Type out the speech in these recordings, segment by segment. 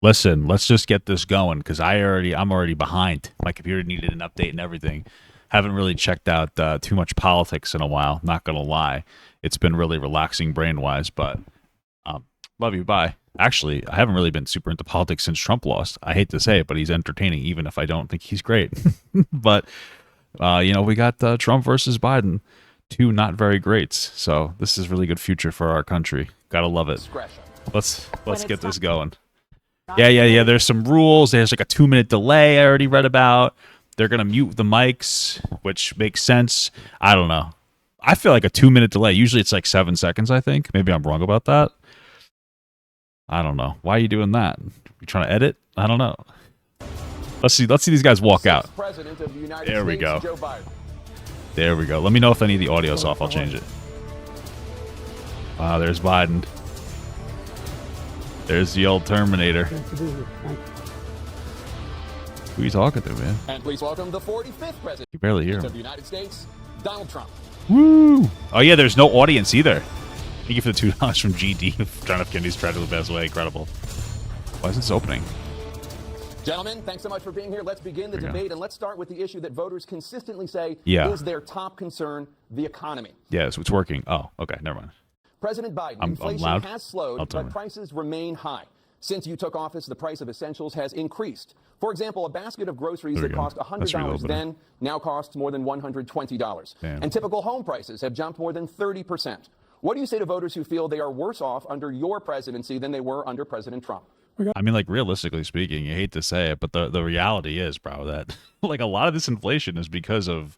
Listen, let's just get this going because I'm already behind. My computer needed an update and everything. Haven't really checked out too much politics in a while. Not gonna lie, it's been really relaxing brain wise. But love you. Bye. Actually, I haven't really been super into politics since Trump lost. I hate to say it, but he's entertaining, even if I don't think he's great. But we got Trump versus Biden, two not very greats. So this is really good future for our country. Gotta love it. Let's get this going. Yeah. There's some rules. There's like a 2-minute delay I already read about. They're going to mute the mics, which makes sense. I don't know. I feel like a 2-minute delay. Usually it's like 7 seconds, I think. Maybe I'm wrong about that. I don't know. Why are you doing that? You trying to edit? I don't know. Let's see these guys walk out. There we go. There we go. Let me know if any of the audio's off. I'll change it. Wow, there's Biden. There's the old Terminator. Who are you talking to, man? And please welcome the 45th president you barely hear him. of the United States, Donald Trump. Woo! Oh yeah, there's no audience either. Thank you for the $2 from GD. John F. Kennedy's tragically passed away. Incredible. Why is this opening? Gentlemen, thanks so much for being here. Let's begin the debate, and let's start with the issue that voters consistently say is their top concern, the economy. Yes, it's working. Oh, okay, never mind. President Biden, inflation has slowed, but prices remain high. Since you took office, the price of essentials has increased. For example, a basket of groceries that cost $100 then now costs more than $120. Damn. And typical home prices have jumped more than 30%. What do you say to voters who feel they are worse off under your presidency than they were under President Trump? I mean, like, realistically speaking, you hate to say it, but the reality is, bro, that like a lot of this inflation is because of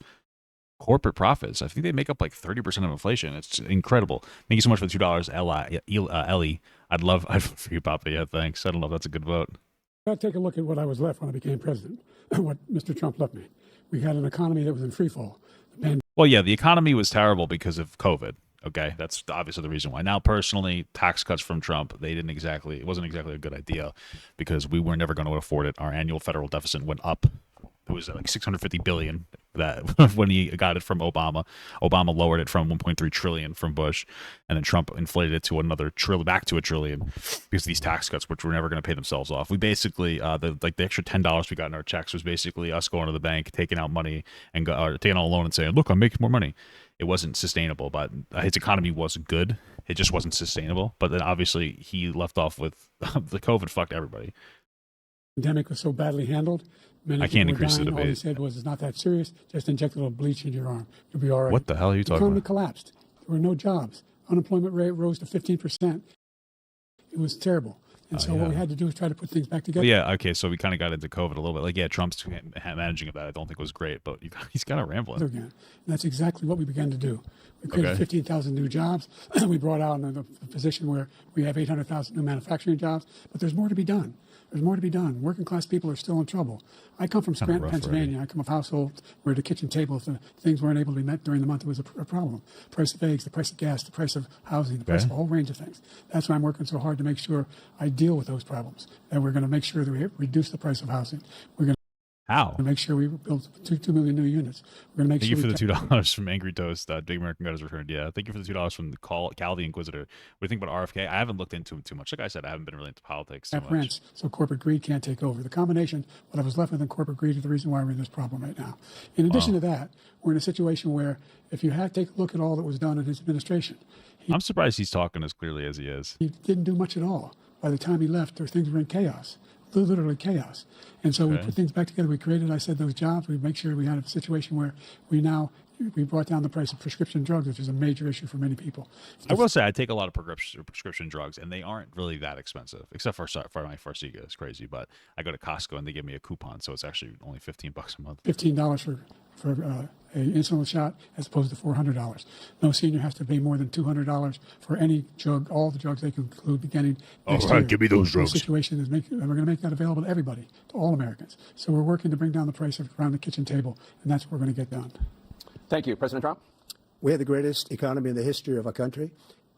corporate profits. I think they make up like 30% of inflation. It's incredible. Thank you so much for the $2, Ellie. I'd for you, Papa. Yeah, thanks. I don't know if that's a good vote. I'll take a look at what I was left when I became president, what Mr. Trump left me. We had an economy that was in free fall. Well, yeah, the economy was terrible because of COVID. Okay, that's obviously the reason why. Now, personally, tax cuts from Trump, it wasn't exactly a good idea because we were never going to afford it. Our annual federal deficit went up. It was like $650 billion that when he got it from Obama. Obama lowered it from $1.3 trillion from Bush, and then Trump inflated it to another back to $1 trillion because of these tax cuts, which were never going to pay themselves off. We basically the extra $10 we got in our checks was basically us going to the bank, taking out money and taking out a loan and saying, "Look, I'm making more money." It wasn't sustainable, but his economy was good. It just wasn't sustainable. But then obviously he left off with the COVID fucked everybody. The pandemic was so badly handled. I can't increase the debate. All he said was, "It's not that serious. Just inject a little bleach in your arm. You'll be all right." What the hell are you talking about? The economy collapsed. There were no jobs. Unemployment rate rose to 15%. It was terrible. And so what we had to do is try to put things back together. Well, yeah, okay, so we kind of got into COVID a little bit. Like, yeah, Trump's managing of that I don't think was great, but he's kind of rambling. Again. And that's exactly what we began to do. We created 15,000 new jobs. We brought out a position where we have 800,000 new manufacturing jobs, but there's more to be done. There's more to be done. Working class people are still in trouble. I come from Scranton, Pennsylvania. I come from households where the kitchen table, if the things weren't able to be met during the month, it was a problem. The price of eggs, the price of gas, the price of housing, the price of a whole range of things. That's why I'm working so hard to make sure I deal with those problems. And we're going to make sure that we reduce the price of housing. We're going to make sure we build 2 million new units. We're going to make Thank you for the $2 from Angry Toast. Big American God is returned. Yeah, thank you for the $2 from the Cal the Inquisitor. What do you think about RFK? I haven't looked into him too much. Like I said, I haven't been really into politics too much. Rents, so corporate greed can't take over. The combination, what I was left with in corporate greed is the reason why we're in this problem right now. In addition to that, we're in a situation where if you take a look at all that was done in his administration. I'm surprised he's talking as clearly as he is. He didn't do much at all. By the time he left, things were in chaos. Literally chaos. And so we put things back together. We created, I said, those jobs. We make sure we had a situation where we brought down the price of prescription drugs, which is a major issue for many people. I will say I take a lot of prescription drugs, and they aren't really that expensive, except for my Farxiga. It's crazy, but I go to Costco and they give me a coupon, so it's actually only $15 a month. $15 for an insulin shot as opposed to $400. No senior has to pay more than $200 for any drug, all the drugs they can include beginning next year. Give me those drugs. The situation is we're going to make that available to everybody, to all Americans. So we're working to bring down the price around the kitchen table, and that's what we're going to get done. Thank you. President Trump? We have the greatest economy in the history of our country.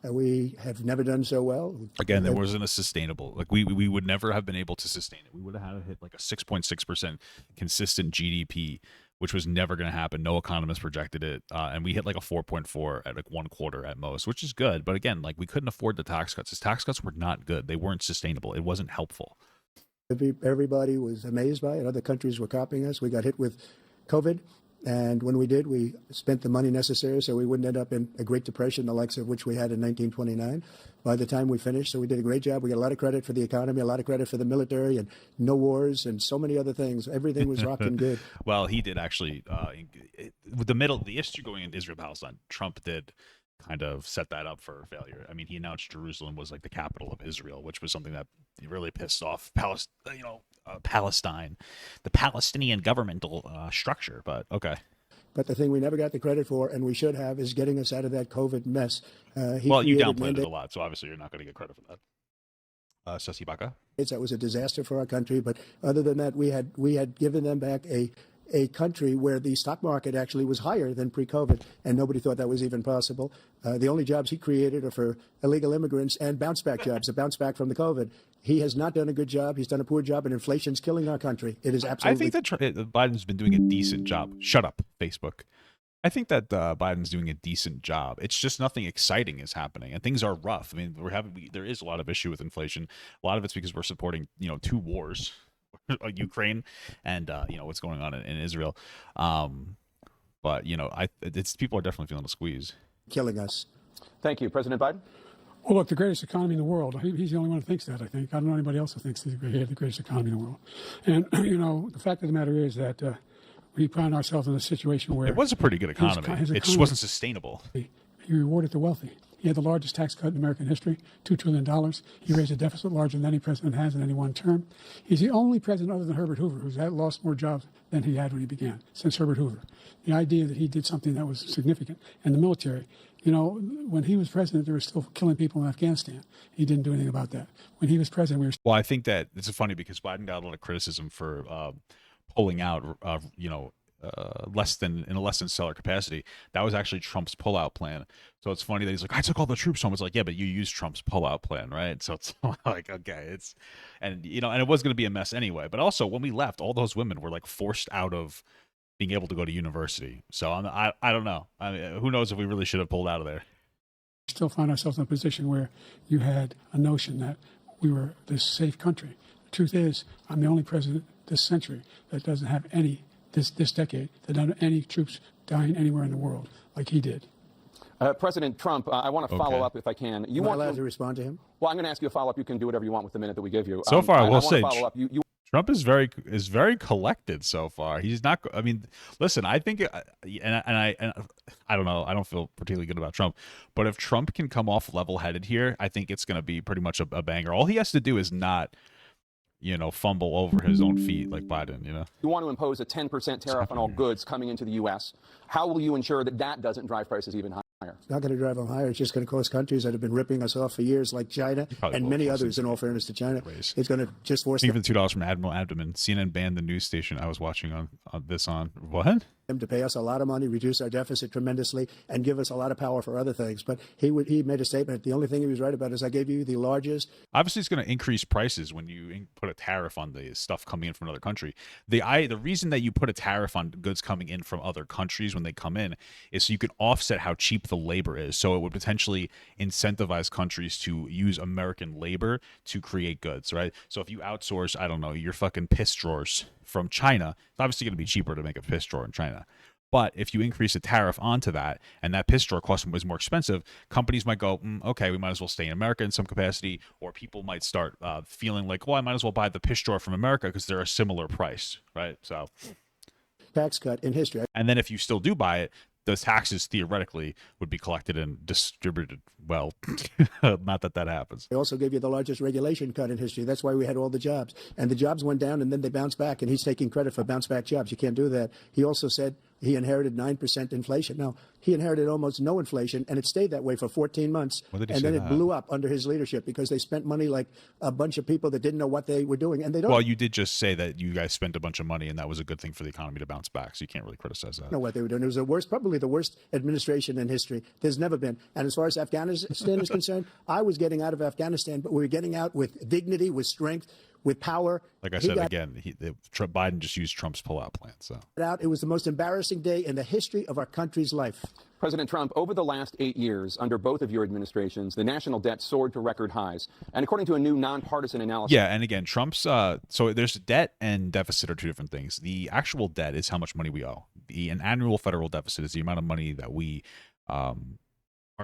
We have never done so well. Again, there wasn't a sustainable, like we would never have been able to sustain it. We would have had to hit like a 6.6% consistent GDP, which was never going to happen. No economists projected it. And we hit like a 4.4 at like 1/4 at most, which is good. But again, like we couldn't afford the tax cuts. His tax cuts were not good. They weren't sustainable. It wasn't helpful. Everybody was amazed by it. Other countries were copying us. We got hit with COVID. And when we did, we spent the money necessary so we wouldn't end up in a Great Depression, the likes of which we had in 1929 by the time we finished. So we did a great job. We got a lot of credit for the economy, a lot of credit for the military, and no wars and so many other things. Everything was rocking good. Well, he did actually, with the issue going into Israel-Palestine, Trump did kind of set that up for failure. I mean, he announced Jerusalem was like the capital of Israel, which was something that really pissed off Palestine, the Palestinian governmental structure. But okay. But the thing we never got the credit for, and we should have, is getting us out of that COVID mess. Well, you downplayed it a lot, so obviously you're not going to get credit for that. Sasi Baka? That was a disaster for our country, but other than that, we had given them back a country where the stock market actually was higher than pre-COVID, and nobody thought that was even possible. The only jobs he created are for illegal immigrants and bounce-back jobs, a bounce-back from the COVID. He has not done a good job. He's done a poor job, and inflation's killing our country. It is absolutely... I think that Biden's been doing a decent job. Shut up, Facebook. I think that Biden's doing a decent job. It's just nothing exciting is happening, and things are rough. I mean, there is a lot of issue with inflation. A lot of it's because we're supporting, two wars. Ukraine and what's going on in Israel, but it's people are definitely feeling the squeeze, killing us. Thank you, President Biden. Well, look, the greatest economy in the world. He's the only one who thinks that. I think I don't know anybody else who thinks he had the greatest economy in the world. And the fact of the matter is that we find ourselves in a situation where it was a pretty good economy. It just wasn't sustainable. He rewarded the wealthy. He had the largest tax cut in American history, $2 trillion. He raised a deficit larger than any president has in any one term. He's the only president other than Herbert Hoover who's lost more jobs than he had when he began, since Herbert Hoover. The idea that he did something that was significant. And the military, when he was president, they were still killing people in Afghanistan. He didn't do anything about that. When he was president, we were... Well, I think that it's funny because Biden got a lot of criticism for pulling out, less than stellar capacity. That was actually Trump's pullout plan. So it's funny that he's like, I took all the troops home. It's like, yeah, but you used Trump's pullout plan, right? So it's like, okay, and it was going to be a mess anyway. But also, when we left, all those women were like forced out of being able to go to university. So I don't know. I mean, who knows if we really should have pulled out of there. Still find ourselves in a position where you had a notion that we were this safe country. The truth is, I'm the only president this century that doesn't have this decade, that don't have any troops dying anywhere in the world like he did. President Trump, I want to follow up if I can. Am I allowed to respond to him? Well, I'm going to ask you a follow-up. You can do whatever you want with the minute that we give you. So far, I will say Trump is very collected so far. He's not. I mean, listen. I think, and I don't know. I don't feel particularly good about Trump, but if Trump can come off level-headed here, I think it's going to be pretty much a banger. All he has to do is not, fumble over his own feet like Biden. You want to impose a 10% tariff on all goods coming into the U.S. How will you ensure that doesn't drive prices even higher? It's not going to drive them higher. It's just going to cause countries that have been ripping us off for years, like China and many others, in all fairness to China. It's going to just force them. Even $2 from Admiral Abdomen. CNN banned the news station I was watching on what? Him to pay us a lot of money, reduce our deficit tremendously, and give us a lot of power for other things. But he made a statement. The only thing he was right about is I gave you the largest. Obviously, it's going to increase prices when you put a tariff on the stuff coming in from another country. The reason that you put a tariff on goods coming in from other countries when they come in is so you can offset how cheap the labor is. So it would potentially incentivize countries to use American labor to create goods, right? So if you outsource, I don't know, your fucking piss drawers from China, it's obviously going to be cheaper to make a piss drawer in China. But if you increase a tariff onto that and that piss drawer cost is more expensive, companies might go, okay, we might as well stay in America in some capacity, or people might start feeling like, well, I might as well buy the piss drawer from America because they're a similar price, right? So tax cut in history. And then if you still do buy it, those taxes theoretically would be collected and distributed well. Not that happens. They also gave you the largest regulation cut in history. That's why we had all the jobs. And the jobs went down and then they bounced back. And he's taking credit for bounce back jobs. You can't do that. He also said he inherited 9% inflation. Now, he inherited almost no inflation, and it stayed that way for 14 months. And then it blew up under his leadership because they spent money like a bunch of people that didn't know what they were doing. And they don't. Well, you did just say that you guys spent a bunch of money, and that was a good thing for the economy to bounce back. So you can't really criticize that. Know what they were doing. It was probably the worst administration in history. There's never been. And as far as Afghanistan is concerned, I was getting out of Afghanistan, but we were getting out with dignity, with strength, with power. Like I said, again, Biden just used Trump's pullout plan. So it was the most embarrassing day in the history of our country's life. President Trump, over the last 8 years, under both of your administrations, the national debt soared to record highs. And according to a new nonpartisan analysis... Yeah, and again, Trump's... so there's debt and deficit are two different things. The actual debt is how much money we owe. An annual federal deficit is the amount of money that we are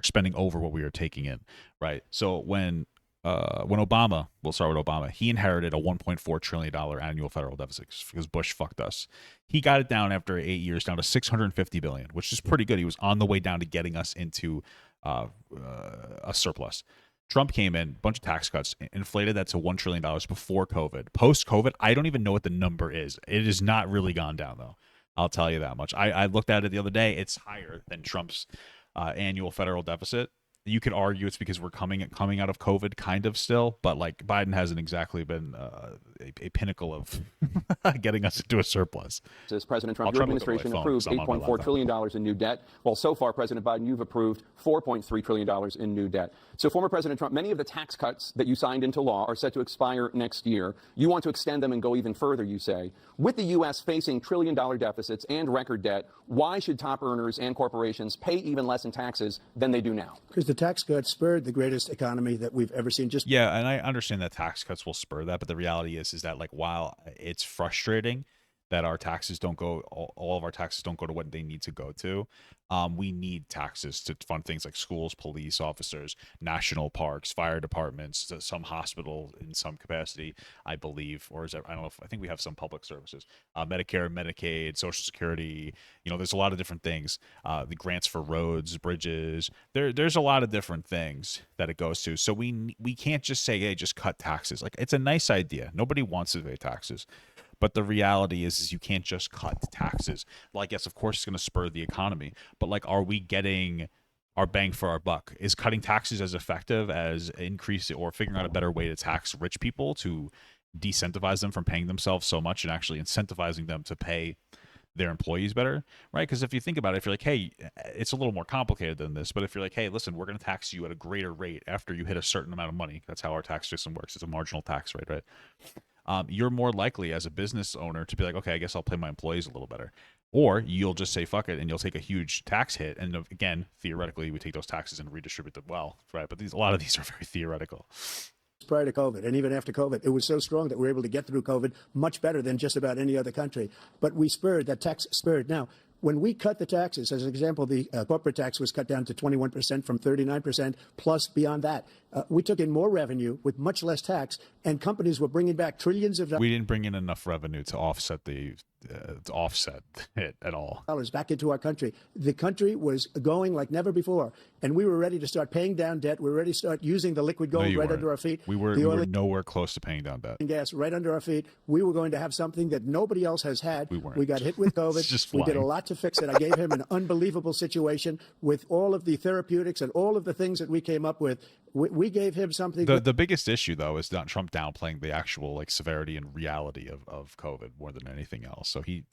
spending over what we are taking in, right? So when Obama, we'll start with Obama, he inherited a $1.4 trillion annual federal deficit because Bush fucked us. He got it down after 8 years down to $650 billion, which is pretty good. He was on the way down to getting us into a surplus. Trump came in, bunch of tax cuts, inflated that to $1 trillion before COVID. Post-COVID, I don't even know what the number is. It has not really gone down, though. I'll tell you that much. I looked at it the other day. It's higher than Trump's annual federal deficit. You could argue it's because we're coming out of COVID kind of still, but like Biden hasn't exactly been a pinnacle of getting us into a surplus. As President Trump, your administration approved $8.4 trillion in new debt. Well, so far, President Biden, you've approved $4.3 trillion in new debt. So former President Trump, many of the tax cuts that you signed into law are set to expire next year. You want to extend them and go even further, you say. With the U.S. facing trillion-dollar deficits and record debt, why should top earners and corporations pay even less in taxes than they do now? Because the tax cuts spurred the greatest economy that we've ever seen. Yeah, and I understand that tax cuts will spur that, but the reality is that like while it's frustrating that our taxes don't go, all of our taxes don't go to what they need to go to, we need taxes to fund things like schools, police officers, national parks, fire departments, some hospital in some capacity, I believe, or is that, I don't know if, I think we have some public services, Medicare, Medicaid, Social Security, there's a lot of different things, the grants for roads, bridges, there's a lot of different things that it goes to. So we can't just say, hey, just cut taxes. Like, it's a nice idea. Nobody wants to pay taxes. But the reality is you can't just cut taxes. Like, yes, of course, it's going to spur the economy. But, like, are we getting our bang for our buck? Is cutting taxes as effective as increasing or figuring out a better way to tax rich people to decentivize them from paying themselves so much and actually incentivizing them to pay their employees better, right? Because if you think about it, if you're like, hey, it's a little more complicated than this, but if you're like, hey, listen, we're going to tax you at a greater rate after you hit a certain amount of money. That's how our tax system works. It's a marginal tax rate, right? You're more likely as a business owner to be like, okay, I guess I'll pay my employees a little better. Or you'll just say, fuck it, and you'll take a huge tax hit. And again, theoretically, we take those taxes and redistribute them well, right? But a lot of these are very theoretical. Prior to COVID, and even after COVID, it was so strong that we were able to get through COVID much better than just about any other country. But we spurred, that tax spurred. Now, when we cut the taxes, as an example, the corporate tax was cut down to 21% from 39%, plus beyond that. We took in more revenue with much less tax, and companies were bringing back trillions of dollars. We didn't bring in enough revenue to offset it at all. Dollars back into our country. The country was going like never before, and we were ready to start paying down debt. We were ready to start using the liquid gold under our feet. We were nowhere close to paying down debt. Gas right under our feet. We were going to have something that nobody else has had. We weren't. We got hit with COVID. We did a lot to fix it. I gave him an unbelievable situation with all of the therapeutics and all of the things that we came up with. We gave him something. The biggest issue, though, is not Trump downplaying the actual severity and reality of COVID more than anything else. So he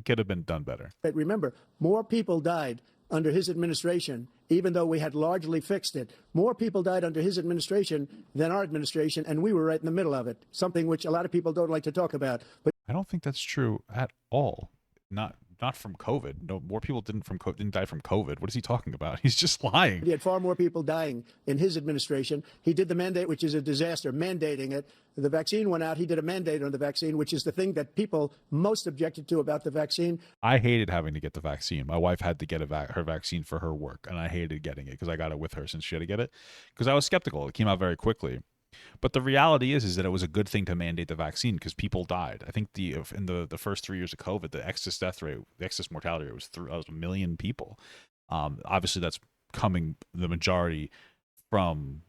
could have been done better. But remember, more people died under his administration, even though we had largely fixed it. More people died under his administration than our administration, and we were right in the middle of it, something which a lot of people don't like to talk about. But I don't think that's true at all. Not from COVID. No, more people didn't die from COVID. What is he talking about? He's just lying. He had far more people dying in his administration. He did the mandate, which is a disaster, mandating it. The vaccine went out. He did a mandate on the vaccine, which is the thing that people most objected to about the vaccine. I hated having to get the vaccine. My wife had to get her vaccine for her work, and I hated getting it because I got it with her since she had to get it because I was skeptical. It came out very quickly. But the reality is that it was a good thing to mandate the vaccine because people died. I think in the first 3 years of COVID, the excess death rate, the excess mortality rate was 1 million people. Obviously, that's coming the majority from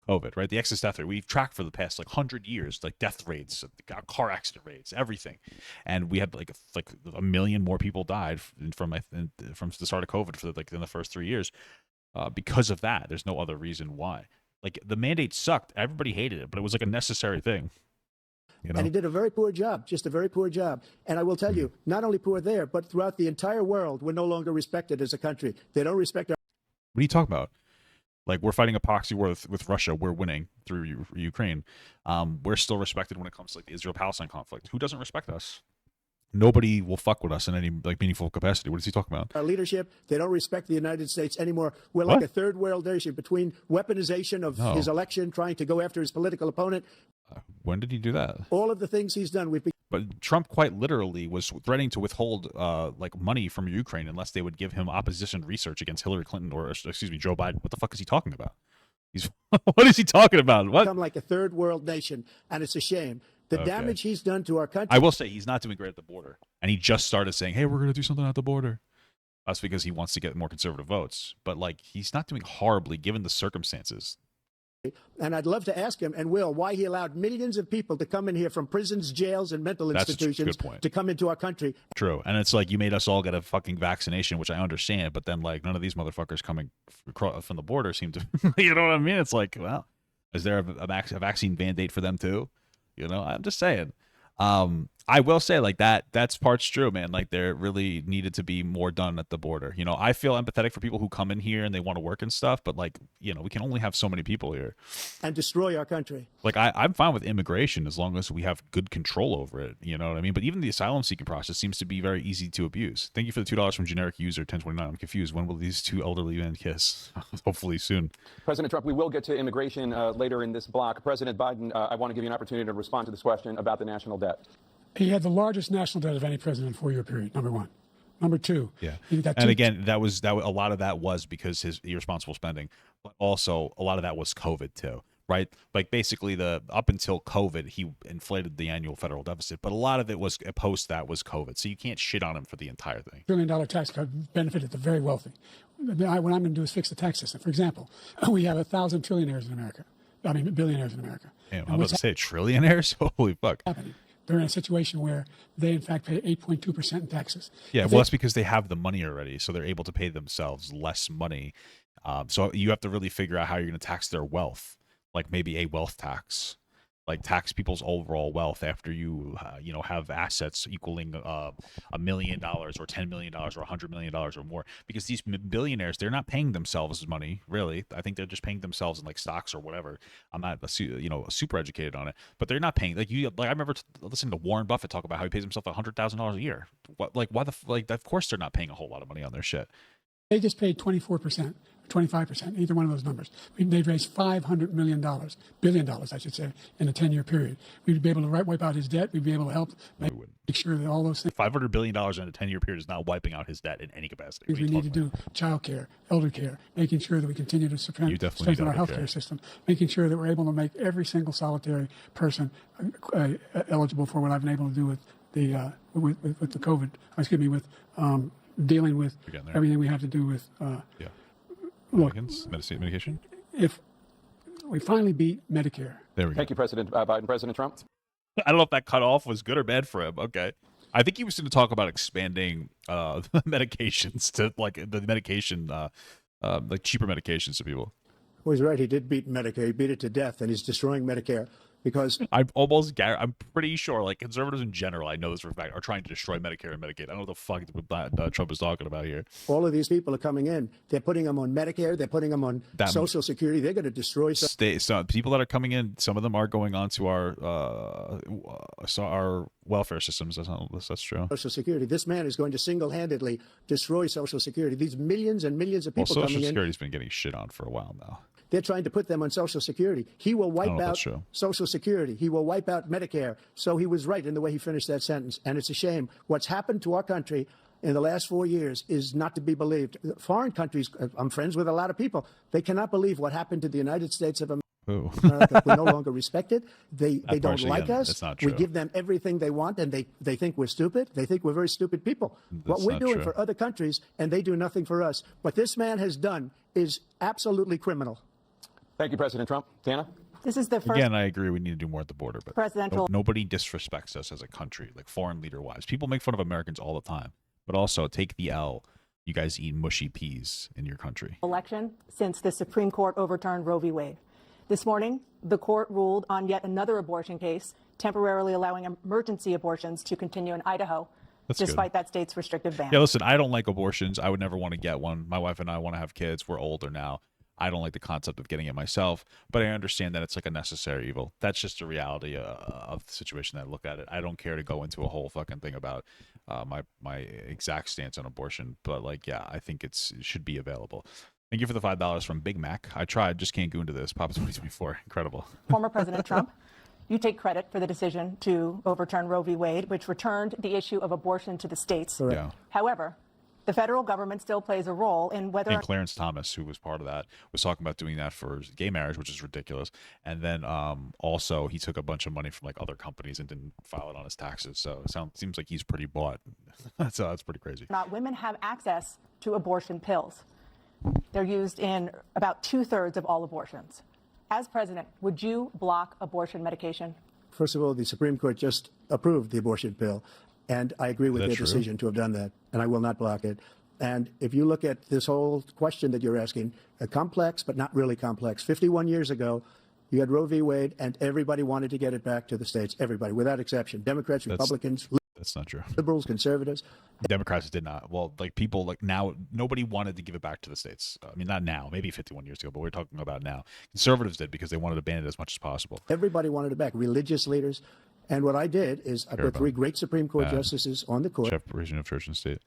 COVID, right? The excess death rate we've tracked for the past 100 years, like death rates, car accident rates, everything, and we had like 1 million more people died from the start of COVID for in the first 3 years because of that. There's no other reason why. The mandate sucked. Everybody hated it, but it was a necessary thing. And he did a very poor job, just a very poor job. And I will tell you, not only poor there, but throughout the entire world, we're no longer respected as a country. They don't respect our... What are you talking about? Like, we're fighting a proxy war with Russia. We're winning through Ukraine. We're still respected when it comes to like the Israel-Palestine conflict. Who doesn't respect us? Nobody will fuck with us in any like meaningful capacity. What is he talking about? Our leadership, they don't respect the United States anymore. We're like a third world nation between weaponization of his election, trying to go after his political opponent. When did he do that? All of the things he's done. But Trump quite literally was threatening to withhold like money from Ukraine unless they would give him opposition research against Hillary Clinton or excuse me, Joe Biden. What the fuck is he talking about? What is he talking about? What? Become like a third world nation, and it's a shame. The damage he's done to our country. I will say he's not doing great at the border, and he just started saying, "Hey, we're going to do something at the border." That's because he wants to get more conservative votes. But like, he's not doing horribly given the circumstances. And I'd love to ask him, and will, why he allowed millions of people to come in here from prisons, jails, and mental institutions to come into our country. True. And it's like, you made us all get a fucking vaccination, which I understand, but then like none of these motherfuckers coming from the border seem to, you know what I mean? It's like, well, is there a vaccine mandate for them too? You know, I'm just saying. I will say like that's part's true, man. Like, there really needed to be more done at the border. You know, I feel empathetic for people who come in here and they want to work and stuff, but like, you know, we can only have so many people here. And destroy our country. Like, I'm fine with immigration as long as we have good control over it. You know what I mean? But even the asylum seeking process seems to be very easy to abuse. Thank you for the $2 from generic user 1029. I'm confused. When will these two elderly men kiss? Hopefully soon. President Trump, we will get to immigration later in this block. President Biden, I want to give you an opportunity to respond to this question about the national debt. He had the largest national debt of any president in a 4-year period, number one. Number two. Yeah. And again, that was a lot of that was because his irresponsible spending, but also a lot of that was COVID too, right? Like, basically up until COVID, he inflated the annual federal deficit, but a lot of it was post that was COVID. So you can't shit on him for the entire thing. $1 trillion tax cut benefited the very wealthy. What I'm going to do is fix the tax system. For example, we have 1,000 trillionaires in America. I mean, billionaires in America. Damn, I'm about to say trillionaires? Holy fuck. Happening? They're in a situation where they, in fact, pay 8.2% in taxes. Yeah, well, that's because they have the money already, so they're able to pay themselves less money. So you have to really figure out how you're going to tax their wealth, like maybe a wealth tax, like tax people's overall wealth after you, have assets equaling $1 million or $10 million or $100 million or more. Because these billionaires, they're not paying themselves money, really. I think they're just paying themselves in like stocks or whatever. I'm not, super educated on it, but they're not paying. Like I remember listening to Warren Buffett talk about how he pays himself $100,000 a year. Of course they're not paying a whole lot of money on their shit. They just paid 24%, 25%, either one of those numbers. They'd raised $500 billion, I should say, in a 10-year period. We'd be able to wipe out his debt. We'd be able to help make sure that all those things. $500 billion in a 10-year period is not wiping out his debt in any capacity. We need to do child care, elder care, making sure that we continue to strengthen our healthcare system, making sure that we're able to make every single solitary person eligible for what I've been able to do with the with the COVID. Dealing with everything we have to do with medication. If we finally beat Medicare. There we go. Thank you, President Biden. President Trump. I don't know if that cutoff was good or bad for him. Okay. I think he was going to talk about expanding medications to like the medication, like cheaper medications to people. Well, he's right. He did beat Medicare. He beat it to death, and he's destroying Medicare. Because I'm pretty sure, like, conservatives in general, I know this for a fact, are trying to destroy Medicare and Medicaid. I don't know what the fuck Trump is talking about here. All of these people are coming in. They're putting them on Medicare. They're putting them on Social Security. They're going to destroy. So people that are coming in, some of them are going on to our welfare systems. That's true. Social Security. This man is going to single-handedly destroy Social Security. These millions and millions of people coming in. Social Security's been getting shit on for a while now. They're trying to put them on Social Security. He will wipe out Social Security. He will wipe out Medicare. So he was right in the way he finished that sentence. And it's a shame. What's happened to our country in the last 4 years is not to be believed. Foreign countries, I'm friends with a lot of people, they cannot believe what happened to the United States of America. We no longer respect it. They don't like us. That's not true. We give them everything they want, and they think we're stupid. They think we're very stupid people. What we're doing for other countries, and they do nothing for us. What this man has done is absolutely criminal. Thank you, President Trump. Tana? This is the first. Again, I agree. We need to do more at the border, but presidential. Nobody disrespects us as a country, like foreign leader wise. People make fun of Americans all the time, but also take the L. You guys eat mushy peas in your country. Election since the Supreme Court overturned Roe v. Wade. This morning, the court ruled on yet another abortion case, temporarily allowing emergency abortions to continue in Idaho, despite that state's restrictive ban. Yeah, listen, I don't like abortions. I would never want to get one. My wife and I want to have kids. We're older now. I don't like the concept of getting it myself, but I understand that it's like a necessary evil. That's just the reality of the situation that I look at it. I don't care to go into a whole fucking thing about my exact stance on abortion, but like, yeah, I think it should be available. Thank you for the $5 from Big Mac. I tried, just can't go into this. Papa 2024, incredible. Former President Trump, you take credit for the decision to overturn Roe v. Wade, which returned the issue of abortion to the states. Yeah. However, the federal government still plays a role in whether... And Clarence Thomas, who was part of that, was talking about doing that for gay marriage, which is ridiculous. And then also he took a bunch of money from like other companies and didn't file it on his taxes. So it seems like he's pretty bought. So that's pretty crazy. Not women have access to abortion pills. They're used in about 2/3 of all abortions. As president, would you block abortion medication? First of all, the Supreme Court just approved the abortion pill, and I agree with their decision to have done that, and I will not block it. And if you look at this whole question that you're asking, complex but not really complex. 51 years ago, you had Roe v. Wade, and everybody wanted to get it back to the states. Everybody, without exception. Democrats, Republicans. That's not true. Liberals, conservatives. Democrats did not. Well, like people like now, nobody wanted to give it back to the states. I mean, not now, maybe 51 years ago, but we're talking about now. Conservatives did because they wanted to ban it as much as possible. Everybody wanted it back. Religious leaders. And what I did is I put 3 great Supreme Court justices on the court. Separation of church and state.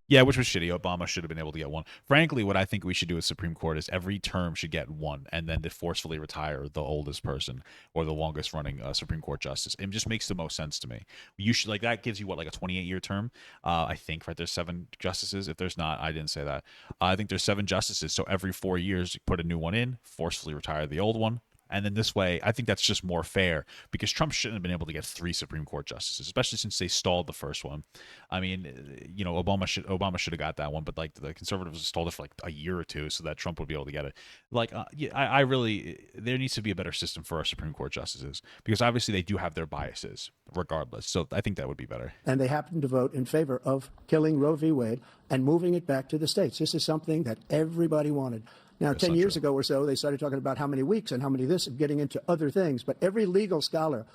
Yeah, which was shitty. Obama should have been able to get one. Frankly, what I think we should do with Supreme Court is every term should get one, and then to forcefully retire the oldest person or the longest running Supreme Court justice. It just makes the most sense to me. You should like that gives you what, like a 28-year term, I think. Right, there's 7 justices. If there's not, I didn't say that. I think there's 7 justices. So every 4 years, you put a new one in, forcefully retire the old one. And then this way, I think that's just more fair because Trump shouldn't have been able to get 3 Supreme Court justices, especially since they stalled the first one. I mean, you know, Obama should have got that one, but like the conservatives stalled it for like a year or 2 so that Trump would be able to get it. Like, yeah, I really, there needs to be a better system for our Supreme Court justices because obviously they do have their biases regardless. So I think that would be better. And they happened to vote in favor of killing Roe v. Wade and moving it back to the states. This is something that everybody wanted. Now, 10 years ago or so, they started talking about how many weeks and how many this and getting into other things. But every legal scholar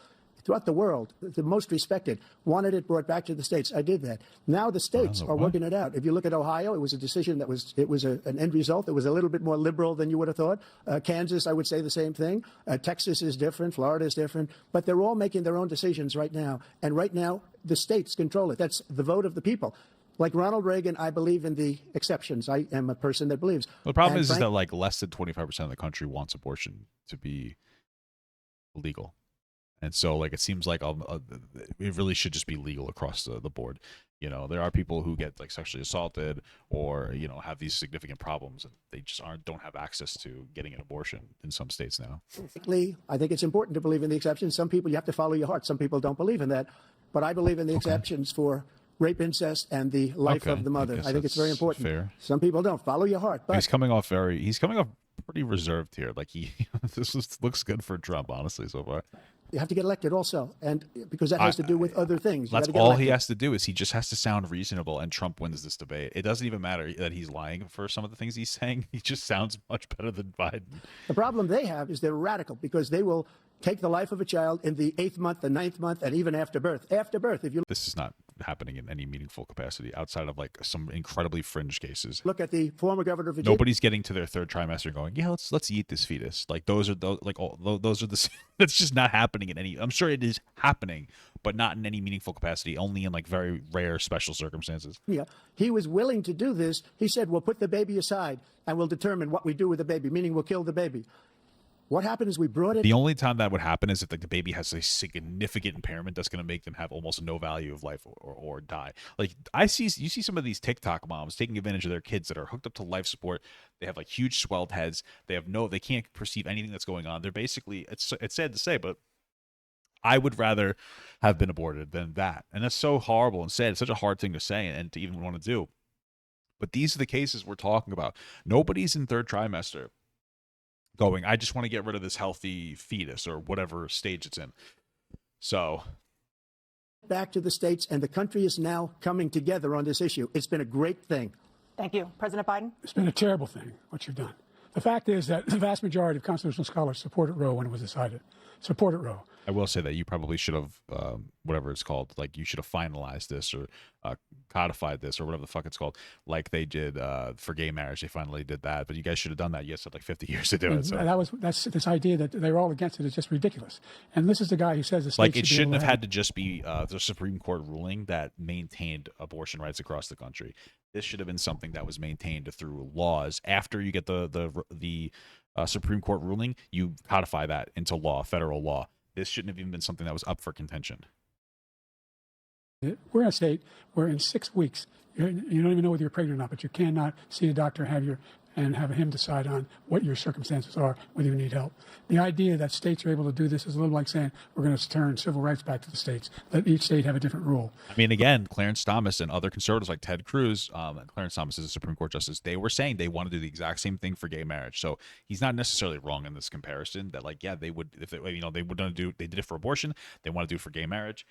throughout the world, the most respected, wanted it brought back to the states. I did that. Now the states are working it out. If you look at Ohio, it was a decision that was an end result that was a little bit more liberal than you would have thought. Kansas, I would say the same thing. Texas is different. Florida is different. But they're all making their own decisions right now. And right now, the states control it. That's the vote of the people. Like Ronald Reagan, I believe in the exceptions. I am a person that believes. The problem is that like less than 25% of the country wants abortion to be legal. And so like it seems like it really should just be legal across the board. You know, there are people who get like sexually assaulted or, you know, have these significant problems and they just don't have access to getting an abortion in some states now. I think it's important to believe in the exceptions. Some people, you have to follow your heart. Some people don't believe in that. But I believe in the exceptions for rape, incest, and the life of the mother. I think it's very important. Fair. Some people don't. Follow your heart. But he's coming off pretty reserved here. Like looks good for Trump, honestly, so far. You have to get elected also, and because that has to do with other things. That's all he has to do is he just has to sound reasonable, and Trump wins this debate. It doesn't even matter that he's lying for some of the things he's saying. He just sounds much better than Biden. The problem they have is they're radical because they will take the life of a child in the 8th month, the 9th month, and even after birth. After birth, if you this is not happening in any meaningful capacity outside of like some incredibly fringe cases. Look at the former governor of Virginia. Nobody's getting to their 3rd trimester and going, yeah, let's eat this fetus. Like those are the that's just not happening in any. I'm sure it is happening, but not in any meaningful capacity. Only in like very rare special circumstances. Yeah, he was willing to do this. He said, "We'll put the baby aside and we'll determine what we do with the baby," meaning we'll kill the baby. What happened is we brought it. The only time that would happen is if like the baby has a significant impairment that's going to make them have almost no value of life or die. Like you see some of these TikTok moms taking advantage of their kids that are hooked up to life support. They have like huge swelled heads. They can't perceive anything that's going on. They're basically, it's sad to say, but I would rather have been aborted than that. And that's so horrible and sad. It's such a hard thing to say and to even want to do. But these are the cases we're talking about. Nobody's in 3rd trimester going, I just want to get rid of this healthy fetus or whatever stage it's in. So back to the states, and the country is now coming together on this issue. It's been a great thing. Thank you. President Biden? It's been a terrible thing, what you've done. The fact is that the vast majority of constitutional scholars supported Roe when it was decided, supported Roe. I will say that you probably should have, whatever it's called, like you should have finalized this or codified this or whatever the fuck it's called, like they did for gay marriage. They finally did that, but you guys should have done that. You guys had like 50 years to do it. So That's this idea that they're all against it is just ridiculous. And this is the guy who says the state like it should shouldn't have had to just be the Supreme Court ruling that maintained abortion rights across the country. This should have been something that was maintained through laws. After you get the Supreme Court ruling, you codify that into law, federal law. This shouldn't have even been something that was up for contention. We're in a state where in 6 weeks, you don't even know whether you're pregnant or not, but you cannot see a doctor and have him decide on what your circumstances are, whether you need help. The idea that states are able to do this is a little like saying we're going to turn civil rights back to the states. Let each state have a different rule. I mean, again, Clarence Thomas and other conservatives like Ted Cruz, Clarence Thomas is a Supreme Court justice, they were saying they want to do the exact same thing for gay marriage. So he's not necessarily wrong in this comparison that like, yeah, they would, if they, you know, they would do, they did it for abortion. They want to do it for gay marriage.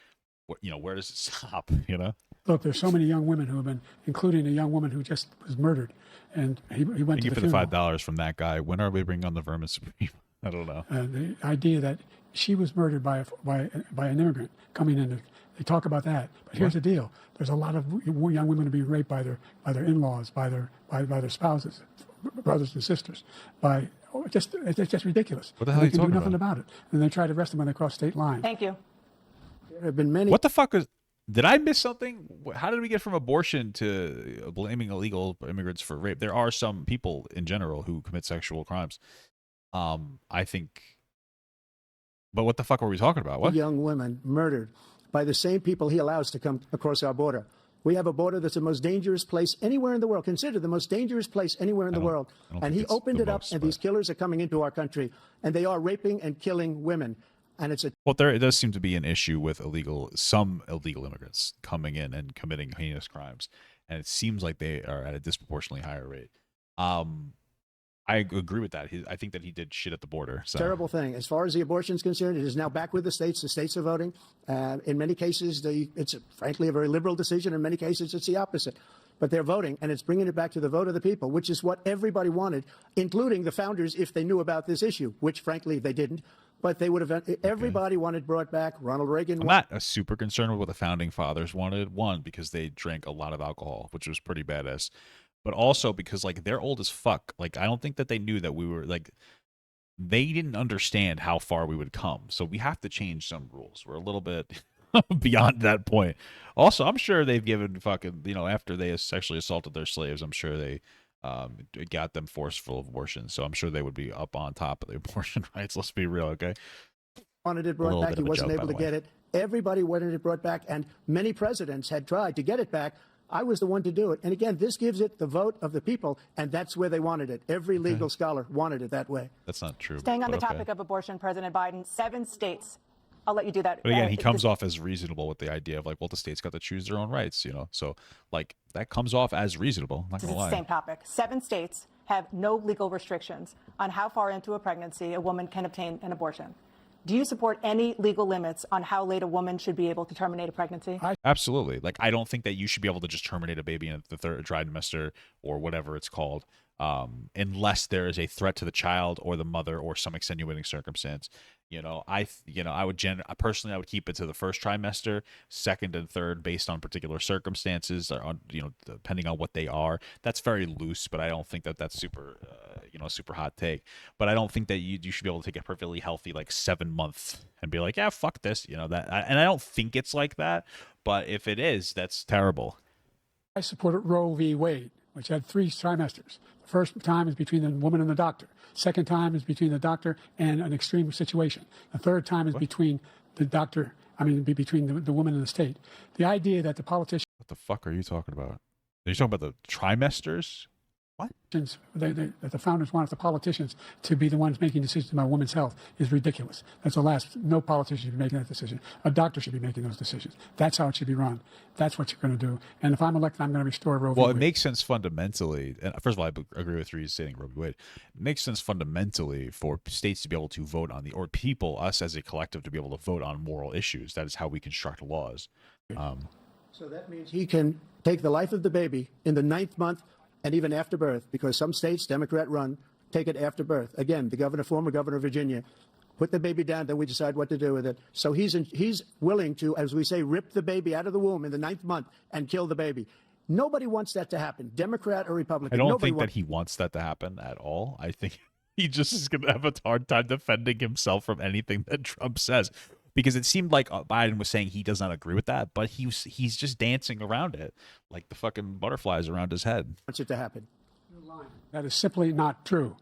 You know, where does it stop? You know, look, there's so many young women who have been, including a young woman who just was murdered, and he went Thank to you the for funeral. the $5 from that guy. When are we bringing on the Vermin Supreme? I don't know. The idea that she was murdered by an immigrant coming in. They talk about that, but here's the deal: there's a lot of young women being raped by their in-laws, by their spouses, brothers and sisters. It's just ridiculous. What the hell are you talking about? They can do nothing about? about it, and they try to arrest them when they cross state lines. Thank you. There have been many. What the fuck is? Did I miss something? How did we get from abortion to blaming illegal immigrants for rape? There are some people in general who commit sexual crimes. I think. But what the fuck were we talking about? What? Young women murdered by the same people he allows to come across our border. We have a border that's the most dangerous place anywhere in the world, considered the most dangerous place anywhere in the world. And he opened it up, and these killers are coming into our country, and they are raping and killing women. And it's well, it does seem to be an issue with some illegal immigrants coming in and committing heinous crimes, and it seems like they are at a disproportionately higher rate. I agree with that. I think that he did shit at the border. So. Terrible thing. As far as the abortion is concerned, it is now back with the states. The states are voting. In many cases, it's frankly a very liberal decision. In many cases, it's the opposite. But they're voting, and it's bringing it back to the vote of the people, which is what everybody wanted, including the founders, if they knew about this issue, which frankly they didn't. But they would have. Everybody wanted brought back. Ronald Reagan. I'm not super concerned with what the founding fathers wanted. One, because they drank a lot of alcohol, which was pretty badass. But also because like they're old as fuck. Like I don't think that they knew that we were like. They didn't understand how far we would come. So we have to change some rules. We're a little bit beyond that point. Also, I'm sure they've given fucking after they sexually assaulted their slaves. I'm sure they. Got them forceful abortion, so I'm sure they would be up on top of the abortion rights. Let's be real, okay? Wanted it brought back. He wasn't able to get it. Everybody wanted it brought back, and many presidents had tried to get it back. I was the one to do it. And again, this gives it the vote of the people, and that's where they wanted it. Every legal scholar wanted it that way. That's not true. Staying on the topic of abortion, President Biden, 7 states. I'll let you do that. But again, he comes off as reasonable with the idea of like, well, the states got to choose their own rights, So like that comes off as reasonable. I'm not gonna lie. Same topic. 7 states have no legal restrictions on how far into a pregnancy a woman can obtain an abortion. Do you support any legal limits on how late a woman should be able to terminate a pregnancy? Absolutely. Like, I don't think that you should be able to just terminate a baby in the third trimester or whatever it's called, unless there is a threat to the child or the mother or some extenuating circumstance. I would personally, I would keep it to the first trimester, second and third, based on particular circumstances, or depending on what they are. That's very loose, but I don't think that that's super, super hot take. But I don't think that you should be able to take a perfectly healthy like 7 month and be like, yeah, fuck this, and I don't think it's like that. But if it is, that's terrible. I supported Roe v. Wade, which had 3 trimesters. The first time is between the woman and the doctor. Second time is between the doctor and an extreme situation. The third time is between the doctor, between the woman and the state. The idea that the politicians... What the fuck are you talking about? Are you talking about the trimesters? What? That the founders wanted the politicians to be the ones making decisions about women's health is ridiculous. That's the last. No politician should be making that decision. A doctor should be making those decisions. That's how it should be run. That's what you're going to do. And if I'm elected, I'm going to restore Roe v. Wade. Well, it makes sense fundamentally. And first of all, I agree with you saying Roe v. Wade. It makes sense fundamentally for states to be able to vote on or people, us as a collective, to be able to vote on moral issues. That is how we construct laws. So that means he can take the life of the baby in the 9th month. And even after birth, because some states, Democrat run, take it after birth. Again, the former governor of Virginia, put the baby down, then we decide what to do with it. So he's willing to, as we say, rip the baby out of the womb in the 9th month and kill the baby. Nobody wants that to happen, Democrat or Republican. I don't think that he wants that to happen at all. I think he just is going to have a hard time defending himself from anything that Trump says, because it seemed like Biden was saying he does not agree with that, but he's just dancing around it like the fucking butterflies around his head. Wants it to happen. That is simply not true.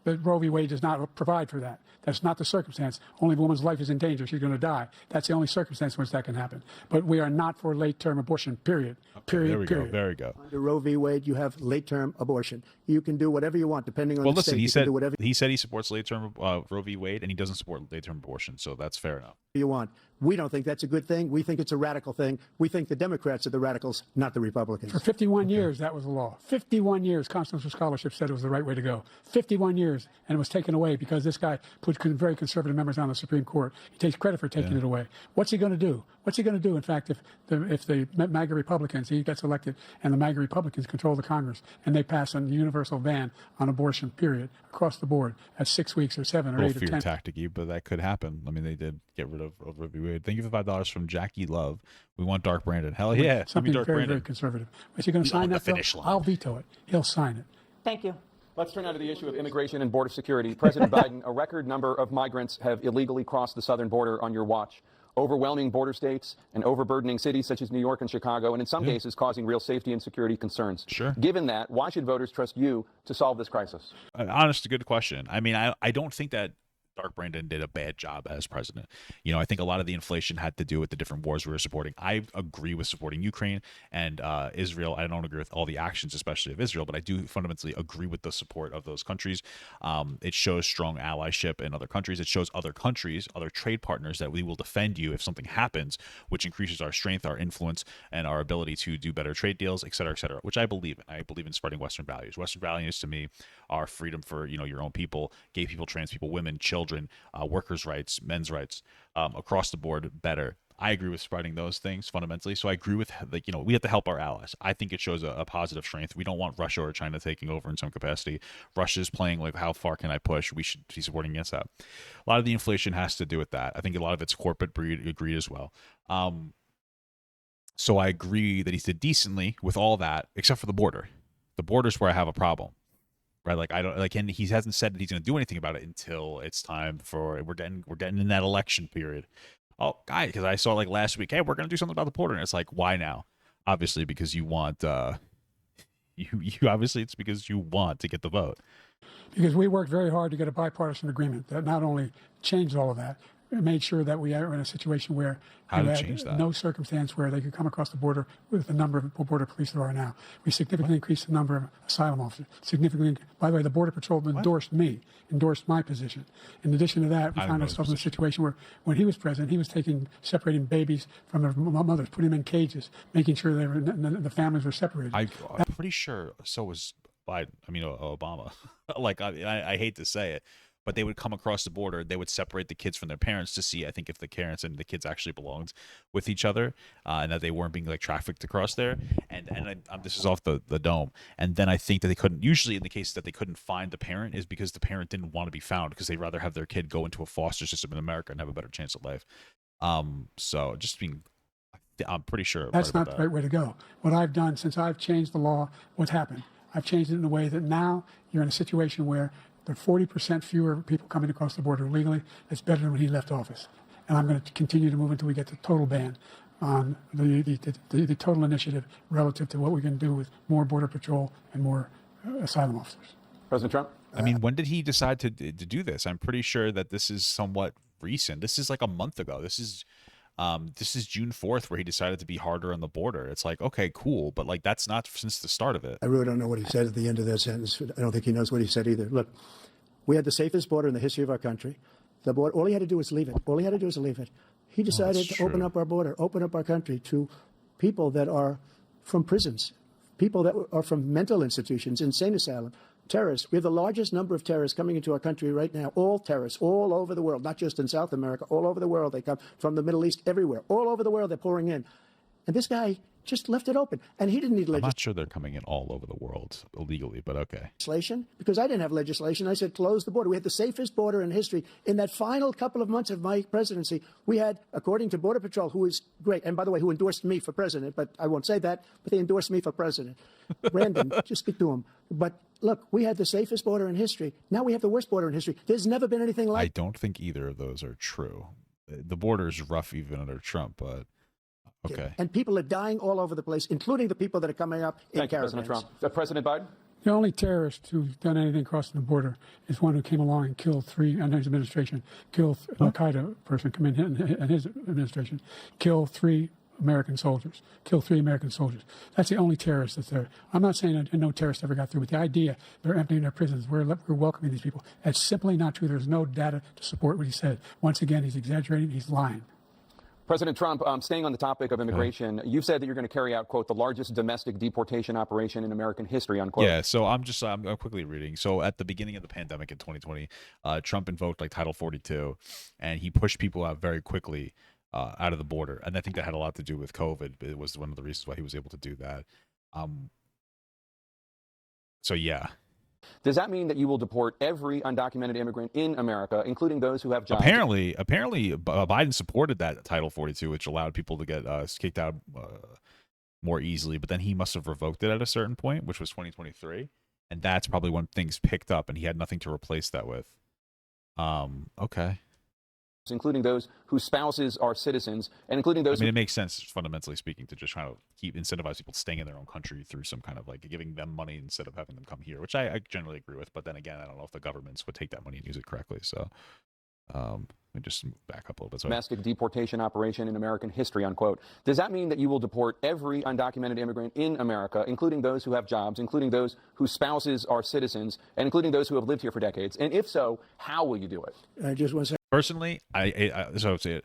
But Roe v. Wade does not provide for that. That's not the circumstance. Only if a woman's life is in danger, she's going to die. That's the only circumstance in which that can happen. But we are not for late-term abortion, period. Period, there we period. go. There we go. Under Roe v. Wade, you have late-term abortion. You can do whatever you want, depending on well, the listen, state. He said he supports late-term Roe v. Wade, and he doesn't support late-term abortion, so that's fair enough. You want. We don't think that's a good thing. We think it's a radical thing. We think the Democrats are the radicals, not the Republicans. For 51 years, that was the law. 51 years, constitutional scholarship said it was the right way to go. 51 years, and it was taken away because this guy put very conservative members on the Supreme Court. He takes credit for taking it away. What's he going to do? What's he going to do, in fact, if the MAGA Republicans, he gets elected, and the MAGA Republicans control the Congress, and they pass a universal ban on abortion, period, across the board at 6 weeks or 7 or 8 or 10? Fear tactic-y, but that could happen. I mean, they did get rid of Roe v. Wade. Thank you for $5 from Jackie Love. We want Dark Brandon. Hell yeah. Something Dark very, Brandon. very conservative. Is he going to sign that bill? I'll veto it. He'll sign it. Thank you. Let's turn now to the issue of immigration and border security. President Biden, a record number of migrants have illegally crossed the southern border on your watch, overwhelming border states and overburdening cities such as New York and Chicago, and in some cases causing real safety and security concerns. Sure. Given that, why should voters trust you to solve this crisis? Honest, good question. I mean, I don't think that Dark Brandon did a bad job as president. You know, I think a lot of the inflation had to do with the different wars we were supporting. I agree with supporting Ukraine and Israel. I don't agree with all the actions, especially of Israel, but I do fundamentally agree with the support of those countries. It shows strong allyship in other countries. It shows other countries, other trade partners, that we will defend you if something happens, which increases our strength, our influence, and our ability to do better trade deals, et cetera, which I believe in. I believe in spreading Western values. Western values to me are freedom for, you know, your own people, gay people, trans people, women, children, workers' rights, men's rights, across the board better. I agree with spreading those things fundamentally. So I agree with, like, you know, we have to help our allies. I think it shows a positive strength. We don't want Russia or China taking over in some capacity. Russia's playing like, how far can I push? We should be supporting against that. A lot of the inflation has to do with that. I think a lot of it's corporate greed as well. So I agree that he did decently with all that, except for the border. The border's where I have a problem. Right, like I don't like, and he hasn't said that he's going to do anything about it until it's time for we're getting in that election period. Oh, guy, because I saw like last week, hey, we're going to do something about the border, and it's like, why now? Obviously, because you want you obviously it's because you want to get the vote. Because we worked very hard to get a bipartisan agreement that not only changed all of that, it made sure that we are in a situation where you had no circumstance where they could come across the border with the number of border police there are now. We significantly increased the number of asylum officers. By the way, the Border Patrol endorsed my position. In addition to that, we found ourselves in a situation where when he was president, he was separating babies from their mothers, putting them in cages, making sure the families were separated. I'm pretty sure so was Biden. I mean, Obama. Like, I hate to say it, but they would come across the border. They would separate the kids from their parents to see, I think, if the parents and the kids actually belonged with each other, and that they weren't being like trafficked across there. And this is off the dome. And then I think that they couldn't. Usually, in the case that they couldn't find the parent, is because the parent didn't want to be found, because they'd rather have their kid go into a foster system in America and have a better chance of life. So just being, I'm pretty sure that's not the right way to go. What I've done since I've changed the law, what's happened? I've changed it in a way that now you're in a situation where there are 40% fewer people coming across the border illegally. It's better than when he left office. And I'm going to continue to move until we get the total ban on the total initiative relative to what we can do with more Border Patrol and more asylum officers. President Trump? I mean, when did he decide to do this? I'm pretty sure that this is somewhat recent. This is like a month ago. This is June 4th, where he decided to be harder on the border. It's like, okay, cool, but like that's not since the start of it. I really don't know what he said at the end of that sentence. I don't think he knows what he said either. Look, we had the safest border in the history of our country. The border, all he had to do was leave it. All he had to do was leave it. He decided to open up our border, open up our country to people that are from prisons, people that are from mental institutions, insane asylum, terrorists. We have the largest number of terrorists coming into our country right now, all terrorists, all over the world, not just in South America, all over the world. They come from the Middle East, everywhere, all over the world they're pouring in. And this guy just left it open. And he didn't need I'm not sure they're coming in all over the world illegally, but okay. Legislation, because I didn't have legislation. I said, close the border. We had the safest border in history. In that final couple of months of my presidency, we had, according to Border Patrol, who is great, and by the way, who endorsed me for president, but I won't say that, but they endorsed me for president. Brandon, just speak to him. But look, we had the safest border in history. Now we have the worst border in history. There's never been anything like I don't think either of those are true. The border is rough even under Trump, but okay. And people are dying all over the place, including the people that are coming up in caravans. President Trump. President Biden? The only terrorist who's done anything crossing the border is one who came along and killed under his administration, killed an Al-Qaeda person come in his administration, killed three American soldiers. That's the only terrorist that's there. I'm not saying that no terrorist ever got through, but the idea they're emptying their prisons, we're welcoming these people, that's simply not true. There's no data to support what he said. Once again, he's exaggerating, he's lying. President Trump, staying on the topic of immigration, you've said that you're going to carry out, quote, the largest domestic deportation operation in American history, unquote. Yeah, so I'm quickly reading. So at the beginning of the pandemic in 2020, Trump invoked like Title 42, and he pushed people out very quickly out of the border. And I think that had a lot to do with COVID. It was one of the reasons why he was able to do that. So, yeah. Does that mean that you will deport every undocumented immigrant in America, including those who have jobs? Apparently, Biden supported that Title 42, which allowed people to get kicked out more easily. But then he must have revoked it at a certain point, which was 2023. And that's probably when things picked up, and he had nothing to replace that with. Okay. Including those whose spouses are citizens, and including those. I mean, it makes sense, fundamentally speaking, to just try to incentivize people staying in their own country through some kind of like giving them money instead of having them come here, which I generally agree with. But then again, I don't know if the governments would take that money and use it correctly. So let me just move back up a little bit. So, domestic deportation operation in American history, unquote. Does that mean that you will deport every undocumented immigrant in America, including those who have jobs, including those whose spouses are citizens, and including those who have lived here for decades? And if so, how will you do it? I just want to say. Personally, I would say it.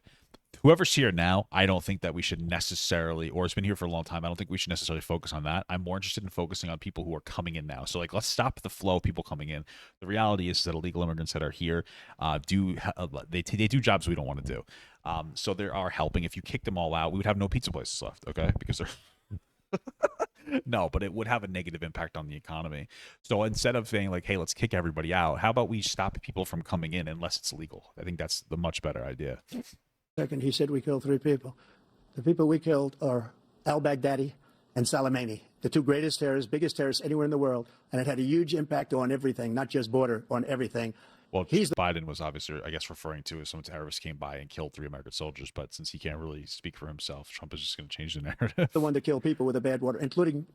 Whoever's here now, I don't think that we should necessarily, or has been here for a long time, I don't think we should necessarily focus on that. I'm more interested in focusing on people who are coming in now. So, like, let's stop the flow of people coming in. The reality is that illegal immigrants that are here they do jobs we don't want to do. So they are helping. If you kick them all out, we would have no pizza places left, okay? Because they're no, but it would have a negative impact on the economy. So instead of saying like, hey, let's kick everybody out, how about we stop people from coming in unless it's legal? I think that's the much better idea. Second, he said we killed 3 people. The people we killed are al-Baghdadi and Soleimani, the 2 greatest terrorists, biggest terrorists anywhere in the world. And it had a huge impact on everything, not just border, on everything. Well, Biden was obviously, I guess, referring to as some terrorists came by and killed 3 American soldiers. But since he can't really speak for himself, Trump is just going to change the narrative. The one to kill people with a bad water, including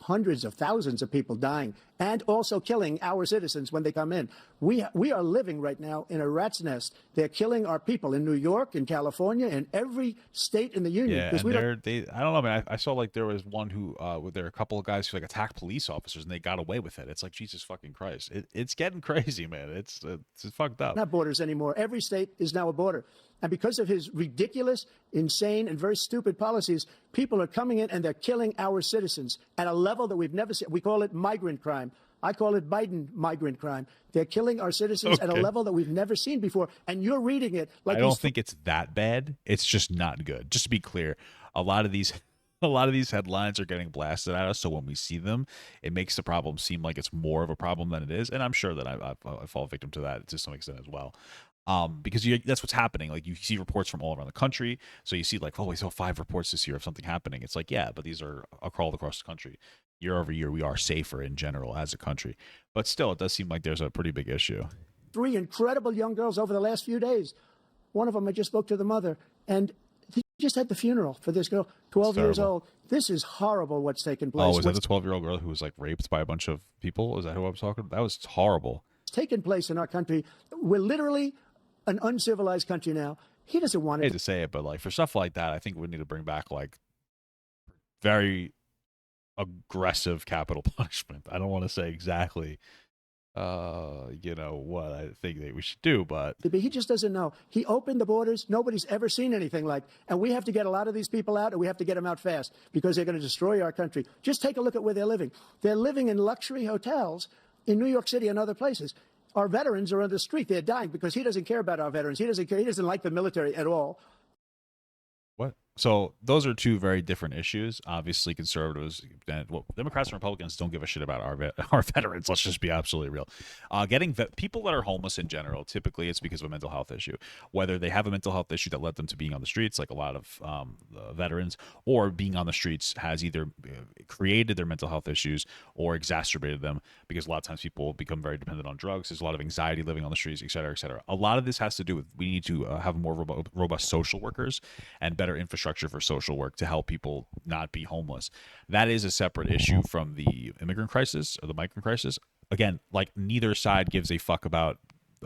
hundreds of thousands of people dying and also killing our citizens when they come in. We are living right now in a rat's nest. They're killing our people in New York, in California, in every state in the union. Yeah, and I don't know, man. I saw like there was one who, there were a couple of guys who like attacked police officers and they got away with it. It's like, Jesus fucking Christ. It's getting crazy, man. It's fucked up. Not borders anymore. Every state is now a border. And because of his ridiculous, insane, and very stupid policies, people are coming in and they're killing our citizens at a level that we've never seen. We call it migrant crime. I call it Biden migrant crime. They're killing our citizens at a level that we've never seen before. And you're reading it like I don't think it's that bad. It's just not good. Just to be clear, a lot of these headlines are getting blasted at us. So when we see them, it makes the problem seem like it's more of a problem than it is. And I'm sure that I fall victim to that to some extent as well. Because that's what's happening. Like you see reports from all around the country. So you see like, oh, we saw 5 reports this year of something happening. It's like, yeah, but these are all across the country. Year over year, we are safer in general as a country. But still, it does seem like there's a pretty big issue. 3 incredible young girls over the last few days. One of them, I just spoke to the mother, and he just had the funeral for this girl, 12 years old. This is horrible what's taken place. Oh, was that the 12-year-old girl who was like raped by a bunch of people? Is that who I was talking about? That was horrible. It's taken place in our country. We're literally an uncivilized country now. He doesn't want it. I hate to say it, but like for stuff like that, I think we need to bring back like very aggressive capital punishment. I don't want to say exactly, what I think that we should do, but he just doesn't know. He opened the borders. Nobody's ever seen anything like, and we have to get a lot of these people out, and we have to get them out fast because they're going to destroy our country. Just take a look at where they're living. They're living in luxury hotels in New York City and other places. Our veterans are on the street. They're dying because he doesn't care about our veterans. He doesn't care. He doesn't like the military at all. What? So those are two very different issues. Obviously, conservatives, Democrats and Republicans don't give a shit about our veterans. Let's just be absolutely real. People that are homeless in general, typically it's because of a mental health issue. Whether they have a mental health issue that led them to being on the streets, like a lot of veterans, or being on the streets has either created their mental health issues or exacerbated them, because a lot of times people become very dependent on drugs. There's a lot of anxiety living on the streets, et cetera, et cetera. A lot of this has to do with we need to have more robust social workers and better infrastructure for social work to help people not be homeless. That is a separate issue from the immigrant crisis or the migrant crisis. Again, like neither side gives a fuck about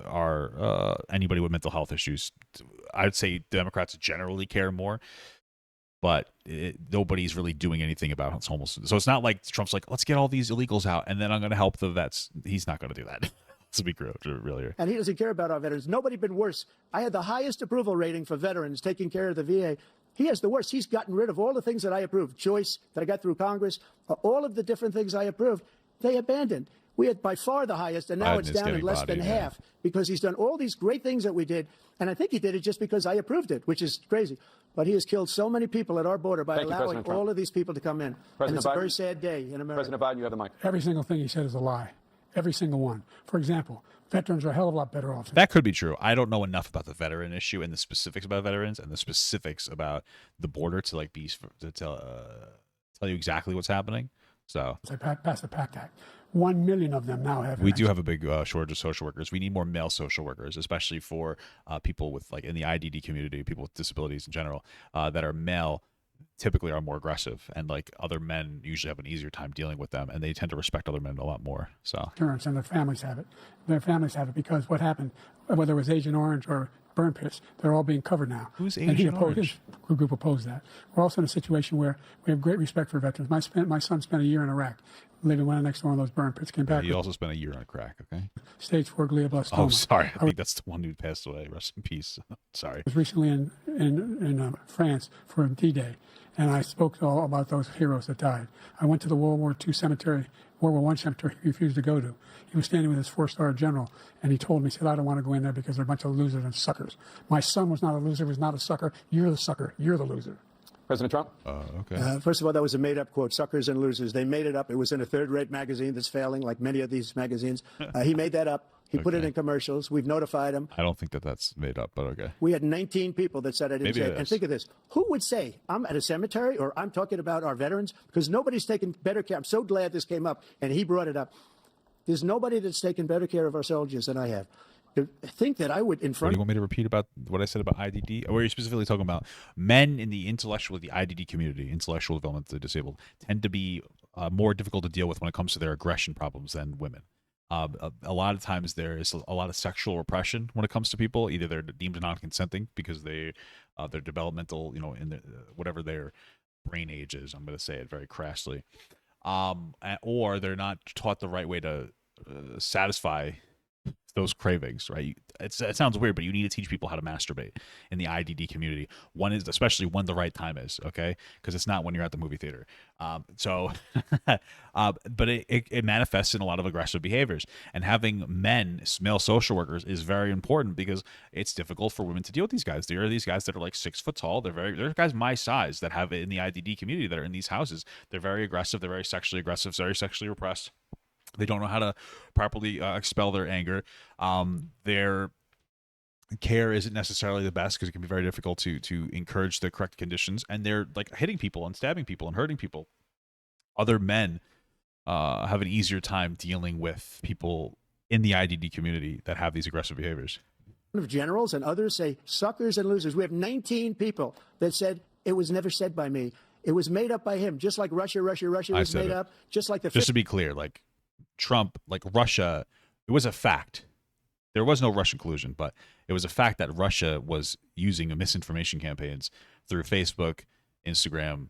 our anybody with mental health issues. I'd say Democrats generally care more, but nobody's really doing anything about homelessness. So it's not like Trump's like, let's get all these illegals out and then I'm going to help the vets. He's not going to do that. To be really. And he doesn't care about our veterans. Nobody been worse. I had the highest approval rating for veterans taking care of the VA. He has the worst. He's gotten rid of all the things that I approved. Choice that I got through Congress, all of the different things I approved, they abandoned. We had by far the highest, and now it's down in less than half because he's done all these great things that we did. And I think he did it just because I approved it, which is crazy. But he has killed so many people at our border by allowing all of these people to come in. And it's a very sad day in America. President Biden, you have the mic. Every single thing he said is a lie. Every single one. For example, veterans are a hell of a lot better off. That could be true. I don't know enough about the veteran issue and the specifics about veterans and the specifics about the border to like tell you exactly what's happening. So they passed the PACT Act. 1 million of them now have. We do have a big shortage of social workers. We need more male social workers, especially for people with like in the IDD community, people with disabilities in general that are male. Typically are more aggressive, and like other men usually have an easier time dealing with them, and they tend to respect other men a lot more. So insurance, and their families have it. Their families have it because what happened, whether it was Agent Orange or burn pits, they're all being covered now. Who's Agent Orange? His group opposed that. We're also in a situation where we have great respect for veterans. My son spent a year in Iraq, living one next door in those burn pits. Came back. He also spent a year on crack. Okay. Stage 4 glioblastoma. Oh, sorry. I think that's the one who passed away. Rest in peace. Sorry. I was recently in France for D-Day, and I spoke all about those heroes that died. I went to the World War II cemetery, World War I cemetery he refused to go to. He was standing with his 4-star general, and he told me, he said, I don't want to go in there because they're a bunch of losers and suckers. My son was not a loser, was not a sucker. You're the sucker. You're the loser. President Trump? Okay. First of all, that was a made-up quote, suckers and losers. They made it up. It was in a third-rate magazine that's failing, like many of these magazines. He made that up. He put it in commercials. We've notified him. I don't think that's made up, but okay. We had 19 people that said I didn't say it. And think of this. Who would say I'm at a cemetery or I'm talking about our veterans? Because nobody's taken better care. I'm so glad this came up, and he brought it up. There's nobody that's taken better care of our soldiers than I have. To think that I would in front. Do you want me to repeat about what I said about IDD? Or are you specifically talking about men in the the IDD community, intellectual developmentally disabled, tend to be more difficult to deal with when it comes to their aggression problems than women? A lot of times there is a lot of sexual repression when it comes to people. Either they're deemed non-consenting because they're developmental, in whatever their brain age is. I'm going to say it very crassly, or they're not taught the right way to satisfy those cravings, right? It sounds weird, but you need to teach people how to masturbate in the IDD community. One is especially when the right time is, okay? Because it's not when you're at the movie theater. But it manifests in a lot of aggressive behaviors. And having male social workers, is very important because it's difficult for women to deal with these guys. There are these guys that are like 6 foot tall. There are guys my size that have it in the IDD community that are in these houses. They're very aggressive. They're very sexually aggressive, very sexually repressed. They don't know how to properly expel their anger. Their care isn't necessarily the best because it can be very difficult to encourage the correct conditions. And they're like hitting people and stabbing people and hurting people. Other men have an easier time dealing with people in the IDD community that have these aggressive behaviors. Of generals and others say suckers and losers. We have 19 people that said it was never said by me. It was made up by him, just like Russia was made up. Just like Just to be clear, like Trump, like Russia, it was a fact. There was no Russian collusion, but it was a fact that Russia was using misinformation campaigns through Facebook, Instagram,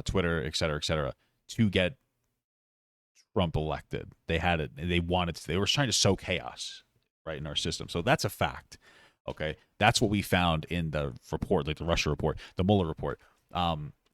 Twitter, et cetera, to get Trump elected. They had it. They wanted to. They were trying to sow chaos, right, in our system. So that's a fact. Okay, that's what we found in the report, like the Russia report, the Mueller report.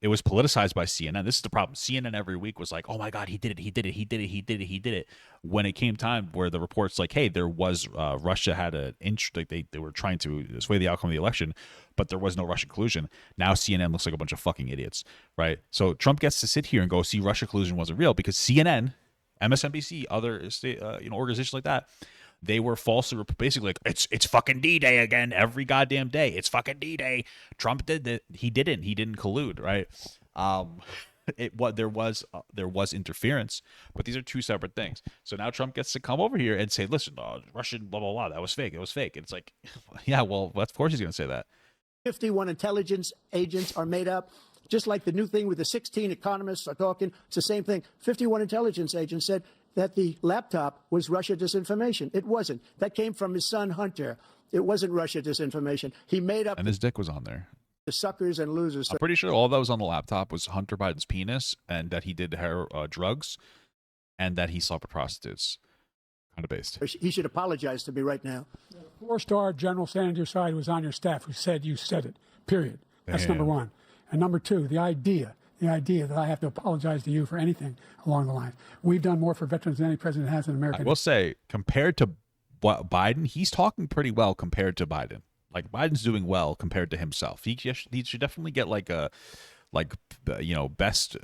it was politicized by CNN. This is the problem. CNN every week was like, "Oh my God, he did it! He did it! He did it! He did it! He did it!" When it came time where the reports like, "Hey, there was Russia had an inch, like they were trying to sway the outcome of the election, but there was no Russian collusion." Now CNN looks like a bunch of fucking idiots, right? So Trump gets to sit here and go, "See, Russia collusion wasn't real," because CNN, MSNBC, other organizations like that, they were falsely basically like, it's fucking D-Day again every goddamn day. It's fucking D-Day. Trump did that. He didn't collude, right? There was interference, but these are two separate things. So now Trump gets to come over here and say, listen, Russian blah blah blah, that was fake. It was fake. And it's like, yeah, well, of course he's gonna say that. 51 intelligence agents are made up. Just like the new thing with the 16 economists are talking, it's the same thing. 51 intelligence agents said that the laptop was Russia disinformation. It wasn't. That came from his son, Hunter. It wasn't Russia disinformation. He made up. And his dick was on there. The suckers and losers. I'm pretty sure all that was on the laptop was Hunter Biden's penis, and that he did drugs, and that he slept with prostitutes. Kind of based. He should apologize to me right now. The 4-star general standing at your side who was on your staff who said you said it, period. That's number one. And number two, the idea that I have to apologize to you for anything along the line. We've done more for veterans than any president has in America. I will say, compared to Biden, he's talking pretty well compared to Biden. Like, Biden's doing well compared to himself. He should definitely get best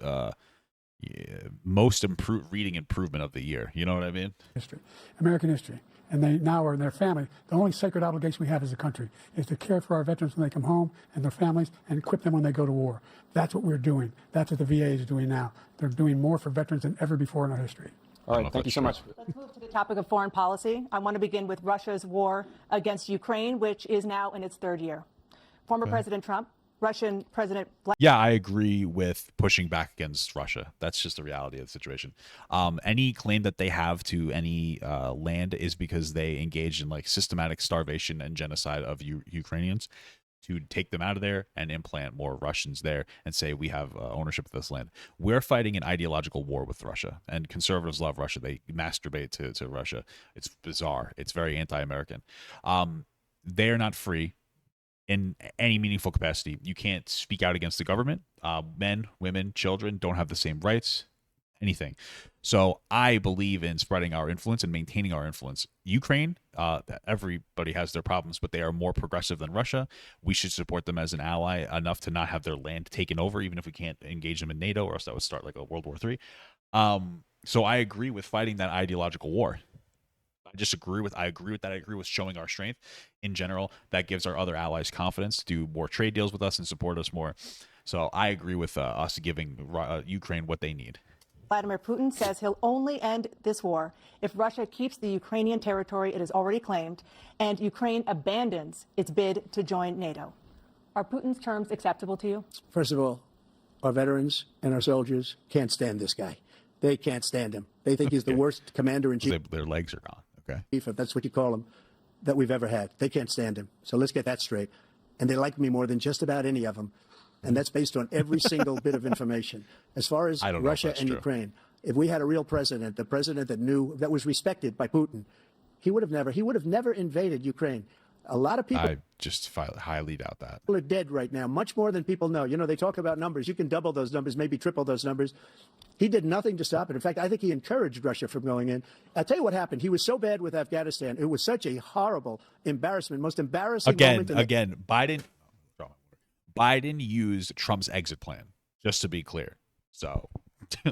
most improved reading improvement of the year. You know what I mean? History, American history. And they now are in their family. The only sacred obligation we have as a country is to care for our veterans when they come home and their families and equip them when they go to war. That's what we're doing. That's what the VA is doing now. They're doing more for veterans than ever before in our history. All right, thank you so much. Let's move to the topic of foreign policy. I want to begin with Russia's war against Ukraine, which is now in its third year. Former President Trump, Russian President Vladimir. Yeah, I agree with pushing back against Russia. That's just the reality of the situation. Any claim that they have to any land is because they engaged in like systematic starvation and genocide of Ukrainians to take them out of there and implant more Russians there and say we have ownership of this land. We're fighting an ideological war with Russia, and conservatives love Russia. They masturbate to Russia. It's bizarre. It's very anti-American. They are not free in any meaningful capacity. You can't speak out against the government. Men, women, children don't have the same rights, anything. So I believe in spreading our influence and maintaining our influence. Ukraine, everybody has their problems, but they are more progressive than Russia. We should support them as an ally enough to not have their land taken over, even if we can't engage them in NATO, or else that would start like a World War III. So I agree with fighting that ideological war. I agree with showing our strength in general. That gives our other allies confidence to do more trade deals with us and support us more. So I agree with us giving Ukraine what they need. Vladimir Putin says he'll only end this war if Russia keeps the Ukrainian territory it has already claimed and Ukraine abandons its bid to join NATO. Are Putin's terms acceptable to you? First of all, our veterans and our soldiers can't stand this guy. They can't stand him. They think he's the worst commander-in-chief. Their legs are gone. Okay. If that's what you call him, that we've ever had. They can't stand him. So let's get that straight. And they like me more than just about any of them. And that's based on every single bit of information. As far as Russia and Ukraine, if we had a real president, the president that was respected by Putin, he would have never invaded Ukraine. A lot of people. I just highly doubt that. People are dead right now, much more than people know. You know, they talk about numbers. You can double those numbers, maybe triple those numbers. He did nothing to stop it. In fact, I think he encouraged Russia from going in. I'll tell you what happened. He was so bad with Afghanistan. It was such a horrible embarrassment, most embarrassing moment. Biden used Trump's exit plan, just to be clear. So,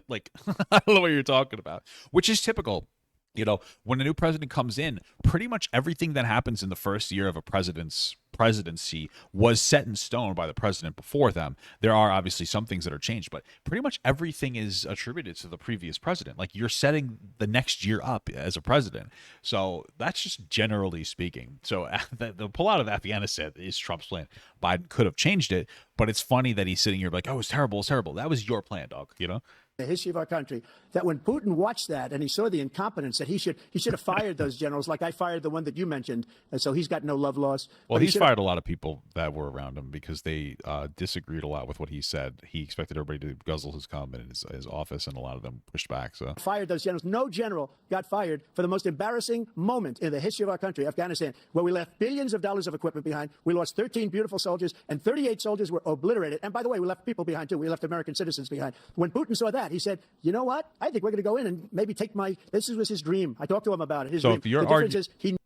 like, I don't know what you're talking about, which is typical. You know, when a new president comes in, pretty much everything that happens in the first year of a president's presidency was set in stone by the president before them. There are obviously some things that are changed, but pretty much everything is attributed to the previous president. Like, you're setting the next year up as a president. So that's just generally speaking. So the pullout of Afghanistan is Trump's plan. Biden could have changed it, but it's funny that he's sitting here like, oh, it's terrible, it's terrible. That was your plan, dog, you know? The history of our country, that when Putin watched that and he saw the incompetence, that he should have fired those generals, like I fired the one that you mentioned, and so he's got no love lost. Well, he's fired fired a lot of people that were around him because they disagreed a lot with what he said. He expected everybody to guzzle his cum in his office, and a lot of them pushed back. So fired those generals. No general got fired for the most embarrassing moment in the history of our country, Afghanistan, where we left billions of dollars of equipment behind. We lost 13 beautiful soldiers, and 38 soldiers were obliterated. And by the way, we left people behind, too. We left American citizens behind. When Putin saw that, he said, you know what? I think we're going to go in and maybe take this was his dream. I talked to him about it. His dream.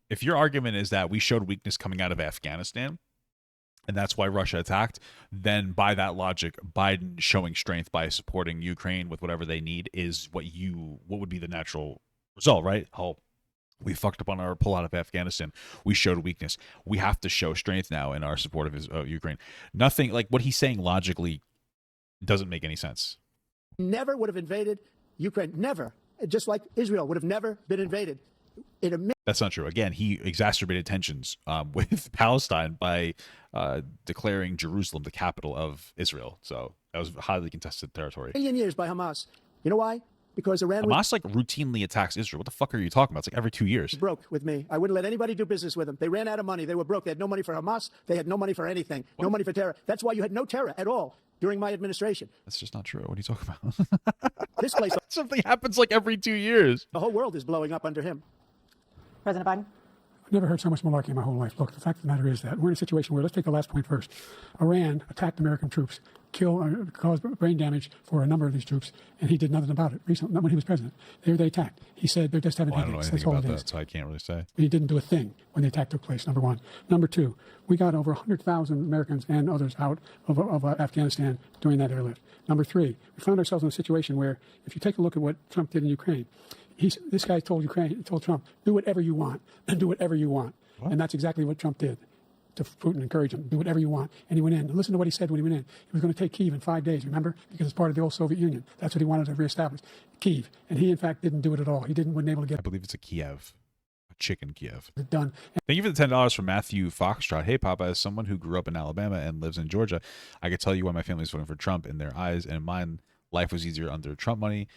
If your argument is that we showed weakness coming out of Afghanistan, and that's why Russia attacked, then by that logic, Biden showing strength by supporting Ukraine with whatever they need is what would be the natural result, right? Oh, we fucked up on our pull out of Afghanistan. We showed weakness. We have to show strength now in our support of Ukraine. Nothing like what he's saying logically doesn't make any sense. Never would have invaded Ukraine. Never. Just like Israel would have never been invaded. That's not true. Again, he exacerbated tensions with Palestine by declaring Jerusalem the capital of Israel. So that was highly contested territory. Million years by Hamas. You know why? Because Hamas like routinely attacks Israel. What the fuck are you talking about? It's like every 2 years. Broke with me. I wouldn't let anybody do business with them. They ran out of money. They were broke. They had no money for Hamas. They had no money for anything. No money for terror. That's why you had no terror at all during my administration. That's just not true. What are you talking about? This place. Something happens like every 2 years. The whole world is blowing up under him. President Biden? I've never heard so much malarkey in my whole life. Look, the fact of the matter is that we're in a situation where, let's take the last point first. Iran attacked American troops, caused brain damage for a number of these troops, and he did nothing about it recently, not when he was president. They attacked. He said they're just having headaches. I don't know anything about that, so I can't really say. He didn't do a thing when the attack took place, number one. Number two, we got over 100,000 Americans and others out of Afghanistan during that airlift. Number three, we found ourselves in a situation where, if you take a look at what Trump did in Ukraine, this guy told Trump, do whatever you want, and do whatever you want. What? And that's exactly what Trump did to Putin, encourage him, do whatever you want. And he went in. And listen to what he said when he went in. He was going to take Kyiv in 5 days, remember? Because it's part of the old Soviet Union. That's what he wanted to reestablish, Kyiv. And he, in fact, didn't do it at all. He wasn't able to get it. I believe it's a Kiev. A chicken Kiev. Done. Thank you for the $10 from Matthew Foxtrot. Hey, Papa, as someone who grew up in Alabama and lives in Georgia, I could tell you why my family is voting for Trump. In their eyes and in mine, life was easier under Trump money,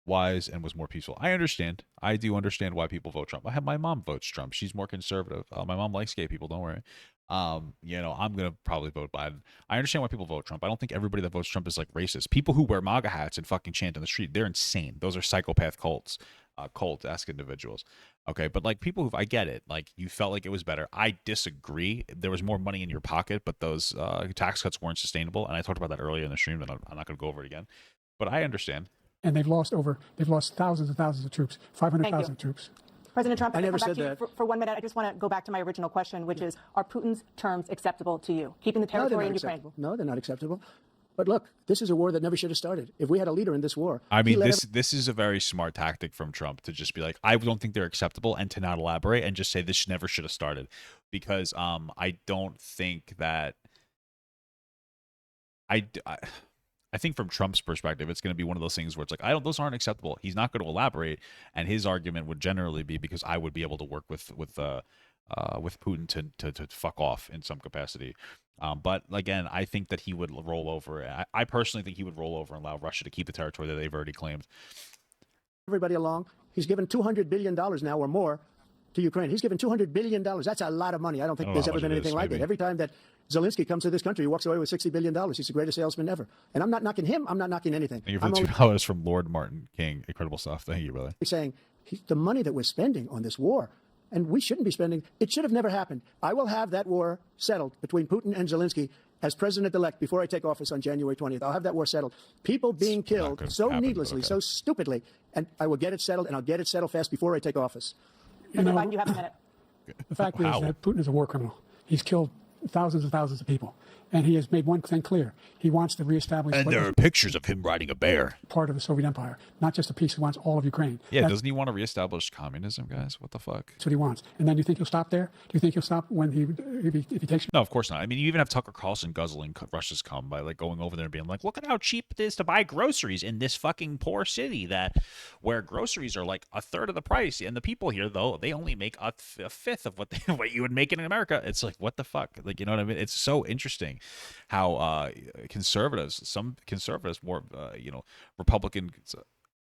wise, and was more peaceful. I understand. I do understand why people vote Trump. My mom votes Trump. She's more conservative. My mom likes gay people. Don't worry. I'm gonna probably vote Biden. I understand why people vote Trump. I don't think everybody that votes Trump is like racist. People who wear MAGA hats and fucking chant on the street, they're insane. Those are psychopath cult-esque individuals. Okay, but like people I get it. Like you felt like it was better. I disagree. There was more money in your pocket, but those tax cuts weren't sustainable. And I talked about that earlier in the stream, and I'm not gonna go over it again. But I understand. And they've lost thousands and thousands of troops, 500,000 troops. President Trump, I never said that. For 1 minute, I just want to go back to my original question, which is, are Putin's terms acceptable to you? Keeping the territory in Ukraine? No, they're not acceptable. But look, this is a war that never should have started. If we had a leader in this war. I mean, this is a very smart tactic from Trump to just be like, I don't think they're acceptable, and to not elaborate and just say this never should have started. Because I don't think that I think from Trump's perspective, it's going to be one of those things where it's like, those aren't acceptable. He's not going to elaborate, and his argument would generally be because I would be able to work with Putin to fuck off in some capacity. But again, I think that he would roll over. I personally think he would roll over and allow Russia to keep the territory that they've already claimed. Everybody along. He's given $200 billion now or more to Ukraine. He's given $200 billion. That's a lot of money. I don't think there's ever been anything like it. Every time that Zelensky comes to this country, he walks away with $60 billion. He's the greatest salesman ever. And I'm not knocking him. I'm not knocking anything. Thank you for the $2 from Lord Martin King. Incredible stuff. Thank you, brother. He's saying the money that we're spending on this war, and we shouldn't be spending, it should have never happened. I will have that war settled between Putin and Zelensky as president-elect before I take office on January 20th. I'll have that war settled. People being killed so needlessly, so stupidly, and I will get it settled, and I'll get it settled fast before I take office. President Biden, you have a minute. The fact is that Putin is a war criminal. He's killed thousands and thousands of people. And he has made one thing clear. He wants to reestablish... And there are pictures of him riding a bear. ...part of the Soviet Empire. Not just a piece. He wants all of Ukraine. Yeah, doesn't he want to reestablish communism, guys? What the fuck? That's what he wants. And then you think he'll stop there? Do you think he'll stop when if he takes... No, of course not. I mean, you even have Tucker Carlson guzzling Russia's cum by like going over there and being like, look at how cheap it is to buy groceries in this fucking poor city where groceries are like a third of the price. And the people here, though, they only make a fifth of what you would make in America. It's like, what the fuck? Like, you know what I mean? It's so interesting how some conservatives, more, Republican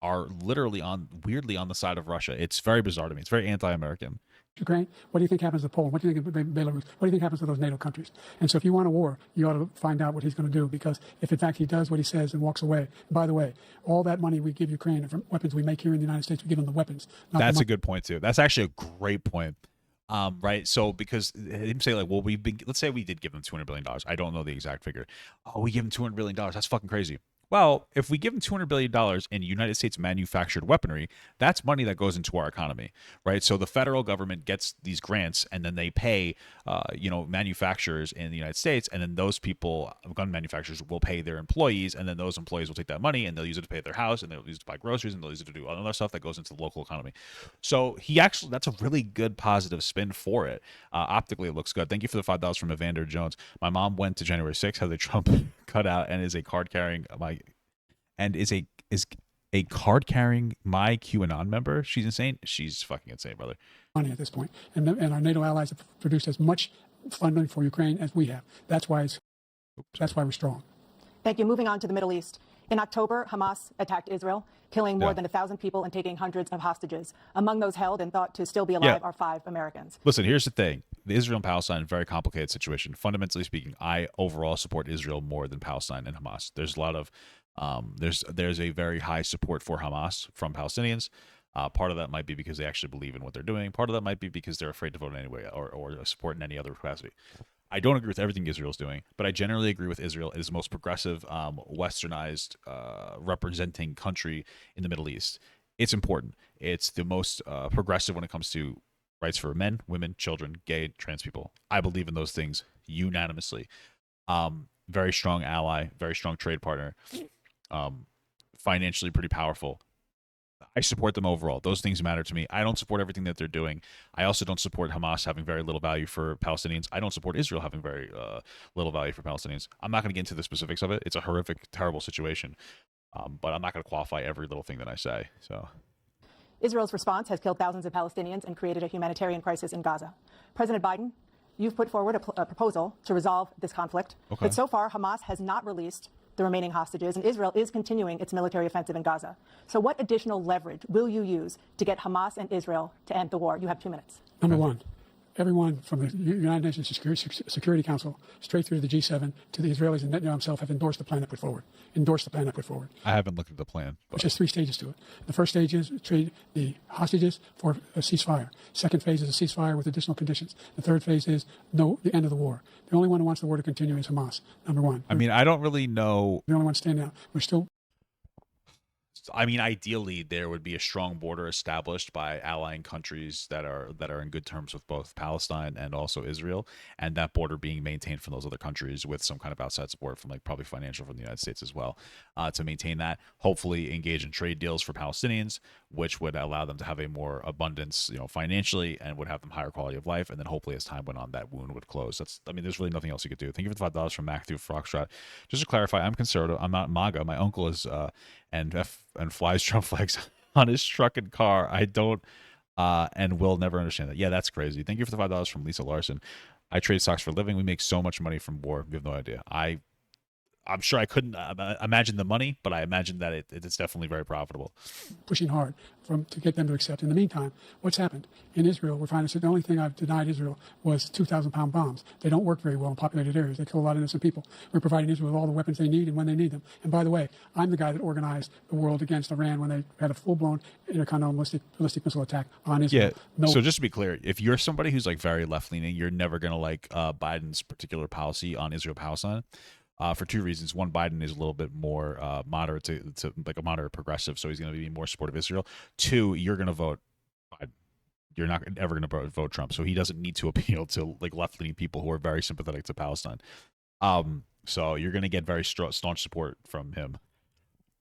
are literally weirdly on the side of Russia. It's very bizarre to me. It's very anti-American. Ukraine, what do you think happens to Poland? What do you think of Belarus? What do you think happens to those NATO countries? And so if you want a war, you ought to find out what he's going to do, because if in fact he does what he says and walks away, by the way, all that money we give Ukraine and from weapons we make here in the United States, we give them the weapons. That's a good point too. That's actually a great point. Right. So because him say like, well, let's say we did give them $200 billion. I don't know the exact figure. Oh, we give them $200 billion. That's fucking crazy. Well, if we give them $200 billion in United States manufactured weaponry, that's money that goes into our economy, right? So the federal government gets these grants, and then they pay, manufacturers in the United States, and then those people, gun manufacturers, will pay their employees, and then those employees will take that money and they'll use it to pay their house, and they'll use it to buy groceries, and they'll use it to do other stuff that goes into the local economy. So that's a really good positive spin for it. Optically, it looks good. Thank you for the $5 from Evander Jones. My mom went to January 6th, had the Trump cutout, and is a card carrying card carrying my QAnon member. She's insane. She's fucking insane, brother. Money at this point, and our NATO allies have produced as much funding for Ukraine as we have. That's why we're strong. Thank you. Moving on to the Middle East. In October, Hamas attacked Israel, killing more than 1,000 people and taking hundreds of hostages. Among those held and thought to still be alive are 5 Americans. Listen, here's the thing. The Israel and Palestine, very complicated situation. Fundamentally speaking, I overall support Israel more than Palestine and Hamas. There's a lot of there's a very high support for Hamas from Palestinians. Part of that might be because they actually believe in what they're doing. Part of that might be because they're afraid to vote in any way or support in any other capacity. I don't agree with everything Israel's doing, but I generally agree with Israel as the most progressive, westernized, representing country in the Middle East. It's important. It's the most progressive when it comes to rights for men, women, children, gay, trans people. I believe in those things unanimously. Very strong ally, very strong trade partner, financially pretty powerful. I support them overall. Those things matter to me. I don't support everything that they're doing. I also don't support Hamas having very little value for Palestinians. I don't support Israel having very little value for Palestinians. I'm not going to get into the specifics of it. It's a horrific, terrible situation. But I'm not going to qualify every little thing that I say. So, Israel's response has killed thousands of Palestinians and created a humanitarian crisis in Gaza. President Biden, you've put forward a proposal to resolve this conflict. Okay. But so far, Hamas has not released the remaining hostages, and Israel is continuing its military offensive in Gaza. So what additional leverage will you use to get Hamas and Israel to end the war? You have 2 minutes. Number one, everyone from the United Nations Security Council straight through to the G7 to the Israelis and Netanyahu himself have endorsed the plan that put forward. I haven't looked at the plan. Which has 3 stages to it. The first stage is trade the hostages for a ceasefire. Second phase is a ceasefire with additional conditions. The third phase is the end of the war. The only one who wants the war to continue is Hamas, number one. I mean, I don't really know. The only one standing out. Ideally, there would be a strong border established by allying countries that are in good terms with both Palestine and also Israel, and that border being maintained from those other countries with some kind of outside support from probably financial from the United States as well, to maintain that. Hopefully, engage in trade deals for Palestinians, which would allow them to have a more abundance, financially, and would have them higher quality of life. And then hopefully, as time went on, that wound would close. There's really nothing else you could do. Thank you for the $5 from Matthew Foxtrot. Just to clarify, I'm conservative. I'm not MAGA. My uncle is and flies Trump flags on his truck and car. I don't and will never understand that. Yeah, that's crazy. Thank you for the $5 from Lisa Larson. I trade stocks for a living. We make so much money from war. You have no idea. I'm sure I couldn't imagine the money, but I imagine that it's definitely very profitable. Pushing hard to get them to accept. In the meantime, what's happened? In Israel, we're finding the only thing I've denied Israel was 2,000-pound bombs. They don't work very well in populated areas. They kill a lot of innocent people. We're providing Israel with all the weapons they need and when they need them. And by the way, I'm the guy that organized the world against Iran when they had a full-blown intercontinental ballistic missile attack on Israel. Yeah. So just to be clear, if you're somebody who's very left-leaning, you're never going to like Biden's particular policy on Israel-Palestine. For 2 reasons. One, Biden is a little bit more moderate to like a moderate progressive, so he's going to be more supportive of Israel. 2, you're going to vote Biden. You're not ever going to vote Trump, so he doesn't need to appeal to left-leaning people who are very sympathetic to Palestine. So you're going to get very staunch support from him.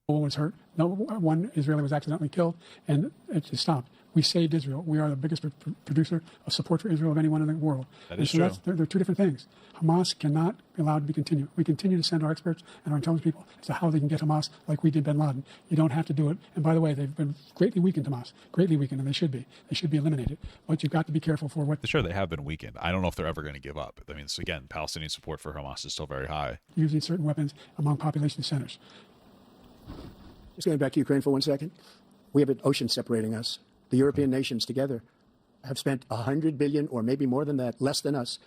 No one was hurt. No one Israeli was accidentally killed, and it just stopped. We saved Israel. We are the biggest producer of support for Israel of anyone in the world. That is true. They're 2 different things. Hamas cannot be allowed to be continued. We continue to send our experts and our intelligence people as to how they can get Hamas like we did bin Laden. You don't have to do it. And by the way, they've been greatly weakened, Hamas. Greatly weakened, and they should be. They should be eliminated. But you've got to be careful for what... Sure, they have been weakened. I don't know if they're ever going to give up. So again, Palestinian support for Hamas is still very high. Using certain weapons among population centers. Just going back to Ukraine for 1 second. We have an ocean separating us. The European nations together have spent 100 billion or maybe more than that, less than us.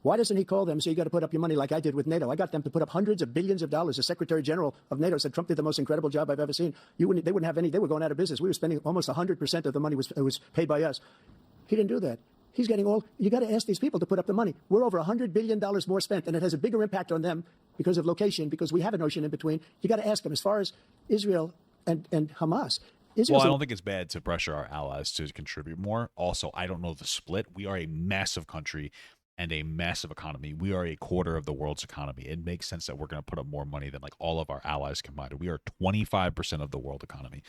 Why doesn't he call them and say, you got to put up your money like I did with NATO? I got them to put up hundreds of billions of dollars. The Secretary General of NATO said Trump did the most incredible job I've ever seen. They wouldn't have any. They were going out of business. We were spending almost 100% of the money was paid by us. He didn't do that. He's getting all. You got to ask these people to put up the money. We're over $100 billion more spent, and it has a bigger impact on them because of location, because we have an ocean in between. You got to ask them. As far as Israel and Hamas. Well, I don't think it's bad to pressure our allies to contribute more. Also, I don't know the split. We are a massive country and a massive economy. We are a quarter of the world's economy. It makes sense that we're going to put up more money than like all of our allies combined. We are 25% of the world economy.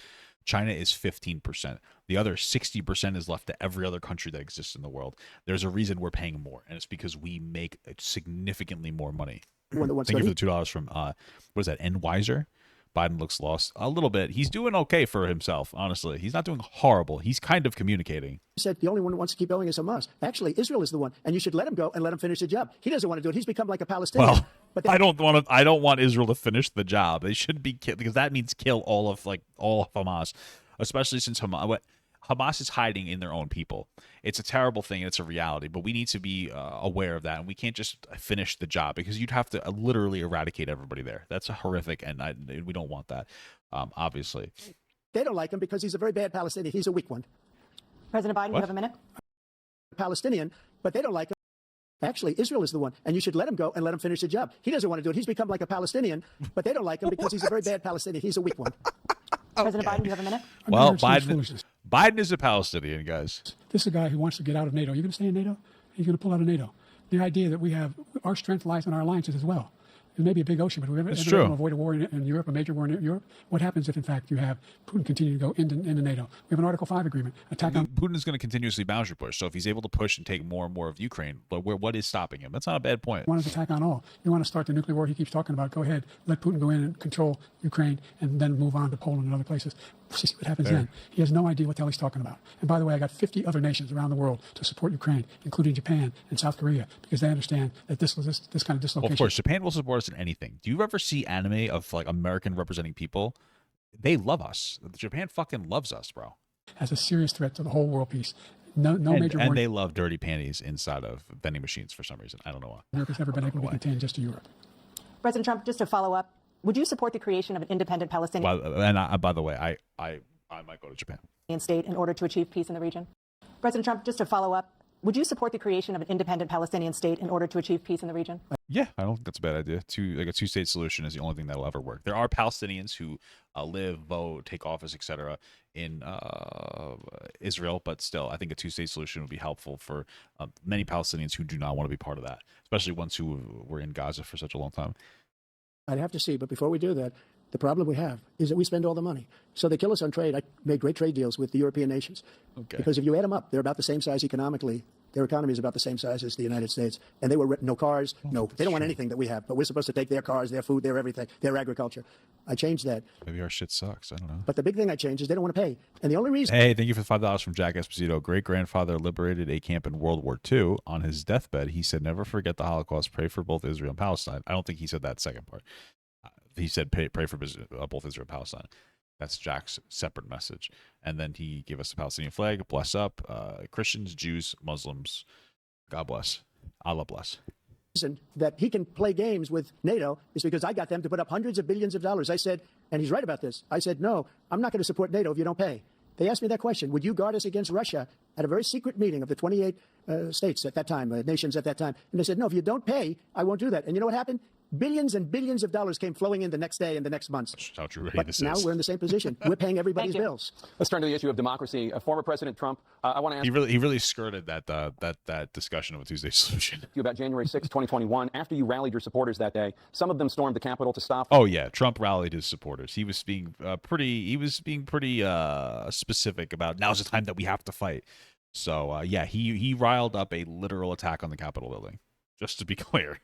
China is 15%. The other 60% is left to every other country that exists in the world. There's a reason we're paying more, and it's because we make significantly more money. Thank you for the $2 from, what is that, N-Wiser? Biden looks lost a little bit. He's doing okay for himself, honestly. He's not doing horrible. He's kind of communicating. He said the only one who wants to keep going is Hamas. Actually, Israel is the one, and you should let him go and let him finish the job. He doesn't want to do it. He's become like a Palestinian. Well, but I don't want Israel to finish the job. They should be killed, because that means kill all of Hamas, especially since Hamas is hiding in their own people. It's a terrible thing, and it's a reality, but we need to be aware of that, and we can't just finish the job, because you'd have to literally eradicate everybody there. That's horrific, and we don't want that, obviously. They don't like him because he's a very bad Palestinian. He's a weak one. President Biden, you have a minute. Palestinian, but they don't like him. Actually, Israel is the one, and you should let him go and let him finish the job. He doesn't want to do it. He's become like a Palestinian, but they don't like him because he's a very bad Palestinian. He's a weak one. President Biden, you have a minute. Well, Biden is a Palestinian, guys. This is a guy who wants to get out of NATO. You're going to stay in NATO? He's going to pull out of NATO. The idea that we have our strength lies in our alliances as well. It may be a big ocean, but if we ever going to avoid a war in Europe, a major war in Europe, what happens if, in fact, you have Putin continue to go into NATO? We have an Article 5 agreement. Putin is going to continuously boundary push. So if he's able to push and take more and more of Ukraine, but what is stopping him? That's not a bad point. You want to attack on all. You want to start the nuclear war he keeps talking about. Go ahead. Let Putin go in and control Ukraine and then move on to Poland and other places. See what happens then. He has no idea what the hell he's talking about. And by the way, I got 50 other nations around the world to support Ukraine, including Japan and South Korea, because they understand that this kind of dislocation. Well, of course, Japan will support us in anything. Do you ever see anime of like American representing people? They love us. Japan fucking loves us, bro. As a serious threat to the whole world peace. No major war. And they love dirty panties inside of vending machines for some reason. I don't know why. America's never been able to be contained just to Europe. President Trump, just to follow up, would you support the creation of an independent Palestinian? Well, and by the way, I might go to Japan. State in order to achieve peace in the region. President Trump, just to follow up, would you support the creation of an independent Palestinian state in order to achieve peace in the region? Yeah, I don't think that's a bad idea. A two-state solution is the only thing that'll ever work. There are Palestinians who live, vote, take office, etc. in Israel, but still, I think a two-state solution would be helpful for many Palestinians who do not want to be part of that, especially ones who were in Gaza for such a long time. I'd have to see, but before we do that, the problem we have is that we spend all the money. So they kill us on trade. I made great trade deals with the European nations. Okay. Because if you add them up, they're about the same size economically. Their economy is about the same size as the United States. And they were no cars. They don't want anything that we have. But we're supposed to take their cars, their food, their everything, their agriculture. I changed that. Maybe our shit sucks. I don't know. But the big thing I changed is they don't want to pay. And the only reason... Hey, thank you for the $5 from Jack Esposito. Great-grandfather liberated a camp in World War II. On his deathbed, he said, never forget the Holocaust. Pray for both Israel and Palestine. I don't think he said that second part. He said, pray for both Israel and Palestine. That's Jack's separate message. And then he gave us the Palestinian flag. Bless up. Christians, Jews, Muslims. God bless. Allah bless. Reason that he can play games with NATO is because I got them to put up hundreds of billions of dollars. I said, and he's right about this. I said, no, I'm not going to support NATO if you don't pay. They asked me that question. Would you guard us against Russia at a very secret meeting of the 28 states at that time, nations at that time? And they said, no, if you don't pay, I won't do that. And you know what happened? Billions and billions of dollars came flowing in the next day and the next months. How true but now we're in the same position. We're paying everybody's bills. Let's turn to the issue of democracy. Former President Trump, I want to ask he really skirted that discussion of a Tuesday solution. You about January 6, 2021. After you rallied your supporters that day, some of them stormed the Capitol to stop. Oh yeah, Trump rallied his supporters. He was being pretty specific about now's the time that we have to fight. So yeah, he riled up a literal attack on the Capitol building. Just to be clear,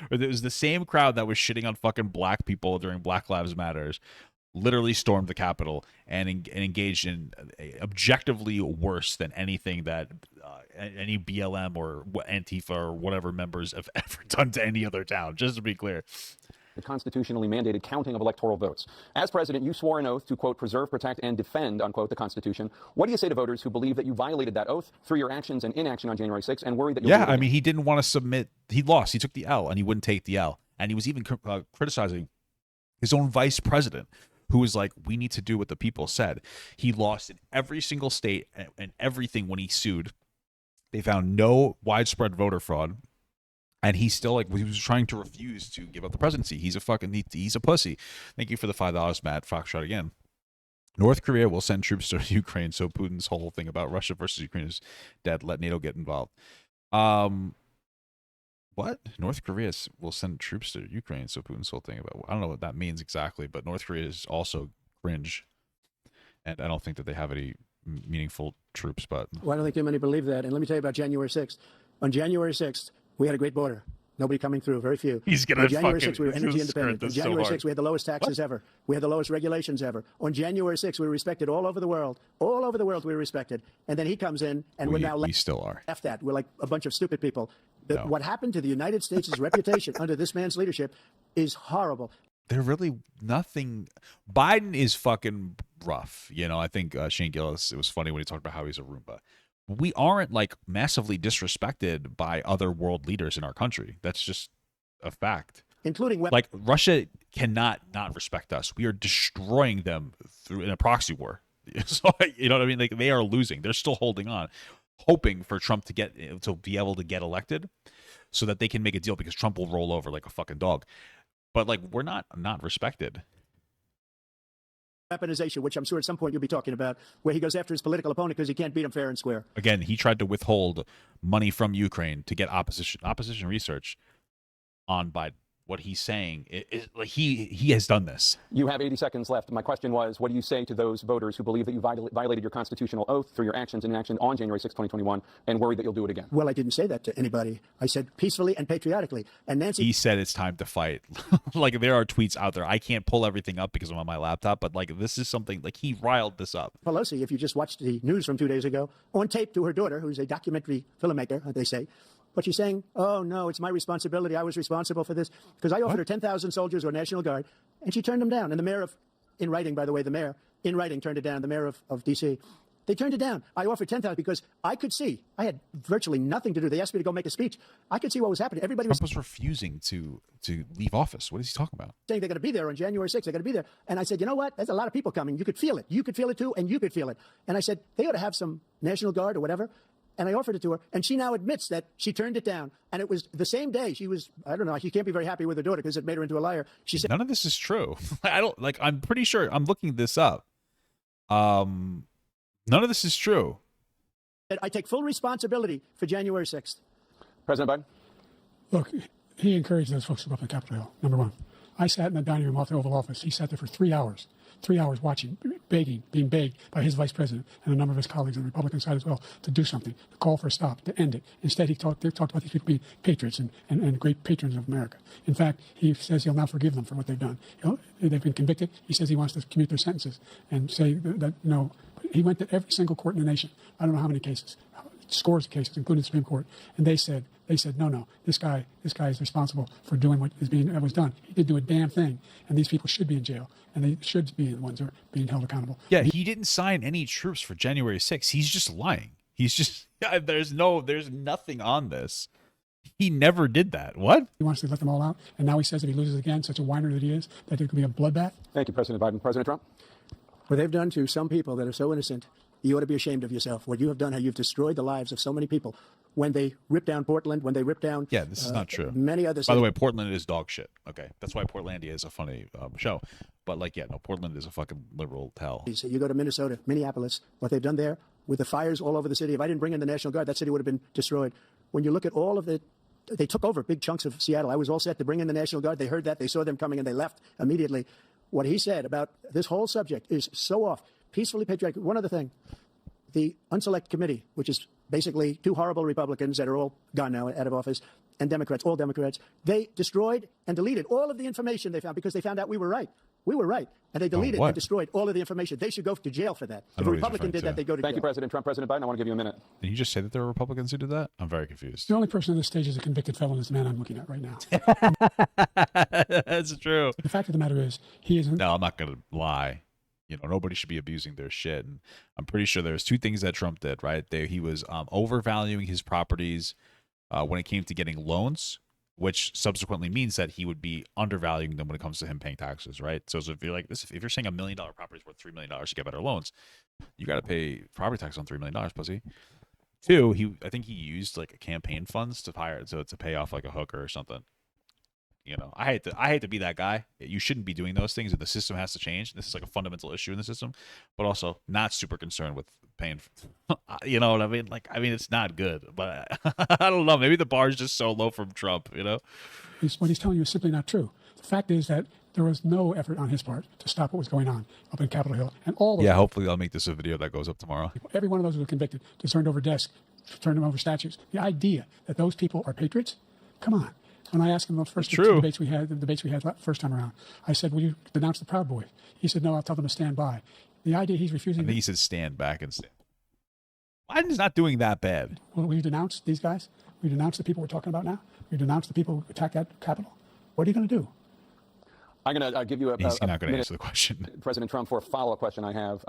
it was the same crowd that was shitting on fucking black people during Black Lives Matters, literally stormed the Capitol and engaged in objectively worse than anything that any BLM or Antifa or whatever members have ever done to any other town. Just to be clear. the constitutionally mandated counting of electoral votes. As president, you swore an oath to, quote, preserve, protect, and defend, unquote, the Constitution. What do you say to voters who believe that you violated that oath through your actions and inaction on January 6th and worry that you'll Yeah, I mean, he didn't want to submit. He lost. He took the L, and he wouldn't take the L. And he was even criticizing his own vice president, who was like, we need to do what the people said. He lost in every single state and everything when he sued. They found no widespread voter fraud. And he's still like, he was trying to refuse to give up the presidency. He's a pussy. Thank you for the $5, Matt Foxtrot again. North Korea will send troops to Ukraine, so Putin's whole thing about Russia versus Ukraine is dead. Let NATO get involved. What? North Korea will send troops to Ukraine, so Putin's whole thing about, I don't know what that means exactly, but North Korea is also cringe. And I don't think that they have any meaningful troops, but... Well, I don't think too many believe that. And let me tell you about January 6th. On January 6th, we had a great border. Nobody coming through, very few. He's going to January 6th, we were energy independent. On January 6th, we had the lowest taxes ever. We had the lowest regulations ever. On January 6th, we were respected all over the world. All over the world, we were respected. And then he comes in, and we're now we still are. left that. We're like a bunch of stupid people. No. What happened to the United States' reputation under this man's leadership is horrible. They're really nothing. Biden is fucking rough. You know, I think Shane Gillis, it was funny when he talked about how he's a Roomba. We aren't like massively disrespected by other world leaders in our country. That's just a fact. Including like Russia cannot not respect us. We are destroying them in a proxy war. So you know what I mean? Like they are losing. They're still holding on, hoping for Trump to be able to get elected, so that they can make a deal because Trump will roll over like a fucking dog. But like we're not respected. Weaponization, which I'm sure at some point you'll be talking about, where he goes after his political opponent because he can't beat him fair and square. Again, he tried to withhold money from Ukraine to get opposition research on Biden. What he's saying is like he has done this. You have 80 seconds left. My question was, what do you say to those voters who believe that you violated your constitutional oath through your actions and inaction on January 6, 2021, and worry that you'll do it again? Well, I didn't say that to anybody. I said peacefully and patriotically. And Nancy... He said it's time to fight. Like, there are tweets out there. I can't pull everything up because I'm on my laptop, but, like, this is something... Like, he riled this up. Pelosi, if you just watched the news from 2 days ago, on tape to her daughter, who's a documentary filmmaker, they say... But she's saying, oh, no, it's my responsibility. I was responsible for this because I offered her 10,000 soldiers or National Guard, and she turned them down. And the mayor of, in writing, by the way, the mayor, in writing, turned it down, the mayor of D.C. They turned it down. I offered 10,000 because I could see. I had virtually nothing to do. They asked me to go make a speech. I could see what was happening. Everybody was refusing to leave office. What is he talking about? Saying they're going to be there on January 6th. They're going to be there. And I said, you know what? There's a lot of people coming. You could feel it. You could feel it, too, and you could feel it. And I said, they ought to have some National Guard or whatever. And I offered it to her, and she now admits that she turned it down. And it was the same day she was, I don't know, she can't be very happy with her daughter because it made her into a liar. She said, none of this is true. I'm pretty sure, I'm looking this up. None of this is true. I take full responsibility for January 6th. President Biden? Look, he encouraged those folks to go up to Capitol Hill, number one. I sat in the dining room off the Oval Office. He sat there for 3 hours watching, being begged by his vice president and a number of his colleagues on the Republican side as well to do something, to call for a stop, to end it. Instead, they talked about these people being patriots and great patrons of America. In fact, he says he'll now forgive them for what they've done. They've been convicted. He says he wants to commute their sentences and say that he went to every single court in the nation. I don't know how many cases, scores of cases, including the Supreme Court, and they said, no, this guy is responsible for doing what was done. He didn't do a damn thing, and these people should be in jail, and they should be the ones who are being held accountable. Yeah, he didn't sign any troops for January 6th. He's just lying. He's just there's nothing on this. He never did that. What? He wants to let them all out, and now he says if he loses again, such a whiner that he is, that there could be a bloodbath. Thank you, President Biden. President Trump? What they've done to some people that are so innocent, you ought to be ashamed of yourself. What you have done, how you've destroyed the lives of so many people. When they ripped down Portland, when they ripped down... Yeah, this is not true. Many other... By the way, Portland is dog shit. Okay, that's why Portlandia is a funny show. But Portland is a fucking liberal hell. You go to Minnesota, Minneapolis, what they've done there with the fires all over the city. If I didn't bring in the National Guard, that city would have been destroyed. When you look at all of the... They took over big chunks of Seattle. I was all set to bring in the National Guard. They heard that. They saw them coming, and they left immediately. What he said about this whole subject is so off. Peacefully patriotic. One other thing. The Unselect Committee, which is basically two horrible Republicans that are all gone now out of office, and Democrats, all Democrats, they destroyed and deleted all of the information they found because they found out we were right. We were right. And they deleted and destroyed all of the information. They should go to jail for that. If a Republican did that, they'd go to jail. Thank you, President Trump. President Biden, I want to give you a minute. Did you just say that there were Republicans who did that? I'm very confused. The only person on this stage is a convicted felon is the man I'm looking at right now. That's true. The fact of the matter is, he isn't. No, I'm not going to lie. You know, nobody should be abusing their shit. And I'm pretty sure there's two things that Trump did, right? He was overvaluing his properties when it came to getting loans, which subsequently means that he would be undervaluing them when it comes to him paying taxes, right? So if you're like this, if you're saying $1 million property is worth $3 million to get better loans, you got to pay property tax on $3 million, pussy. Two, I think he used like campaign funds to pay off like a hooker or something. You know, I hate to be that guy. You shouldn't be doing those things, and the system has to change. This is like a fundamental issue in the system, but also not super concerned with paying. You know what I mean? Like, I mean, it's not good, but I don't know. Maybe the bar is just so low from Trump. You know, what he's telling you is simply not true. The fact is that there was no effort on his part to stop what was going on up in Capitol Hill, and all those. Yeah, hopefully I'll make this a video that goes up tomorrow. Every one of those who were convicted, just turned over desks, turned them over statues. The idea that those people are patriots, come on. When I asked him the first debates we had first time around, I said, "Will you denounce the Proud Boys?" He said, "No, I'll tell them to stand by." The idea he's refusing. I think he said stand back and stand. Biden's not doing that bad. Will you denounce these guys? Will you denounce the people we're talking about now? Will you denounce the people who attacked that Capitol? What are you going to do? I'm going to give you He's not going to answer the question. President Trump, for a follow-up question I have.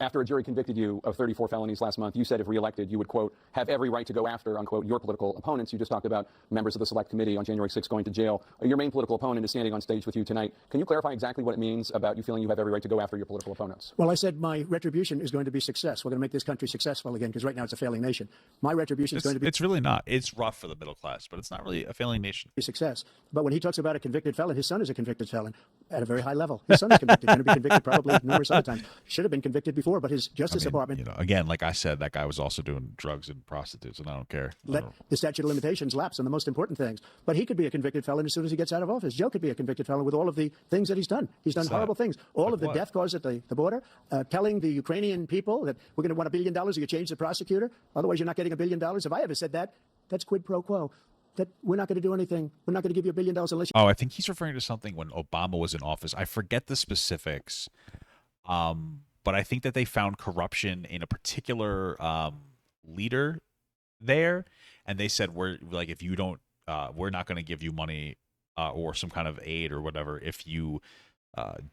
After a jury convicted you of 34 felonies last month, you said if reelected, you would, quote, have every right to go after, unquote, your political opponents. You just talked about members of the Select Committee on January 6th going to jail. Your main political opponent is standing on stage with you tonight. Can you clarify exactly what it means about you feeling you have every right to go after your political opponents? Well, I said my retribution is going to be success. We're going to make this country successful again, because right now it's a failing nation. My retribution is going to be... It's really not. It's rough for the middle class, but it's not really a failing nation. Success. But when he talks about a convicted felon, his son is a convicted felon at a very high level. His son is convicted, going to be convicted probably numerous other times. Should have been convicted before, but his Justice Department... You know, again, like I said, that guy was also doing drugs and prostitutes, and I don't care. Let the statute of limitations lapse on the most important things. But he could be a convicted felon as soon as he gets out of office. Joe could be a convicted felon with all of the things that he's done. He's done horrible things. All of the death cause at the border, telling the Ukrainian people that we're going to want $1 billion or you change the prosecutor. Otherwise, you're not getting $1 billion. If I ever said that, that's quid pro quo. That we're not going to do anything. We're not going to give you $1 billion unless you... Oh, I think he's referring to something when Obama was in office. I forget the specifics. But I think that they found corruption in a particular leader there, and they said if you don't, we're not going to give you money or some kind of aid or whatever if you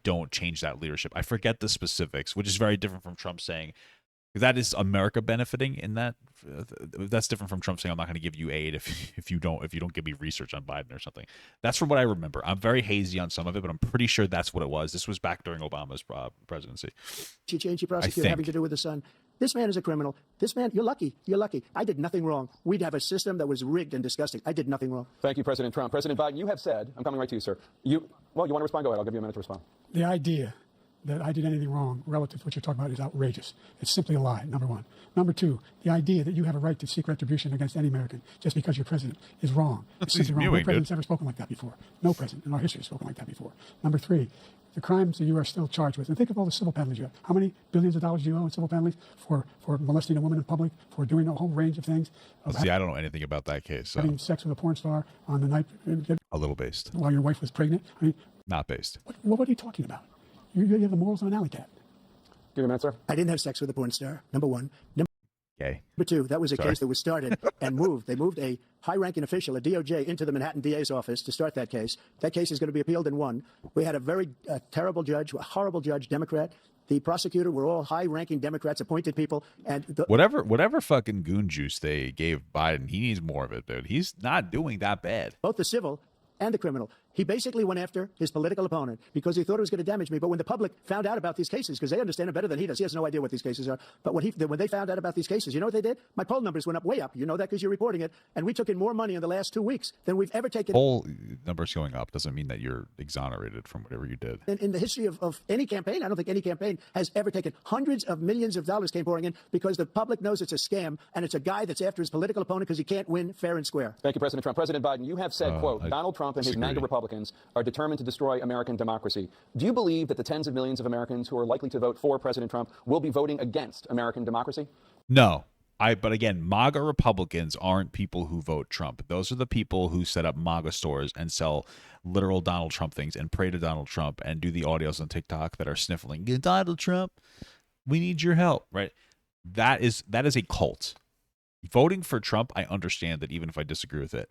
don't change that leadership. I forget the specifics, which is very different from Trump saying that is America benefiting in that. That's different from Trump saying I'm not going to give you aid if you don't give me research on Biden or something. That's from what I remember. I'm very hazy on some of it, but I'm pretty sure that's what it was. This was back during Obama's presidency. You change your prosecutor having to do with the son. This man is a criminal. This man, you're lucky. You're lucky. I did nothing wrong. We'd have a system that was rigged and disgusting. I did nothing wrong. Thank you, President Trump. President Biden, you have said, I'm coming right to you, sir. You want to respond? Go ahead. I'll give you a minute to respond. The idea that I did anything wrong relative to what you're talking about is outrageous. It's simply a lie, number one. Number two, the idea that you have a right to seek retribution against any American just because you're president is wrong. It's simply wrong. No president's ever spoken like that before. No president in our history has spoken like that before. Number three, the crimes that you are still charged with. And think of all the civil penalties you have. How many billions of dollars do you owe in civil penalties for molesting a woman in public, for doing a whole range of things? See, I don't know anything about that case. So. Having sex with a porn star on the night. A little based. While your wife was pregnant? I mean, not based. What are you talking about? You have the morals of an alley cat. Give me a minute, sir. I didn't have sex with a porn star, number one. Number two, that was a case that was started and moved. They moved a high-ranking official, a DOJ, into the Manhattan DA's office to start that case. That case is going to be appealed and won. We had a very terrible judge, a horrible judge, Democrat. The prosecutor were all high-ranking Democrats, appointed people. And whatever fucking goon juice they gave Biden, he needs more of it, dude. He's not doing that bad. Both the civil and the criminal. He basically went after his political opponent because he thought it was going to damage me. But when the public found out about these cases, because they understand it better than he does, he has no idea what these cases are. But when they found out about these cases, you know what they did? My poll numbers went up way up. You know that because you're reporting it. And we took in more money in the last 2 weeks than we've ever taken. Poll numbers going up doesn't mean that you're exonerated from whatever you did. In the history of any campaign, I don't think any campaign has ever taken hundreds of millions of dollars came pouring in because the public knows it's a scam and it's a guy that's after his political opponent because he can't win fair and square. Thank you, President Trump. President Biden, you have said, quote, Donald Trump and his MAGA Republicans are determined to destroy American democracy. Do you believe that the tens of millions of Americans who are likely to vote for President Trump will be voting against American democracy? No. But again, MAGA Republicans aren't people who vote Trump. Those are the people who set up MAGA stores and sell literal Donald Trump things and pray to Donald Trump and do the audios on TikTok that are sniffling, Donald Trump, we need your help, right? That is a cult. Voting for Trump, I understand that even if I disagree with it.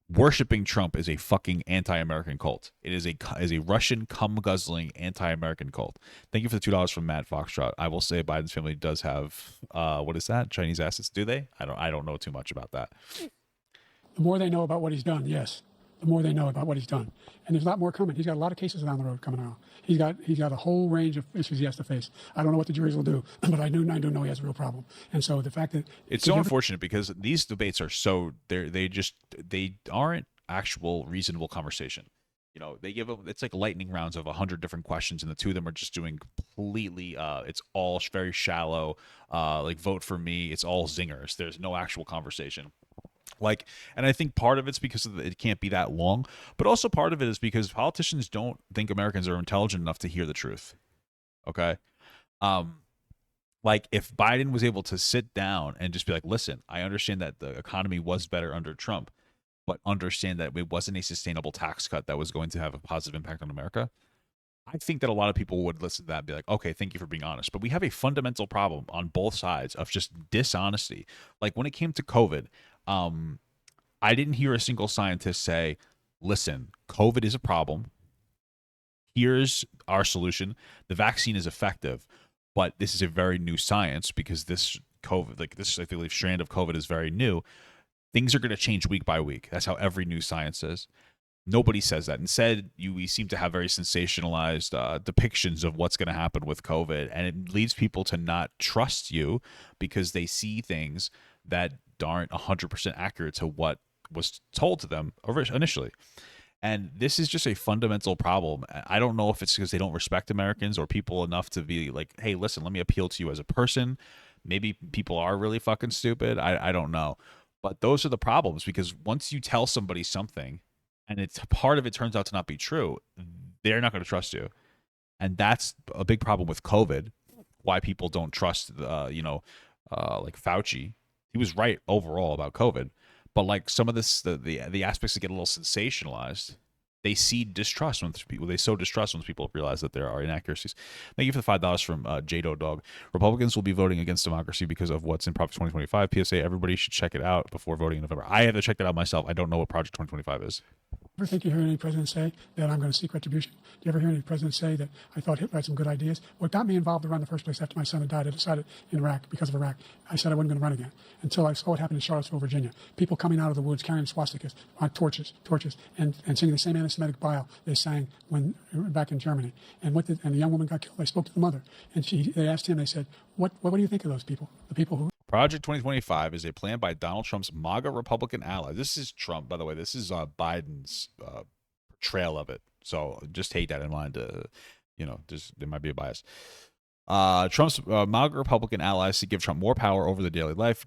Worshipping Trump is a fucking anti-American cult. It is a Russian cum-guzzling anti-American cult. Thank you for the $2 from Matt Foxtrot. I will say Biden's family does have what is that? Chinese assets? Do they? I don't know too much about that. The more they know about what he's done, yes. The more they know about what he's done. And there's a lot more coming. He's got a lot of cases down the road coming out. He's got a whole range of issues he has to face. I don't know what the juries will do, but I do know he has a real problem. And so the fact that it's so unfortunate because these debates are so they aren't actual reasonable conversation. You know, they give it's like lightning rounds of 100 different questions, and the two of them are just doing completely. It's all very shallow. Like vote for me. It's all zingers. There's no actual conversation. Like, and I think part of it's because it can't be that long, but also part of it is because politicians don't think Americans are intelligent enough to hear the truth. Okay. Like if Biden was able to sit down and just be like, listen, I understand that the economy was better under Trump, but understand that it wasn't a sustainable tax cut that was going to have a positive impact on America. I think that a lot of people would listen to that and be like, okay, thank you for being honest. But we have a fundamental problem on both sides of just dishonesty. Like when it came to COVID, I didn't hear a single scientist say, listen, COVID is a problem. Here's our solution. The vaccine is effective, but this is a very new science because this COVID, like this, I believe, strand of COVID is very new. Things are going to change week by week. That's how every new science is. Nobody says that. Instead, we seem to have very sensationalized depictions of what's going to happen with COVID, and it leads people to not trust you because they see things that aren't 100% accurate to what was told to them initially. And this is just a fundamental problem. I don't know if it's because they don't respect Americans or people enough to be like, hey, listen, let me appeal to you as a person. Maybe people are really fucking stupid. I don't know. But those are the problems, because once you tell somebody something and it's part of it turns out to not be true, they're not going to trust you. And that's a big problem with COVID, why people don't trust, like Fauci. He was right overall about COVID. But like some of this, the aspects that get a little sensationalized, they see distrust when people. They sow distrust when people realize that there are inaccuracies. Thank you for the $5 from Jado Dog. Republicans will be voting against democracy because of what's in Project 2025. PSA: everybody should check it out before voting in November. I have to check that out myself. I don't know what Project 2025 is. Ever think you heard any president say that I'm going to seek retribution? Do you ever hear any president say that I thought Hitler had some good ideas? What got me involved to run in the first place after my son had died, I decided in Iraq, because of Iraq, I said I wasn't going to run again until I saw what happened in Charlottesville, Virginia. People coming out of the woods carrying swastikas, torches, and singing the same anti-Semitic bile they sang when back in Germany. And the young woman got killed. I spoke to the mother, and they asked him. They said, "What do you think of those people? The people who." Project 2025 is a plan by Donald Trump's MAGA Republican ally. This is Trump, by the way. This is Biden's portrayal of it. So just take that in mind. There might be a bias. Trump's MAGA Republican allies to give Trump more power over the daily life,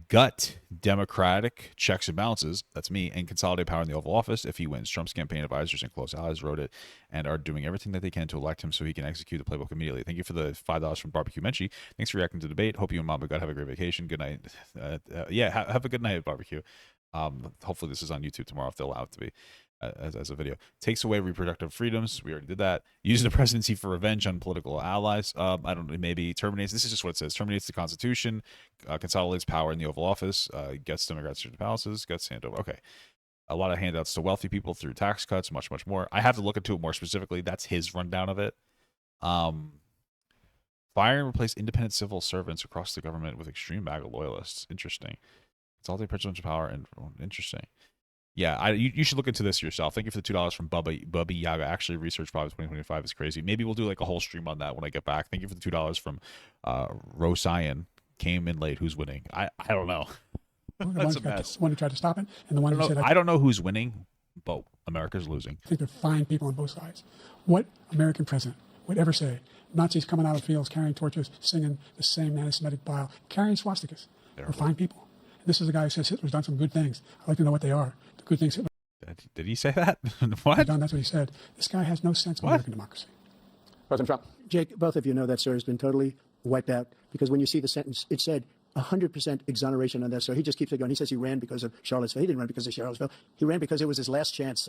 gut Democratic checks and balances, that's me, and consolidate power in the Oval Office if he wins. Trump's campaign advisors and close allies wrote it and are doing everything that they can to elect him so he can execute the playbook immediately. Thank you for the $5 from Barbecue Menchie. Thanks for reacting to the debate. Hope you and Mom and God have a great vacation. Good night. Have a good night at Barbecue. Hopefully this is on YouTube tomorrow if they allow it to be. As a video. Takes away reproductive freedoms. We already did that. Using the presidency for revenge on political allies. I don't know, maybe terminates. This is just what it says. Terminates the Constitution, consolidates power in the Oval Office, gets Democrats to the palaces, gets handover. Okay. A lot of handouts to wealthy people through tax cuts, much, much more. I have to look into it more specifically. That's his rundown of it. Fire and replace independent civil servants across the government with extreme MAGA loyalists. Interesting. Consolidate presidential power and interesting. Yeah, you should look into this yourself. Thank you for the $2 from Bubby Yaga. Actually, research Project 2025 is crazy. Maybe we'll do like a whole stream on that when I get back. Thank you for the $2 from Rosian. Came in late. Who's winning? I don't know. That's a mess. One who tried to stop it, and the one who said, I don't know who's winning, but America's losing. I think they're fine people on both sides. What American president would ever say? Nazis coming out of fields, carrying torches, singing the same anti-Semitic bile, carrying swastikas. They're fine people. And this is a guy who says Hitler's done some good things. I'd like to know what they are. Good things. Did he say that? What? That's what he said. This guy has no sense of American democracy. President Trump. Jake, both of you know that story has been totally wiped out, because when you see the sentence, it said 100% exoneration on that. So he just keeps it going. He says he ran because of Charlottesville. He didn't run because of Charlottesville. He ran because it was his last chance.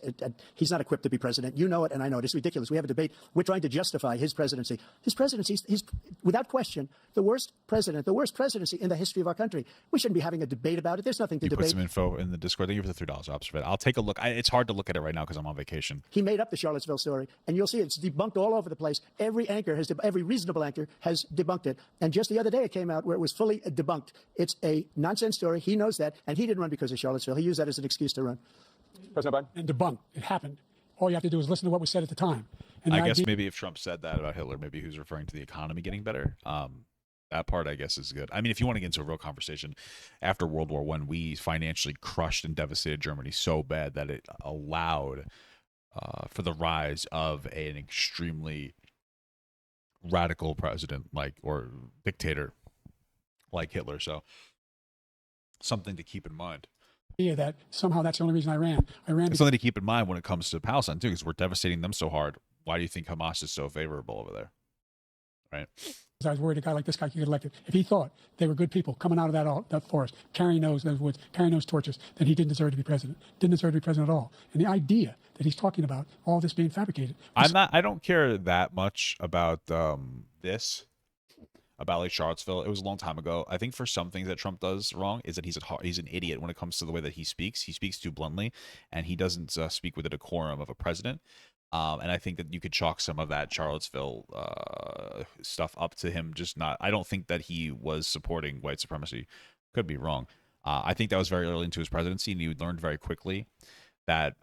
He's not equipped to be president. You know it, and I know it. It's ridiculous. We have a debate. We're trying to justify his presidency. His presidency, he's without question the worst president, the worst presidency in the history of our country. We shouldn't be having a debate about it. There's nothing to debate. Put some info in the Discord. Thank you for the $3 observation. I'll take a look. It's hard to look at it right now because I'm on vacation. He made up the Charlottesville story, and you'll see it's debunked all over the place. Every reasonable anchor has debunked it. And just the other day it came out where it was fully debunked. It's a nonsense story. He knows that, and he didn't run because of Charlottesville. He used that as an excuse to run. President Biden? And debunked. It happened. All you have to do is listen to what was said at the time. And I guess maybe if Trump said that about Hitler, maybe he was referring to the economy getting better. That part, I guess, is good. I mean, if you want to get into a real conversation, after World War I, we financially crushed and devastated Germany so bad that it allowed for the rise of an extremely radical president or dictator like Hitler. So something to keep in mind. Yeah, that somehow that's the only reason I ran. It's something to keep in mind when it comes to Palestine too, because we're devastating them so hard. Why do you think Hamas is so favorable over there? Right. I was worried a guy like this guy could get elected. If he thought they were good people coming out of that forest, carrying those woods, carrying those torches, then he didn't deserve to be president. Didn't deserve to be president at all. And the idea that he's talking about all this being fabricated. I don't care that much about this. About like Charlottesville. It was a long time ago. I think for some things that Trump does wrong is that he's an idiot when it comes to the way that he speaks. He speaks too bluntly, and he doesn't speak with the decorum of a president. And I think that you could chalk some of that Charlottesville stuff up to him just not. I don't think that he was supporting white supremacy. Could be wrong. I think that was very early into his presidency, and he learned very quickly that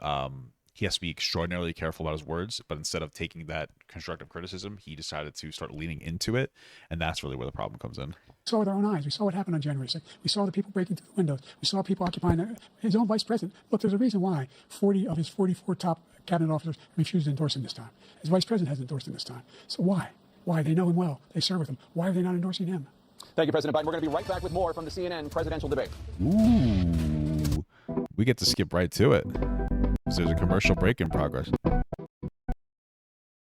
he has to be extraordinarily careful about his words, but instead of taking that constructive criticism, he decided to start leaning into it, and that's really where the problem comes in. We saw with our own eyes. We saw what happened on January 6th. We saw the people breaking through the windows. We saw people occupying his own vice president. Look, there's a reason why 40 of his 44 top cabinet officers refused to endorse him this time. His vice president hasn't endorsed him this time. So why? Why? They know him well. They serve with him. Why are they not endorsing him? Thank you, President Biden. We're going to be right back with more from the CNN presidential debate. Ooh. We get to skip right to it. There's a commercial break in progress.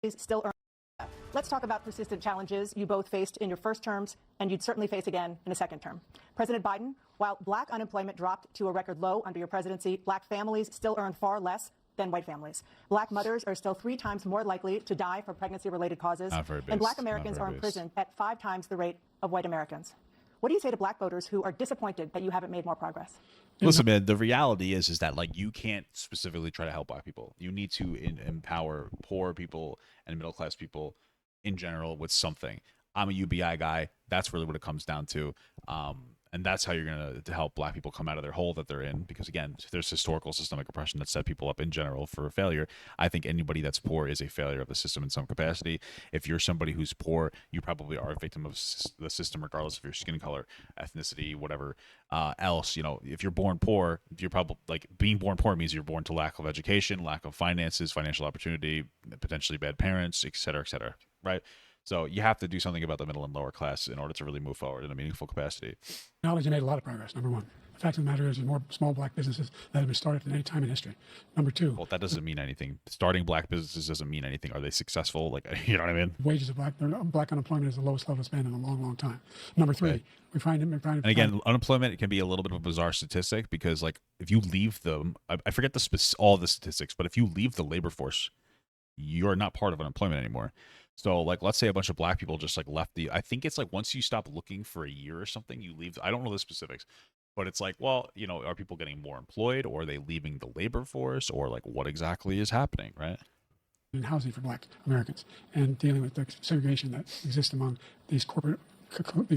Let's talk about persistent challenges you both faced in your first terms, and you'd certainly face again in a second term. President Biden, while black unemployment dropped to a record low under your presidency, black families still earn far less than white families. Black mothers are still 3 times more likely to die from pregnancy-related causes, and black Americans are imprisoned at 5 times the rate of white Americans. What do you say to black voters who are disappointed that you haven't made more progress? Listen, man, the reality is that like you can't specifically try to help black people. You need to empower poor people and middle-class people in general with something. I'm a UBI guy. That's really what it comes down to. And that's how you're going to help black people come out of their hole that they're in. Because again, there's historical systemic oppression that set people up in general for failure. I think anybody that's poor is a failure of the system in some capacity. If you're somebody who's poor, you probably are a victim of the system, regardless of your skin color, ethnicity, whatever else. You know, if you're born poor, you're probably like being born poor means you're born to lack of education, lack of finances, financial opportunity, potentially bad parents, et cetera, right? So you have to do something about the middle and lower class in order to really move forward in a meaningful capacity. Acknowledge you made a lot of progress, number one. The fact of the matter is there's more small black businesses that have been started than any time in history. Number two. Well, that doesn't mean anything. Starting black businesses doesn't mean anything. Are they successful? Like, you know what I mean? Wages of black unemployment is the lowest level it's been in a long, long time. Number three, right. we find and again, unemployment can be a little bit of a bizarre statistic because like if you leave I forget all the statistics, but if you leave the labor force, you're not part of unemployment anymore. So like, let's say a bunch of black people just like left I think it's like once you stop looking for a year or something, you leave. I don't know the specifics, but it's like, well, you know, are people getting more employed or are they leaving the labor force or like what exactly is happening, right? In housing for black Americans and dealing with the segregation that exists among these corporate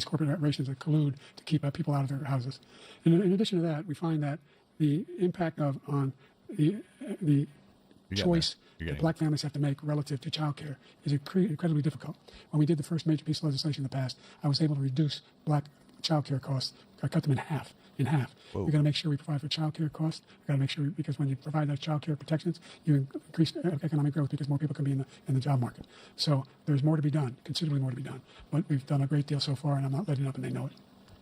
corporations that collude to keep people out of their houses. And in addition to that, we find that the impact on the choice that black families have to make relative to child care is incredibly difficult. When we did the first major piece of legislation in the past, I was able to reduce black child care costs. I cut them in half. Whoa. We got to make sure we provide for child care costs. We got to make sure, because when you provide those child care protections, you increase economic growth because more people can be in the job market. So there's more to be done, considerably more to be done. But we've done a great deal so far, and I'm not letting up, and they know it.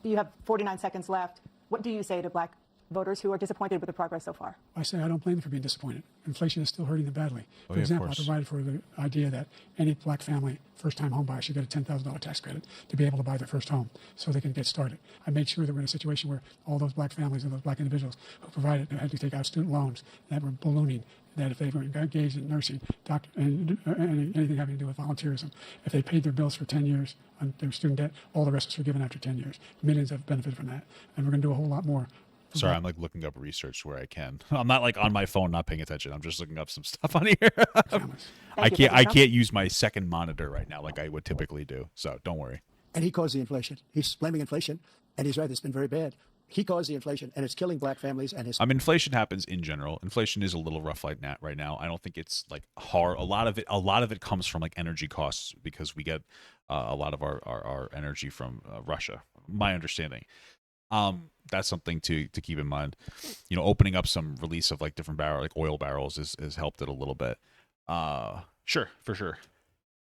You have 49 seconds left. What do you say to black voters who are disappointed with the progress so far? I say I don't blame them for being disappointed. Inflation is still hurting them badly. For example, I provided for the idea that any black family, first-time home buyer, should get a $10,000 tax credit to be able to buy their first home so they can get started. I made sure that we're in a situation where all those black families and those black individuals who provided had to take out student loans that were ballooning, that if they were engaged in nursing, and anything having to do with volunteerism, if they paid their bills for 10 years on their student debt, all the rest was forgiven after 10 years. Millions have benefited from that. And we're going to do a whole lot more. Sorry, I'm like looking up research where I can. I'm not like on my phone, not paying attention. I'm just looking up some stuff on here. I can't use my second monitor right now like I would typically do. So don't worry. And he caused the inflation. He's blaming inflation, and he's right. It's been very bad. He caused the inflation, and it's killing black families. And inflation happens in general. Inflation is a little rough like that right now. I don't think it's like hard. A lot of it comes from like energy costs because we get a lot of our energy from Russia. My understanding. That's something to keep in mind. You know, opening up some release of like different oil barrels has helped it a little bit. Sure, for sure.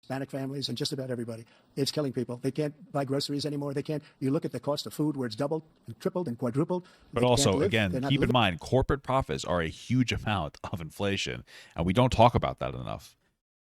Hispanic families and just about everybody. It's killing people. They can't buy groceries anymore. They can't. You look at the cost of food where it's doubled and tripled and quadrupled. But also, again, keep in mind, corporate profits are a huge amount of inflation, and we don't talk about that enough.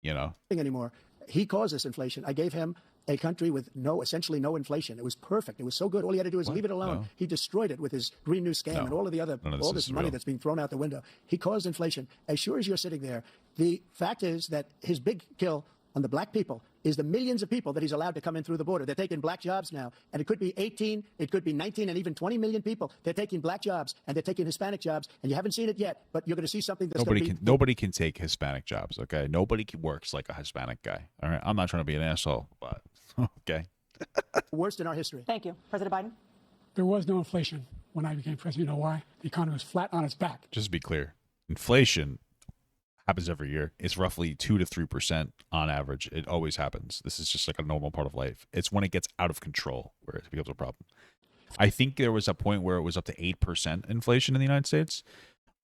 You know, anymore. He caused this inflation. I gave him a country with essentially no inflation. It was perfect. It was so good. All he had to do was leave it alone. No. He destroyed it with his Green New Scam and all of the other, all this money that's being thrown out the window. He caused inflation. As sure as you're sitting there, the fact is that his big kill on the black people is the millions of people that he's allowed to come in through the border. They're taking black jobs now, and it could be 18, it could be 19, and even 20 million people. They're taking black jobs, and they're taking Hispanic jobs, and you haven't seen it yet, but you're going to see something that's nobody can take Hispanic jobs, okay? Nobody works like a Hispanic guy, all right? I'm not trying to be an asshole, but okay. Worst in our history. Thank you. President Biden? There was no inflation when I became president. You know why? The economy was flat on its back. Just to be clear, inflation happens every year. It's roughly 2 to 3% on average. It always happens. This is just like a normal part of life. It's when it gets out of control where it becomes a problem. I think there was a point where it was up to 8% inflation in the United States.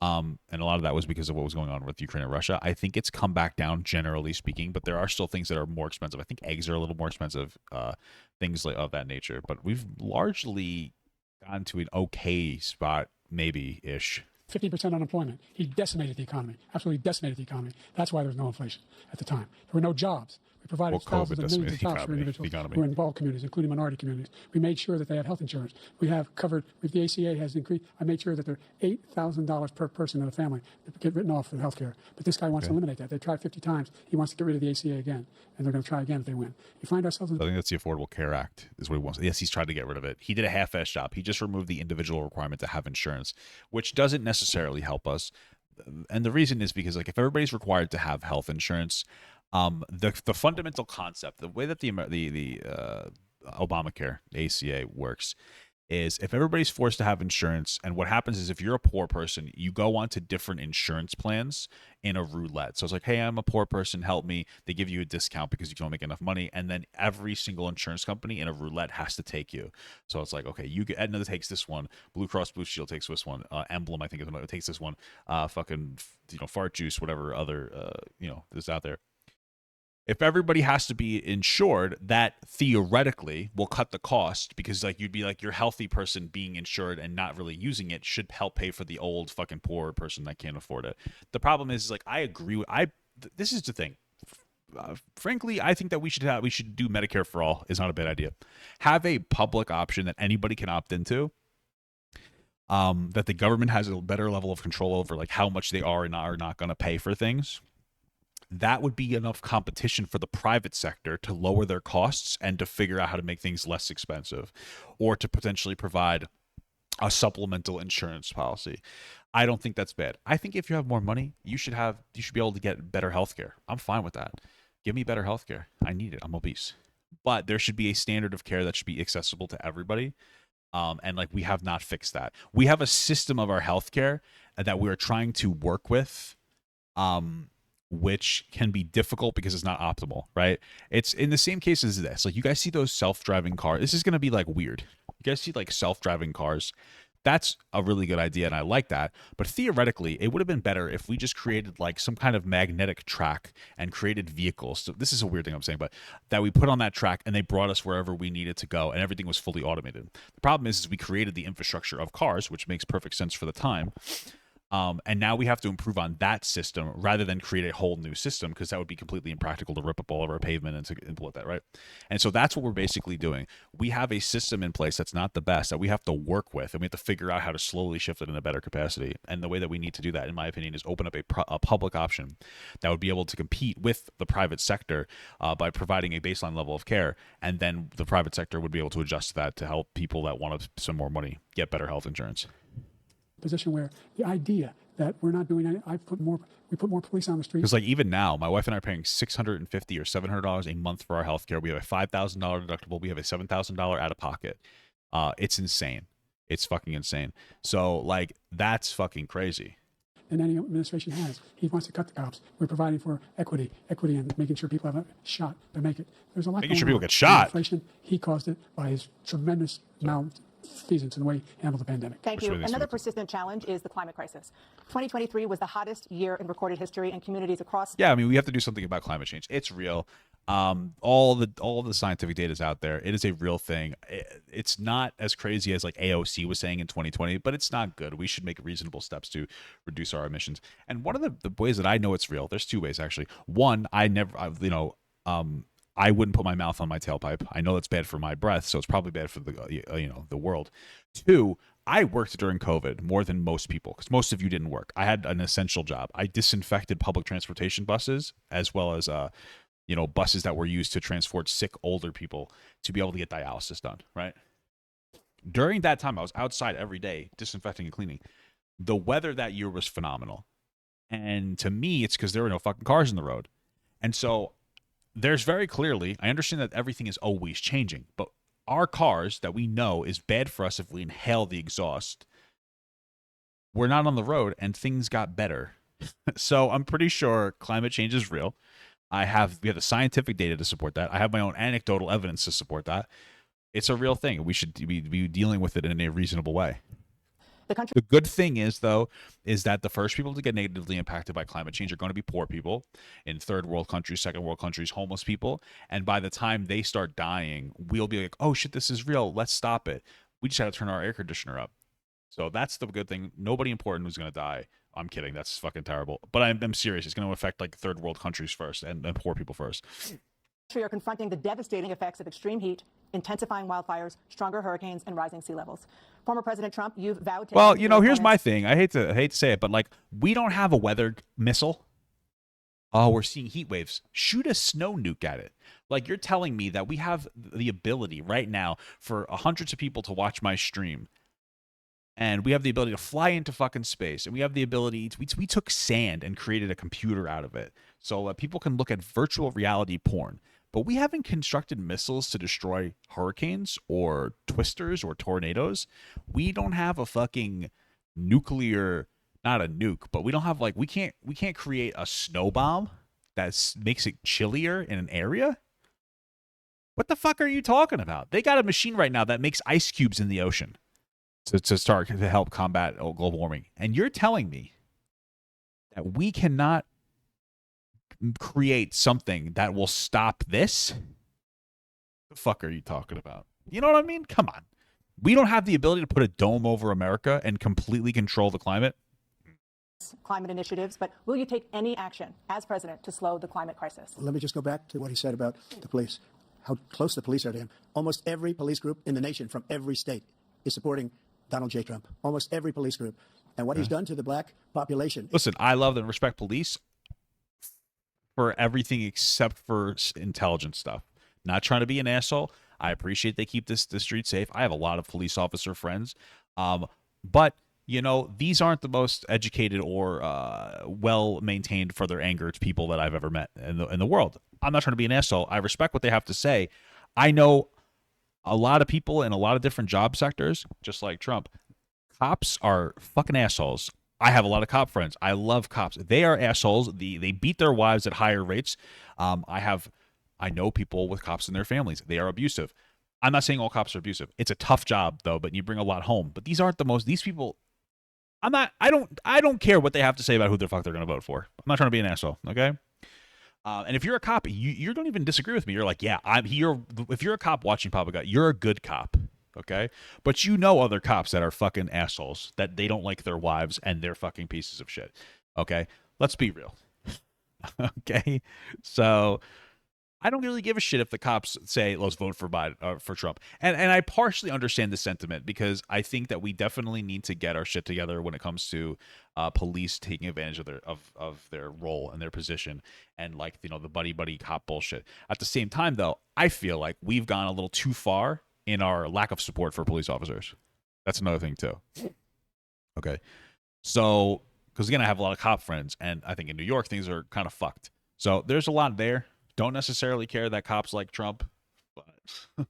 And a lot of that was because of what was going on with Ukraine and Russia. I think it's come back down, generally speaking, but there are still things that are more expensive. I think eggs are a little more expensive, things of that nature. But we've largely gotten to an okay spot, maybe-ish. 15% unemployment. He decimated the economy, absolutely decimated the economy. That's why there was no inflation at the time. There were no jobs. We provided thousands of millions of jobs for individuals who are in involved communities, including minority communities. We made sure that they had health insurance. We have covered, if the ACA has increased, I made sure that there are $8,000 per person in a family that get written off for health care. But this guy wants to eliminate that. They tried 50 times. He wants to get rid of the ACA again, and they're going to try again if they win. You find ourselves in I think that's the Affordable Care Act is what he wants. Yes, he's tried to get rid of it. He did a half-ass job. He just removed the individual requirement to have insurance, which doesn't necessarily help us. And the reason is because like if everybody's required to have health insurance, the fundamental concept, the way that the Obamacare, the ACA works is if everybody's forced to have insurance, and what happens is if you're a poor person, you go on to different insurance plans in a roulette. So it's like, hey, I'm a poor person, help me. They give you a discount because you don't make enough money, and then every single insurance company in a roulette has to take you. So it's like, okay, you get Aetna takes this one, Blue Cross Blue Shield takes this one, Emblem I think takes this one, Fart Juice, whatever other is out there. If everybody has to be insured, that theoretically will cut the cost because like you'd be like your healthy person being insured and not really using it should help pay for the old fucking poor person that can't afford it. The problem is like I agree with this is the thing. Frankly, I think that we should do Medicare for all is not a bad idea. Have a public option that anybody can opt into. That the government has a better level of control over like how much they are and are not going to pay for things. That would be enough competition for the private sector to lower their costs and to figure out how to make things less expensive or to potentially provide a supplemental insurance policy. I don't think that's bad. I think if you have more money, you should be able to get better healthcare. I'm fine with that. Give me better healthcare. I need it. I'm obese. But there should be a standard of care that should be accessible to everybody. And like we have not fixed that. We have a system of our healthcare that we are trying to work with. Which can be difficult because it's not optimal, right? It's in the same case as this. Like you guys see those self-driving cars. This is going to be like weird. You guys see like self-driving cars That's a really good idea, and I like that. But theoretically, it would have been better if we just created like some kind of magnetic track and created vehicles. So this is a weird thing I'm saying, but that we put on that track and they brought us wherever we needed to go, and everything was fully automated. The problem is we created the infrastructure of cars, which makes perfect sense for the time. And now we have to improve on that system rather than create a whole new system, because that would be completely impractical to rip up all of our pavement and to implement that, right? And so that's what we're basically doing. We have a system in place that's not the best, that we have to work with, and we have to figure out how to slowly shift it in a better capacity. And the way that we need to do that, in my opinion, is open up a public option that would be able to compete with the private sector by providing a baseline level of care. And then the private sector would be able to adjust that to help people that want to spend more money get better health insurance. Position where the idea that we're not doing any, we put more police on the street. Because like even now, my wife and I are paying $650 or $700 a month for our health care. We have a $5,000 deductible. We have a $7,000 out of pocket. It's insane. It's fucking insane. So like that's fucking crazy. And any administration has. He wants to cut the cops. We're providing for equity and making sure people have a shot to make it. There's a lot making sure people get shot. Inflation, he caused it by his tremendous malfeasance in the way he handled the pandemic. Thank you. Another persistent challenge is the climate crisis. 2023 was the hottest year in recorded history, and communities across. Yeah, I mean, we have to do something about climate change. It's real. All the scientific data is out there. It is a real thing. It's not as crazy as like AOC was saying in 2020, but it's not good. We should make reasonable steps to reduce our emissions. And one of the ways that I know it's real, there's two ways actually. One, I wouldn't put my mouth on my tailpipe. I know that's bad for my breath, so it's probably bad for the world. Two, I worked during COVID more than most people, because most of you didn't work. I had an essential job. I disinfected public transportation buses, as well as buses that were used to transport sick older people to be able to get dialysis done, right? During that time, I was outside every day disinfecting and cleaning. The weather that year was phenomenal. And to me, it's because there were no fucking cars in the road. And so there's very clearly, I understand that everything is always changing, but our cars that we know is bad for us if we inhale the exhaust. We're not on the road and things got better. So I'm pretty sure climate change is real. We have the scientific data to support that. I have my own anecdotal evidence to support that. It's a real thing. We should be dealing with it in a reasonable way. The good thing is, though, is that the first people to get negatively impacted by climate change are going to be poor people in third world countries, second world countries, homeless people. And by the time they start dying, we'll be like, oh, shit, this is real. Let's stop it. We just had to turn our air conditioner up. So that's the good thing. Nobody important was going to die. I'm kidding. That's fucking terrible. But I'm serious. It's going to affect like third world countries first and poor people first. We are confronting the devastating effects of extreme heat, intensifying wildfires, stronger hurricanes, and rising sea levels. Former President Trump, you've vowed to. Well, here's my thing. I hate to say it, but like we don't have a weather missile. Oh, we're seeing heat waves. Shoot a snow nuke at it. Like you're telling me that we have the ability right now for hundreds of people to watch my stream. And we have the ability to fly into fucking space. And we have the ability we took sand and created a computer out of it so that people can look at virtual reality porn. But we haven't constructed missiles to destroy hurricanes or twisters or tornadoes. We don't have a fucking nuclear, not a nuke, but we don't have we can't create a snow bomb that makes it chillier in an area. What the fuck are you talking about? They got a machine right now that makes ice cubes in the ocean to help combat global warming. And you're telling me that we cannot create something that will stop this? The fuck are you talking about? You know what I mean? Come on. We don't have the ability to put a dome over America and completely control the climate. Climate initiatives, but will you take any action as president to slow the climate crisis? Let me just go back to what he said about the police, how close the police are to him. Almost every police group in the nation from every state is supporting Donald J. Trump. Almost every police group. And what he's done to the black population. Listen, I love and respect police for everything except for intelligence stuff. Not trying to be an asshole. I appreciate they keep the street safe. I have a lot of police officer friends. But, these aren't the most educated or well-maintained for their anger to people that I've ever met in the world. I'm not trying to be an asshole. I respect what they have to say. I know a lot of people in a lot of different job sectors, just like Trump. Cops are fucking assholes. I have a lot of cop friends. I love cops. They are assholes. They beat their wives at higher rates. I know people with cops in their families. They are abusive. I'm not saying all cops are abusive. It's a tough job though, but you bring a lot home. But these aren't the most. These people, I don't care what they have to say about who the fuck they're going to vote for. I'm not trying to be an asshole, okay? And if you're a cop, you don't even disagree with me. You're like, yeah, I'm here. If you're a cop watching Papa Guy, you're a good cop, okay? But you know other cops that are fucking assholes, that they don't like their wives and they're fucking pieces of shit, okay? Let's be real, okay? So I don't really give a shit if the cops say, let's vote for Biden, for Trump. And I partially understand the sentiment, because I think that we definitely need to get our shit together when it comes to police taking advantage of their role and their position, and like, you know, the buddy cop bullshit. At the same time, though, I feel like we've gone a little too far in our lack of support for police officers. That's another thing too. Okay. So, because again, I have a lot of cop friends, and I think in New York, things are kind of fucked. So there's a lot there. Don't necessarily care that cops like Trump, but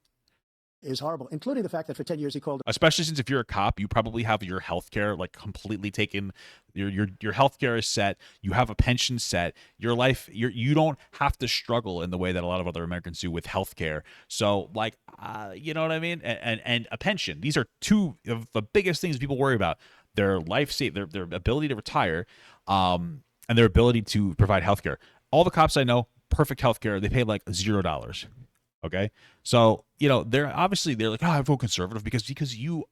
is horrible, including the fact that for 10 years he called. Especially since if you're a cop, you probably have your health care like completely taken. Your health care is set. You have a pension set. Your life, you don't have to struggle in the way that a lot of other Americans do with health care. So like, you know what I mean? And a pension. These are two of the biggest things people worry about. Their life, their ability to retire, and their ability to provide health care. All the cops I know, perfect healthcare. They pay like $0. Okay, so you know they're like, oh, I vote conservative because you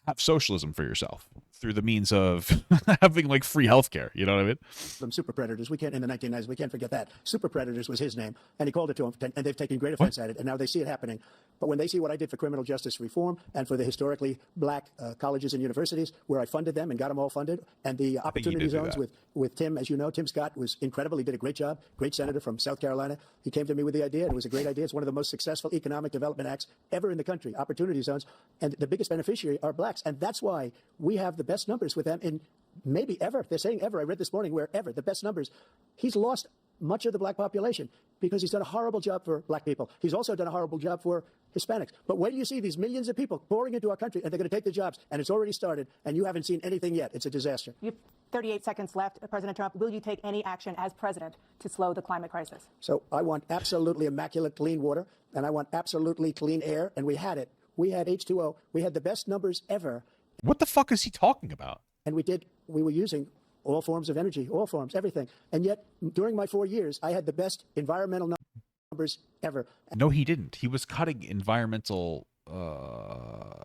have socialism for yourself through the means of having like free healthcare. You know what I mean? Them super predators. We can't, in the 1990s, we can't forget that. Super predators was his name, and he called it to them, and they've taken great offense at it, and now they see it happening. But when they see what I did for criminal justice reform and for the historically black colleges and universities, where I funded them and got them all funded, and the opportunity zones with Tim, as you know, Tim Scott was incredible. He did a great job. Great senator from South Carolina. He came to me with the idea, and it was a great idea. It's one of the most successful economic development acts ever in the country. Opportunity zones, and the biggest beneficiary are blacks, and that's why we have the best numbers with them in maybe ever. They're saying ever. I read this morning where ever, the best numbers. He's lost much of the black population because he's done a horrible job for black people. He's also done a horrible job for Hispanics. But wait till you see these millions of people pouring into our country, and they're going to take the jobs, and it's already started, and you haven't seen anything yet. It's a disaster. You have 38 seconds left, President Trump. Will you take any action as president to slow the climate crisis? So I want absolutely immaculate clean water, and I want absolutely clean air, and we had it. We had H2O. We had the best numbers ever. What the fuck is he talking about? And we were using all forms of energy, all forms, everything. And yet, during my 4 years, I had the best environmental numbers ever. No, he didn't. He was cutting environmental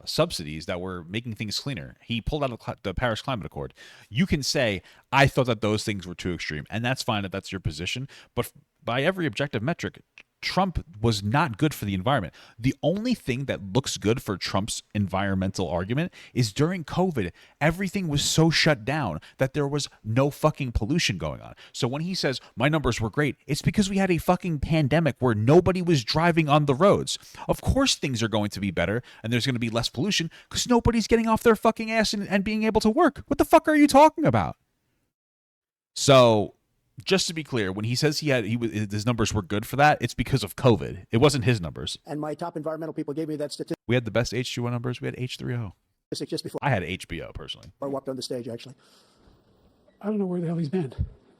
subsidies that were making things cleaner. He pulled out of the Paris Climate Accord. You can say, I thought that those things were too extreme, and that's fine if that's your position. But by every objective metric, Trump was not good for the environment. The only thing that looks good for Trump's environmental argument is during COVID, everything was so shut down that there was no fucking pollution going on. So when he says my numbers were great, it's because we had a fucking pandemic where nobody was driving on the roads. Of course things are going to be better and there's going to be less pollution because nobody's getting off their fucking ass and being able to work. What the fuck are you talking about? So just to be clear, when he says his numbers were good for that, it's because of COVID. It wasn't his numbers. And my top environmental people gave me that statistic. We had the best H2O numbers. We had H3O. Just before I had HBO personally. I walked on the stage, actually. I don't know where the hell he's been.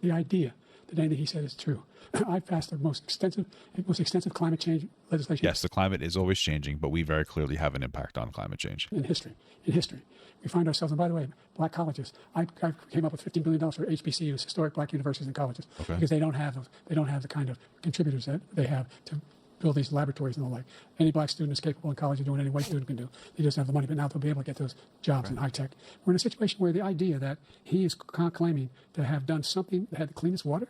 The idea that anything he said is true. I've passed the most extensive climate change legislation. Yes, the climate is always changing, but we very clearly have an impact on climate change. In history. We find ourselves, and by the way, black colleges. I came up with $15 billion for HBCUs, historic black universities and colleges, because they don't have the kind of contributors that they have to build these laboratories and the like. Any black student is capable in college of doing what any white student can do. They just have the money, but now they'll be able to get those jobs in high tech. We're in a situation where the idea that he is claiming to have done something that had the cleanest water,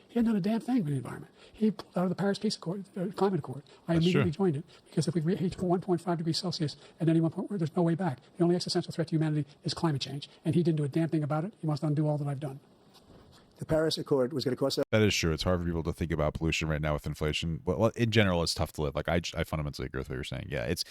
he hadn't done a damn thing with the environment. He pulled out of the Paris Climate Accord. I immediately joined it because if we reach 1.5 degrees Celsius at any one point, there's no way back. The only existential threat to humanity is climate change, and he didn't do a damn thing about it. He must undo all that I've done. The Paris Accord was going to cost us. That is true. It's hard for people to think about pollution right now with inflation. Well, in general, it's tough to live. Like I fundamentally agree with what you're saying. Yeah, it's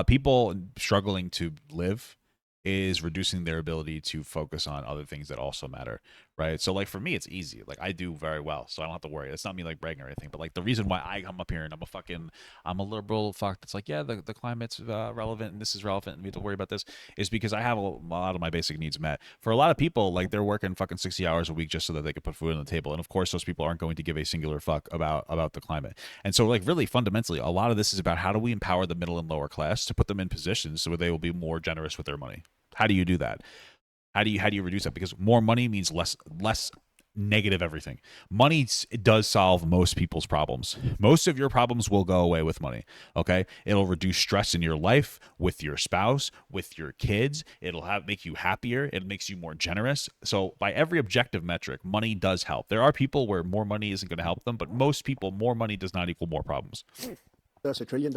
people struggling to live is reducing their ability to focus on other things that also matter, right? So like for me, it's easy. Like I do very well, so I don't have to worry. It's not me like bragging or anything, but like the reason why I come up here and I'm a liberal fuck that's like, yeah, the climate's relevant and this is relevant and we have to worry about this, is because I have a lot of my basic needs met. For a lot of people, like they're working fucking 60 hours a week just so that they can put food on the table, and of course those people aren't going to give a singular fuck about the climate. And so like really fundamentally, a lot of this is about how do we empower the middle and lower class to put them in positions so they will be more generous with their money. How do you do that? How do you reduce that? Because more money means less negative everything. Money does solve most people's problems. Most of your problems will go away with money. Okay, it'll reduce stress in your life, with your spouse, with your kids. It'll make you happier. It makes you more generous. So by every objective metric, money does help. There are people where more money isn't going to help them, but most people, more money does not equal more problems. Us $1 trillion,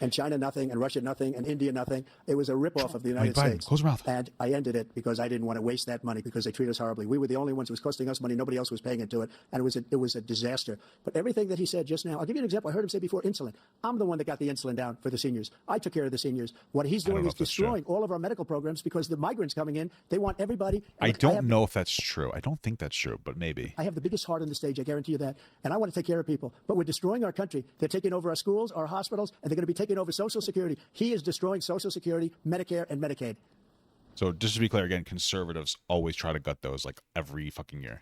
and China nothing, and Russia nothing, and India nothing. It was a ripoff of the United States. Close your mouth. And I ended it because I didn't want to waste that money because they treat us horribly. We were the only ones. It was costing us money. Nobody else was paying into it, and it was a disaster. But everything that he said just now, I'll give you an example. I heard him say before insulin. I'm the one that got the insulin down for the seniors. I took care of the seniors. What he's doing is destroying all of our medical programs because the migrants coming in, they want everybody. I don't know if that's true. I don't think that's true, but maybe. I have the biggest heart on the stage. I guarantee you that. And I want to take care of people. But we're destroying our country. They're taking over our schools, our hospitals, and they're going to be taking over Social Security. He is destroying Social Security, Medicare, and Medicaid. So just to be clear again, conservatives always try to gut those like every fucking year.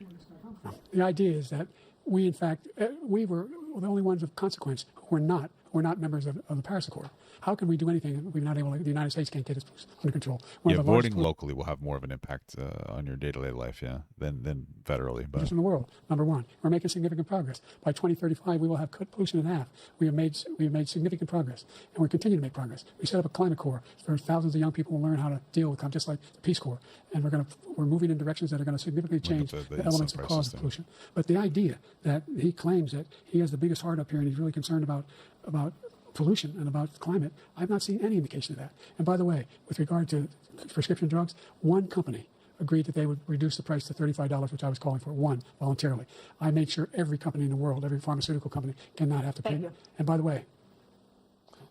The idea is that we, in fact, we were the only ones of consequence who were not members of the Paris Accord. How can we do anything if we're not able to? The United States can't get it under control. Yeah, voting locally will have more of an impact on your day-to-day life, than federally. But in the world, number one, we're making significant progress. By 2035, we will have cut pollution in half. We have made significant progress, and we continue to make progress. We set up a climate corps where thousands of young people will learn how to deal with just like the Peace Corps, and we're moving in directions that are going to significantly change the elements that cause pollution. But the idea that he claims that he has the biggest heart up here and he's really concerned about pollution and about climate, I've not seen any indication of that. And by the way, with regard to prescription drugs, one company agreed that they would reduce the price to $35, which I was calling for, one, voluntarily. I made sure every company in the world, every pharmaceutical company, cannot have to pay. And by the way,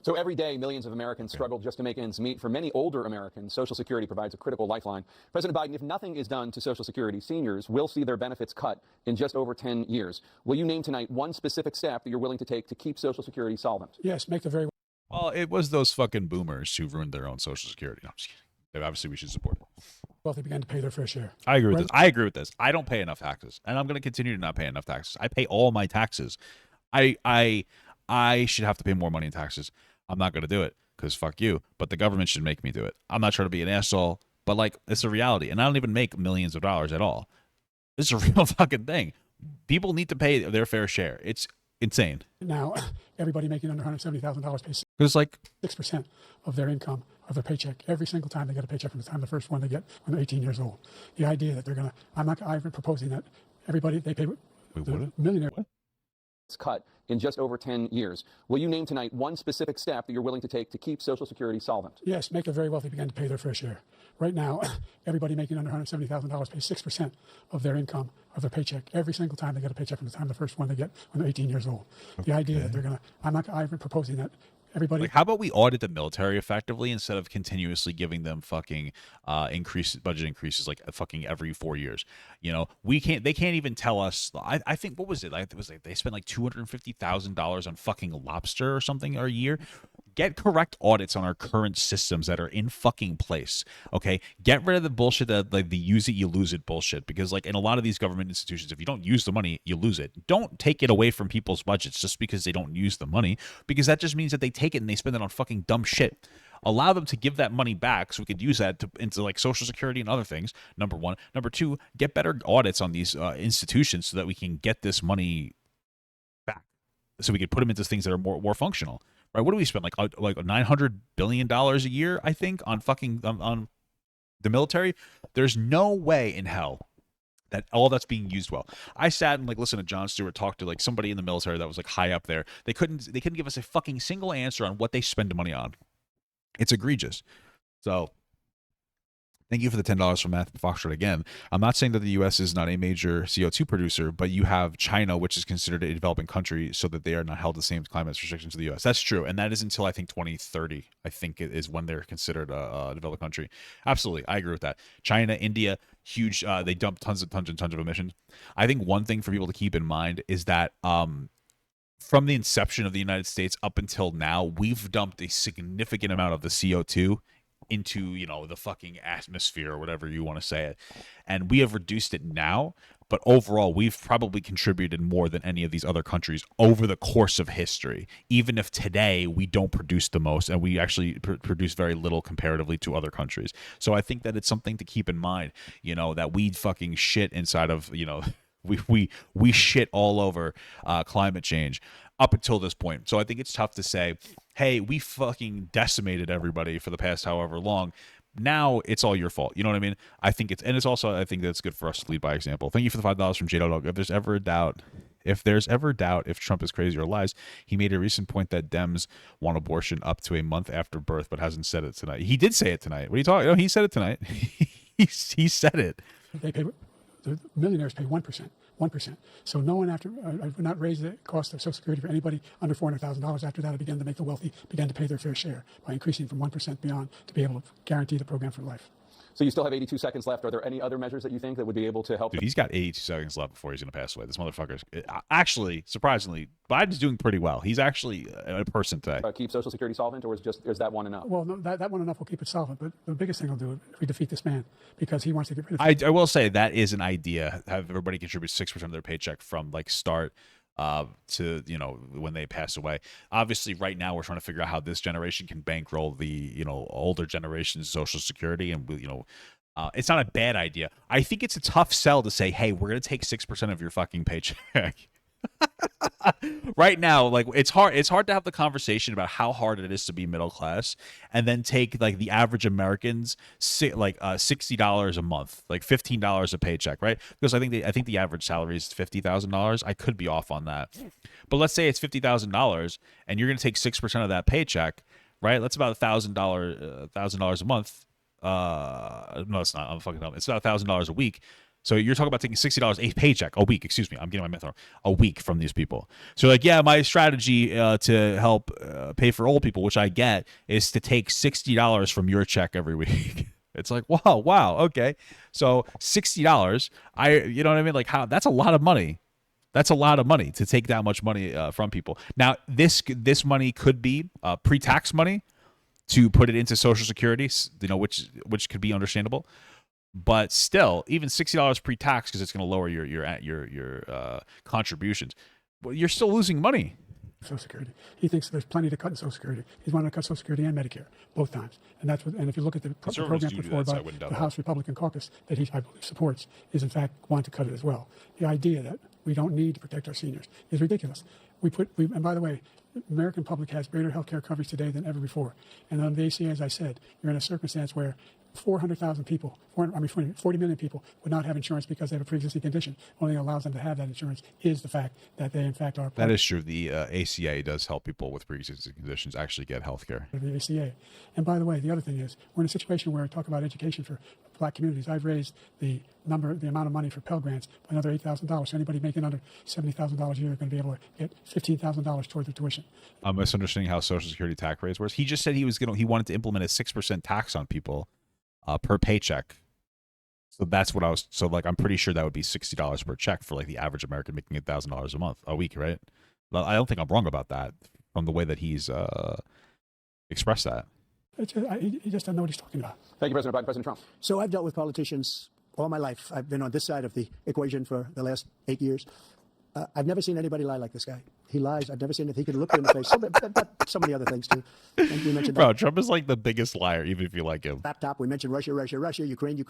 so every day, millions of Americans struggle just to make ends meet. For many older Americans, Social Security provides a critical lifeline. President Biden, if nothing is done to Social Security, seniors will see their benefits cut in just over 10 years. Will you name tonight one specific step that you're willing to take to keep Social Security solvent? Yes, make the very well. It was those fucking boomers who ruined their own Social Security. No, I'm just kidding. Obviously, we should support it. Well, they began to pay their fair share. I agree with this. I don't pay enough taxes, and I'm going to continue to not pay enough taxes. I pay all my taxes. I should have to pay more money in taxes. I'm not going to do it because fuck you, but the government should make me do it. I'm not trying to be an asshole, but like it's a reality. And I don't even make millions of dollars at all. This is a real fucking thing. People need to pay their fair share. It's insane. Now, everybody making under $170,000 pays because like 6% of their income, of their paycheck, every single time they get a paycheck from the time the first one they get when they're 18 years old. The idea that they're going to, I'm proposing that everybody, they pay the millionaire. What? Cut in just over 10 years. Will you name tonight one specific step that you're willing to take to keep Social Security solvent? Yes, make the very wealthy begin to pay their fair share. Right now, everybody making under $170,000 pays 6% of their income, of their paycheck, every single time they get a paycheck from the time the first one they get when they're 18 years old. Okay. The idea that they're going to, I'm proposing that everybody. Like, how about we audit the military effectively instead of continuously giving them fucking budget increases like fucking every 4 years? You know, they can't even tell us. I think, what was it? Like, it was like they spent like $250,000 on fucking lobster or something a year. Get correct audits on our current systems that are in fucking place. Okay, get rid of the bullshit that like the use it you lose it bullshit, because like in a lot of these government institutions, if you don't use the money, you lose it. Don't take it away from people's budgets just because they don't use the money, because that just means that they take it and they spend it on fucking dumb shit. Allow them to give that money back so we could use that into like Social Security and other things. Number one. Number two, get better audits on these institutions so that we can get this money back, so we could put them into things that are more functional. Right? What do we spend like $900 billion a year? I think on fucking on the military. There's no way in hell that all that's being used well. I sat and like listened to Jon Stewart talk to like somebody in the military that was like high up there. They couldn't give us a fucking single answer on what they spend money on. It's egregious. So Thank you for the $10 from Matt Foxtrot again. I'm not saying that the U.S. is not a major CO2 producer, but you have China, which is considered a developing country, so that they are not held to the same climate restrictions to the U.S. That's true, and that is until I think 2030. I think it is when they're considered a developed country. Absolutely, I agree with that. China, India, huge. They dump tons of emissions. I think one thing for people to keep in mind is that from the inception of the United States up until now, we've dumped a significant amount of the CO2 into, you know, the fucking atmosphere or whatever you want to say it, and we have reduced it now, but overall we've probably contributed more than any of these other countries over the course of history, even if today we don't produce the most and we actually produce very little comparatively to other countries. So I think that it's something to keep in mind, you know, that we fucking shit inside of, you know, we shit all over climate change up until this point. So I think it's tough to say, hey, we fucking decimated everybody for the past however long. Now it's all your fault. You know what I mean? I think it's also, I think that's good for us to lead by example. Thank you for the $5 from J-Dog. If there's ever doubt if Trump is crazy or lies, he made a recent point that Dems want abortion up to a month after birth, but hasn't said it tonight. He did say it tonight. What are you talking? No, he said it tonight. he said it. The millionaires pay 1%. 1%. So no one would not raise the cost of Social Security for anybody under $400,000. After that, it began to make the wealthy begin to pay their fair share by increasing from 1% beyond to be able to guarantee the program for life. So you still have 82 seconds left. Are there any other measures that you think that would be able to help? Dude, he's got 82 seconds left before he's going to pass away. This motherfucker's actually, surprisingly, Biden's doing pretty well. He's actually a person today. Keep Social Security solvent, or is that one enough? Well, no, that one enough will keep it solvent. But the biggest thing will do it if we defeat this man, because he wants to get rid of it. I will say that is an idea. Have everybody contribute 6% of their paycheck from like start to, you know, when they pass away. Obviously, right now we're trying to figure out how this generation can bankroll the, you know, older generation's Social Security, and you know. It's not a bad idea. I think it's a tough sell to say, hey, we're going to take 6% of your fucking paycheck. Right now, like, it's hard to have the conversation about how hard it is to be middle class and then take like the average Americans $60 a month, like $15 a paycheck, right? Because I think the average salary is $50,000. I could be off on that. But let's say it's $50,000 and you're going to take 6% of that paycheck, right? That's about $1,000 a month. No, it's not. I'm fucking dumb. It's about $1,000 a week. So you're talking about taking $60 a paycheck a week. Excuse me, I'm getting my math wrong. A week from these people. So like, yeah, my strategy to help pay for old people, which I get, is to take $60 from your check every week. It's like, wow, okay. So $60, you know what I mean? Like, how? That's a lot of money. That's a lot of money to take that much money from people. Now, this money could be pre-tax money to put it into Social Security, you know, which could be understandable, but still, even $60 pre-tax, because it's going to lower your contributions. Well, you're still losing money. Social Security. He thinks there's plenty to cut in Social Security. He's wanted to cut Social Security and Medicare both times, and that's what. And if you look at the program put forward by the House Republican caucus that he, I believe, supports, is in fact want to cut it as well. The idea that we don't need to protect our seniors is ridiculous. And by the way, the American public has greater health care coverage today than ever before. And under the ACA, as I said, you're in a circumstance where 400,000 people, 40 million people would not have insurance because they have a pre-existing condition. Only thing allows them to have that insurance is the fact that they, in fact, are. That is true. The ACA does help people with pre-existing conditions actually get health care. The ACA. And by the way, the other thing is, we're in a situation where I talk about education for black communities. I've raised the amount of money for Pell Grants by another $8,000. So anybody making under $70,000 a year is going to be able to get $15,000 toward their tuition. I'm misunderstanding how Social Security tax rates works. He just said he wanted to implement a 6% tax on people per paycheck. So that's what I'm pretty sure that would be $60 per check for like the average American making $1,000 a week, right? Well, I don't think I'm wrong about that from the way that he's expressed that. He just doesn't know what he's talking about. Thank you, President Biden. President Trump. So I've dealt with politicians all my life. I've been on this side of the equation for the last 8 years. I've never seen anybody lie like this guy. He lies. I've never seen it. He can look you in the face. So many other things, too. And we mentioned Bro, Trump is like the biggest liar, even if you like him. Laptop. We mentioned Russia, Ukraine.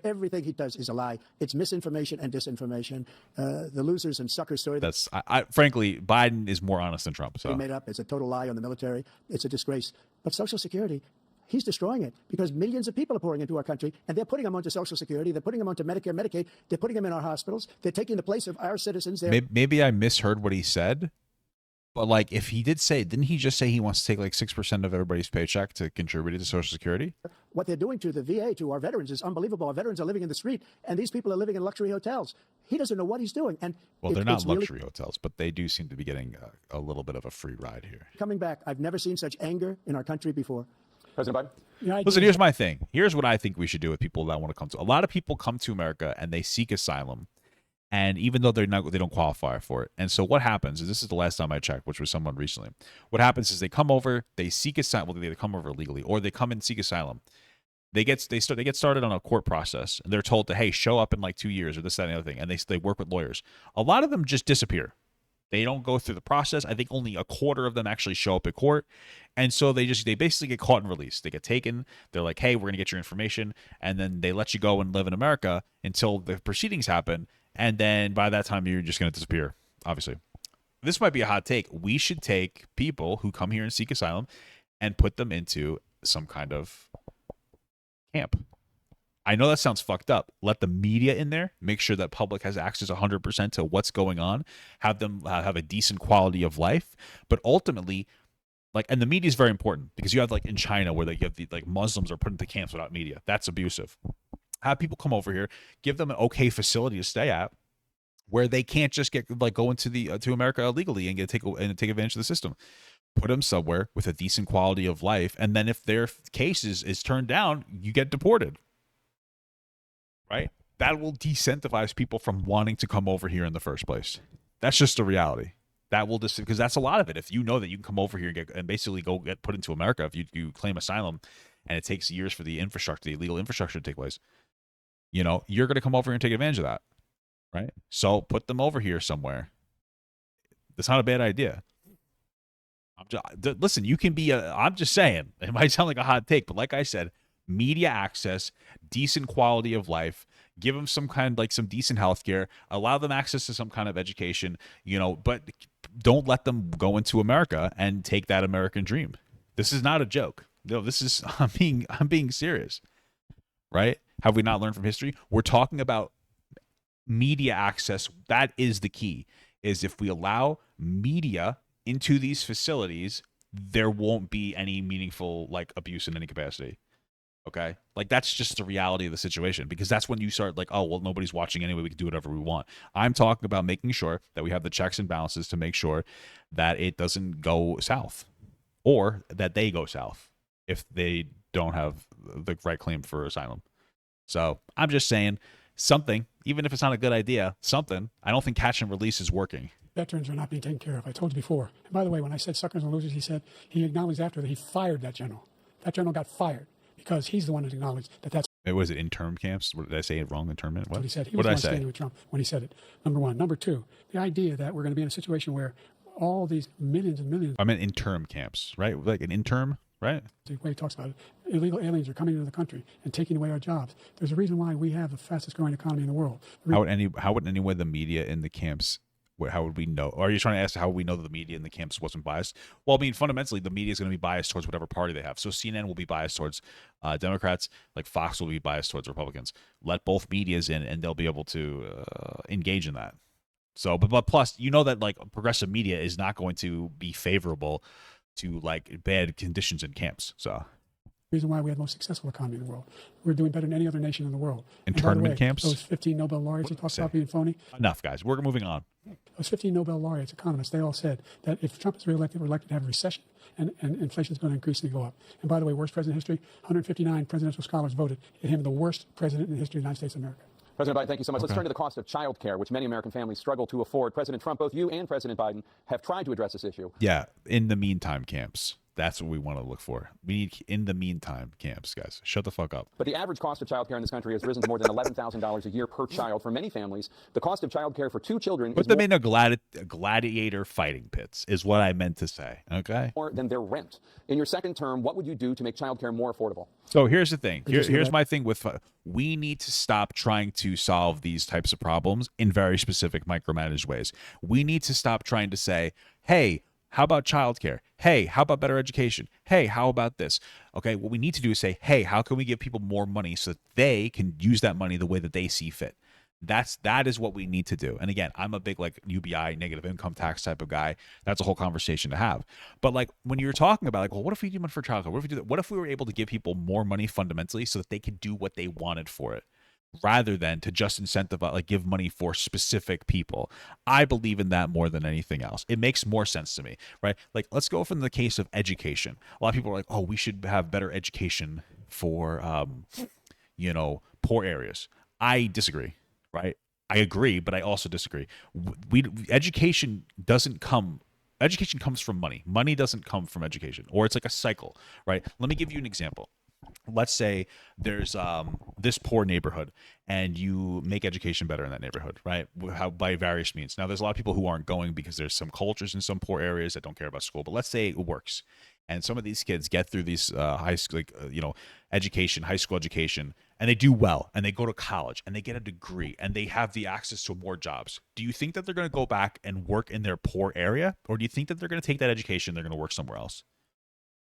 Everything he does is a lie. It's misinformation and disinformation. The losers and sucker story. That's frankly, Biden is more honest than Trump. So he made up. It's a total lie on the military. It's a disgrace. But Social Security, he's destroying it because millions of people are pouring into our country, and they're putting them onto Social Security. They're putting them onto Medicare, Medicaid. They're putting them in our hospitals. They're taking the place of our citizens. Maybe I misheard what he said, But like, if he did say, didn't he just say he wants to take like 6% of everybody's paycheck to contribute to Social Security? What they're doing to the VA, to our veterans, is unbelievable. Our veterans are living in the street, and these people are living in luxury hotels. He doesn't know what he's doing. And well, they're not luxury hotels, but they do seem to be getting a little bit of a free ride here. Coming back, I've never seen such anger in our country before. President Biden? Yeah, listen, here's my thing. Here's what I think we should do with people that want to come to. A lot of people come to America and they seek asylum. And even though they don't qualify for it. And so what happens is, this is the last time I checked, which was someone recently. What happens is they come over, they seek asylum. Well, they come over illegally, or they come and seek asylum. They get started on a court process, and they're told to, hey, show up in like 2 years or this, that, and the other thing. And they work with lawyers. A lot of them just disappear. They don't go through the process. I think only a quarter of them actually show up at court. And so they basically get caught and released. They get taken. They're like, hey, we're going to get your information. And then they let you go and live in America until the proceedings happen. And then by that time, you're just going to disappear, obviously. This might be a hot take. We should take people who come here and seek asylum and put them into some kind of camp. I know that sounds fucked up. Let the media in there. Make sure that public has access 100% to what's going on. Have them have a decent quality of life. But ultimately, and the media is very important, because you have like in China where you have the Muslims are put into camps without media. That's abusive. Have people come over here, give them an okay facility to stay at, where they can't just go into to America illegally and take advantage of the system. Put them somewhere with a decent quality of life, and then if their case is turned down, you get deported. Right? That will decentivize people from wanting to come over here in the first place. That's just a reality. That will because that's a lot of it. If you know that you can come over here and basically go get put into America, if you claim asylum, and it takes years for the illegal infrastructure to take place. You're going to come over here and take advantage of that, right? So put them over here somewhere. That's not a bad idea. Listen, you can be I'm just saying, it might sound like a hot take, but like I said, media access, decent quality of life, give them some decent health care, allow them access to some kind of education, but don't let them go into America and take that American dream. This is not a joke. No, I'm being serious, right? Have we not learned from history? We're talking about media access. That is the key, is if we allow media into these facilities, there won't be any meaningful abuse in any capacity. Okay? That's just the reality of the situation, because that's when you start oh, well, nobody's watching anyway, we can do whatever we want. I'm talking about making sure that we have the checks and balances to make sure that it doesn't go south, or that they go south if they don't have the right claim for asylum. So I'm just saying something, even if it's not a good idea, something. I don't think catch and release is working. Veterans are not being taken care of. I told you before. And by the way, when I said suckers and losers, he acknowledged after that he fired that general. That general got fired because he's the one that acknowledged that's. Was it intern camps? Did I say it wrong? Internment? What he said. He was the one standing with Trump when he said it. Number one. Number two, the idea that we're going to be in a situation where all these millions and millions. I meant intern camps, right? Like an intern. Right. The way he talks about it, illegal aliens are coming into the country and taking away our jobs. There's a reason why we have the fastest growing economy in the world. How would any way the media in the camps? How would we know? Or are you trying to ask how would we know that the media in the camps wasn't biased? Well, I mean, fundamentally, the media is going to be biased towards whatever party they have. So CNN will be biased towards Democrats, like Fox will be biased towards Republicans. Let both medias in, and they'll be able to engage in that. So, but plus, that progressive media is not going to be favorable to bad conditions in camps. So reason why we have the most successful economy in the world. We're doing better than any other nation in the world. Internment camps? Those 15 Nobel laureates you talked about being phony. Enough, guys. We're moving on. Those 15 Nobel laureates, economists, they all said that if Trump is reelected, we're likely to have a recession and inflation is going to increase and go up. And by the way, worst president in history, 159 presidential scholars voted him the worst president in the history of the United States of America. President Biden, thank you so much. Okay. Let's turn to the cost of child care, which many American families struggle to afford. President Trump, both you and President Biden have tried to address this issue. Yeah, in the meantime camps. That's what we want to look for. We need in the meantime camps, guys. Shut the fuck up. But the average cost of child care in this country has risen to more than $11,000 a year per child. For many families, the cost of child care for 2 children Put them in a gladiator fighting pits is what I meant to say, okay? More than their rent. In your second term, what would you do to make child care more affordable? So here's the thing. Here's my thing with we need to stop trying to solve these types of problems in very specific micromanaged ways. We need to stop trying to say, hey, how about childcare? Hey, how about better education? Hey, how about this? Okay, what we need to do is say, hey, how can we give people more money so that they can use that money the way that they see fit? That is what we need to do. And again, I'm a big like UBI, negative income tax type of guy. That's a whole conversation to have. But like when you're talking about like, well, what if we do one for childcare? What if we do that? What if we were able to give people more money fundamentally so that they could do what they wanted for it, rather than to just incentivize, like give money for specific people? I believe in that more than anything else. It makes more sense to me, right? Like let's go from the case of education. A lot of people are like, oh, we should have better education for, poor areas. I disagree, right? I agree, but I also disagree. Education comes from money. Money doesn't come from education, or it's like a cycle, right? Let me give you an example. Let's say there's this poor neighborhood and you make education better in that neighborhood, right? By various means. Now, there's a lot of people who aren't going because there's some cultures in some poor areas that don't care about school, but let's say it works. And some of these kids get through these high school education, and they do well, and they go to college, and they get a degree, and they have the access to more jobs. Do you think that they're going to go back and work in their poor area, or do you think that they're going to take that education, they're going to work somewhere else?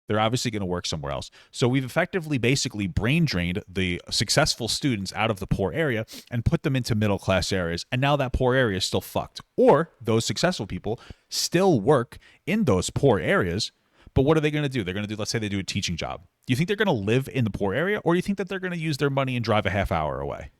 They're obviously going to work somewhere else. So we've effectively basically brain drained the successful students out of the poor area and put them into middle class areas. And now that poor area is still fucked. Or those successful people still work in those poor areas. But what are they going to do? They're going to do, let's say they do a teaching job. Do you think they're going to live in the poor area, or do you think that they're going to use their money and drive a half hour away?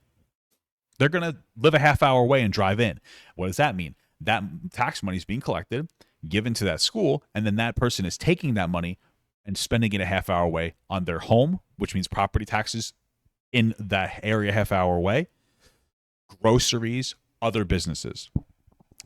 They're going to live a half hour away and drive in. What does that mean? That tax money is being collected, given to that school, and then that person is taking that money and spending it a half hour away on their home, which means property taxes in that area half hour away, groceries, other businesses,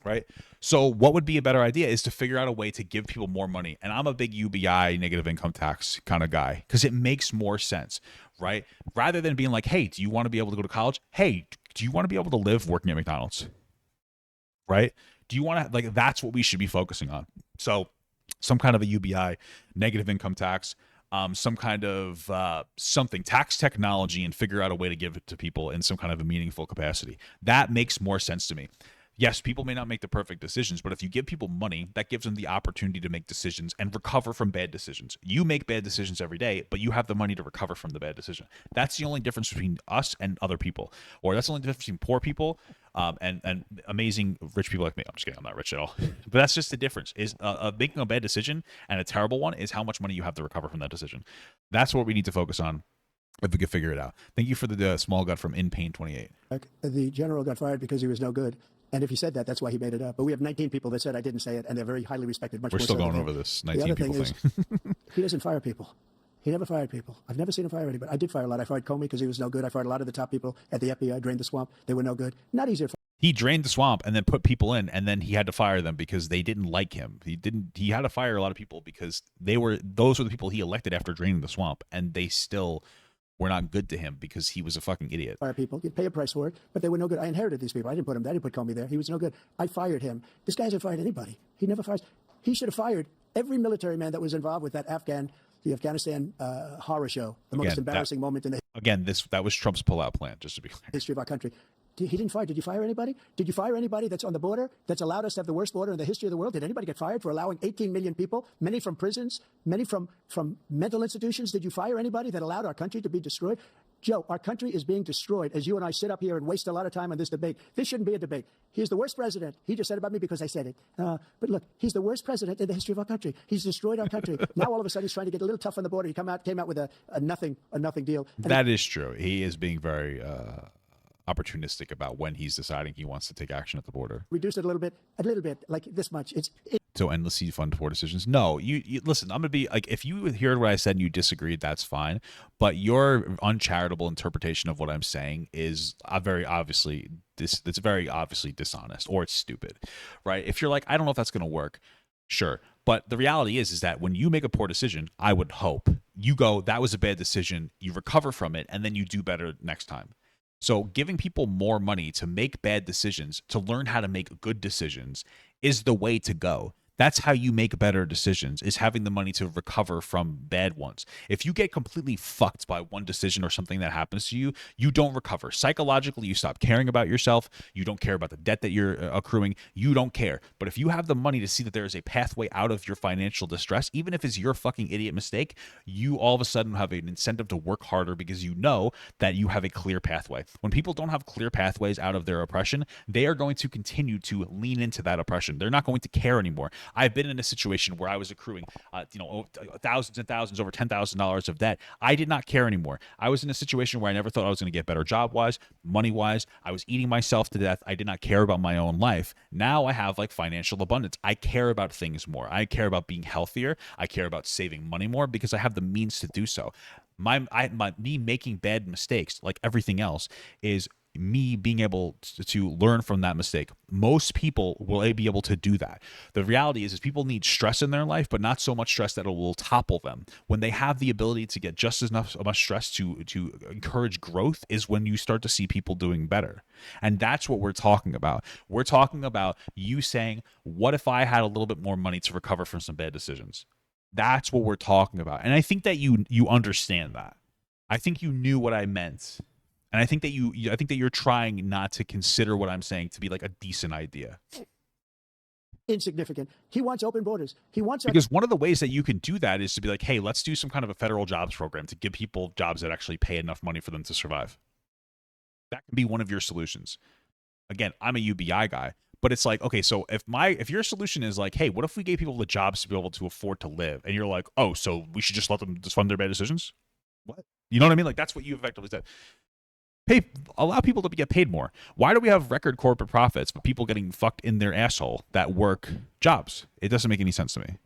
right? So what would be a better idea is to figure out a way to give people more money. And I'm a big UBI, negative income tax kind of guy, because it makes more sense, right? Rather than being like, hey, do you want to be able to go to college? Hey, do you want to be able to live working at McDonald's, right? Do you want to, like, that's what we should be focusing on. So some kind of a UBI, negative income tax, some kind of tax technology, and figure out a way to give it to people in some kind of a meaningful capacity. That makes more sense to me. Yes, people may not make the perfect decisions, but if you give people money, that gives them the opportunity to make decisions and recover from bad decisions. You make bad decisions every day, but you have the money to recover from the bad decision. That's the only difference between us and other people, or that's the only difference between poor people and amazing rich people like me. I'm just kidding, I'm not rich at all. But that's just the difference, is making a bad decision and a terrible one is how much money you have to recover from that decision. That's what we need to focus on if we could figure it out. Thank you for the small gut from In Pain 28. The general got fired because he was no good. And if he said that, that's why he made it up. But we have 19 people that said I didn't say it, and they're very highly respected. We're still going over this 19 people thing. He doesn't fire people. He never fired people. I've never seen him fire anybody. I did fire a lot. I fired Comey because he was no good. I fired a lot of the top people at the FBI, drained the swamp. They were no good. Not easy to fire. He drained the swamp and then put people in, and then he had to fire them because they didn't like him. He had to fire a lot of people because those were the people he elected after draining the swamp, and they still were not good to him because he was a fucking idiot. Fire people, you'd pay a price for it, but they were no good. I inherited these people. I didn't put him there. I didn't put Comey there. He was no good. I fired him. This guy hasn't fired anybody. He never fires. He should have fired every military man that was involved with the Afghanistan horror show, the most embarrassing moment in the that was Trump's pullout plan, just to be clear. History of our country. He didn't fire. Did you fire anybody? Did you fire anybody that's on the border, that's allowed us to have the worst border in the history of the world? Did anybody get fired for allowing 18 million people, many from prisons, many from mental institutions? Did you fire anybody that allowed our country to be destroyed? Joe, our country is being destroyed as you and I sit up here and waste a lot of time on this debate. This shouldn't be a debate. He's the worst president. He just said about me because I said it. But look, he's the worst president in the history of our country. He's destroyed our country. Now all of a sudden he's trying to get a little tough on the border. He came out with a nothing deal. And that is true. He is being very opportunistic about when he's deciding he wants to take action at the border. Reduce it a little bit, like this much. So endlessly fund poor decisions. No, you listen, I'm going to be like, if you heard what I said and you disagreed, that's fine. But your uncharitable interpretation of what I'm saying is very obviously dishonest, or it's stupid, right? If you're like, I don't know if that's going to work, sure. But the reality is that when you make a poor decision, I would hope you go, that was a bad decision, you recover from it, and then you do better next time. So giving people more money to make bad decisions, to learn how to make good decisions, is the way to go. That's how you make better decisions, is having the money to recover from bad ones. If you get completely fucked by one decision or something that happens to you, you don't recover. Psychologically, you stop caring about yourself. You don't care about the debt that you're accruing. You don't care. But if you have the money to see that there is a pathway out of your financial distress, even if it's your fucking idiot mistake, you all of a sudden have an incentive to work harder because you know that you have a clear pathway. When people don't have clear pathways out of their oppression, they are going to continue to lean into that oppression. They're not going to care anymore. I've been in a situation where I was accruing, thousands and thousands, over $10,000 of debt. I did not care anymore. I was in a situation where I never thought I was going to get better job-wise, money-wise. I was eating myself to death. I did not care about my own life. Now I have like financial abundance. I care about things more. I care about being healthier. I care about saving money more because I have the means to do so. Me making bad mistakes, like everything else, is me being able to learn from that mistake. Most people will be able to do that. The reality is people need stress in their life, but not so much stress that it will topple them. When they have the ability to get just as much stress to encourage growth is when you start to see people doing better. And that's what we're talking about. We're talking about you saying, what if I had a little bit more money to recover from some bad decisions? That's what we're talking about. And I think that you understand that. I think you knew what I meant. And I think that you're trying not to consider what I'm saying to be like a decent idea. Insignificant. He wants open borders. He wants because one of the ways that you can do that is to be like, hey, let's do some kind of a federal jobs program to give people jobs that actually pay enough money for them to survive. That can be one of your solutions. Again, I'm a UBI guy, but it's like, okay, so if your solution is like, hey, what if we gave people the jobs to be able to afford to live? And you're like, oh, so we should just let them just fund their bad decisions? What? You know what I mean? Like that's what you effectively said. Allow people to get paid more. Why do we have record corporate profits, but people getting fucked in their asshole that work jobs? It doesn't make any sense to me.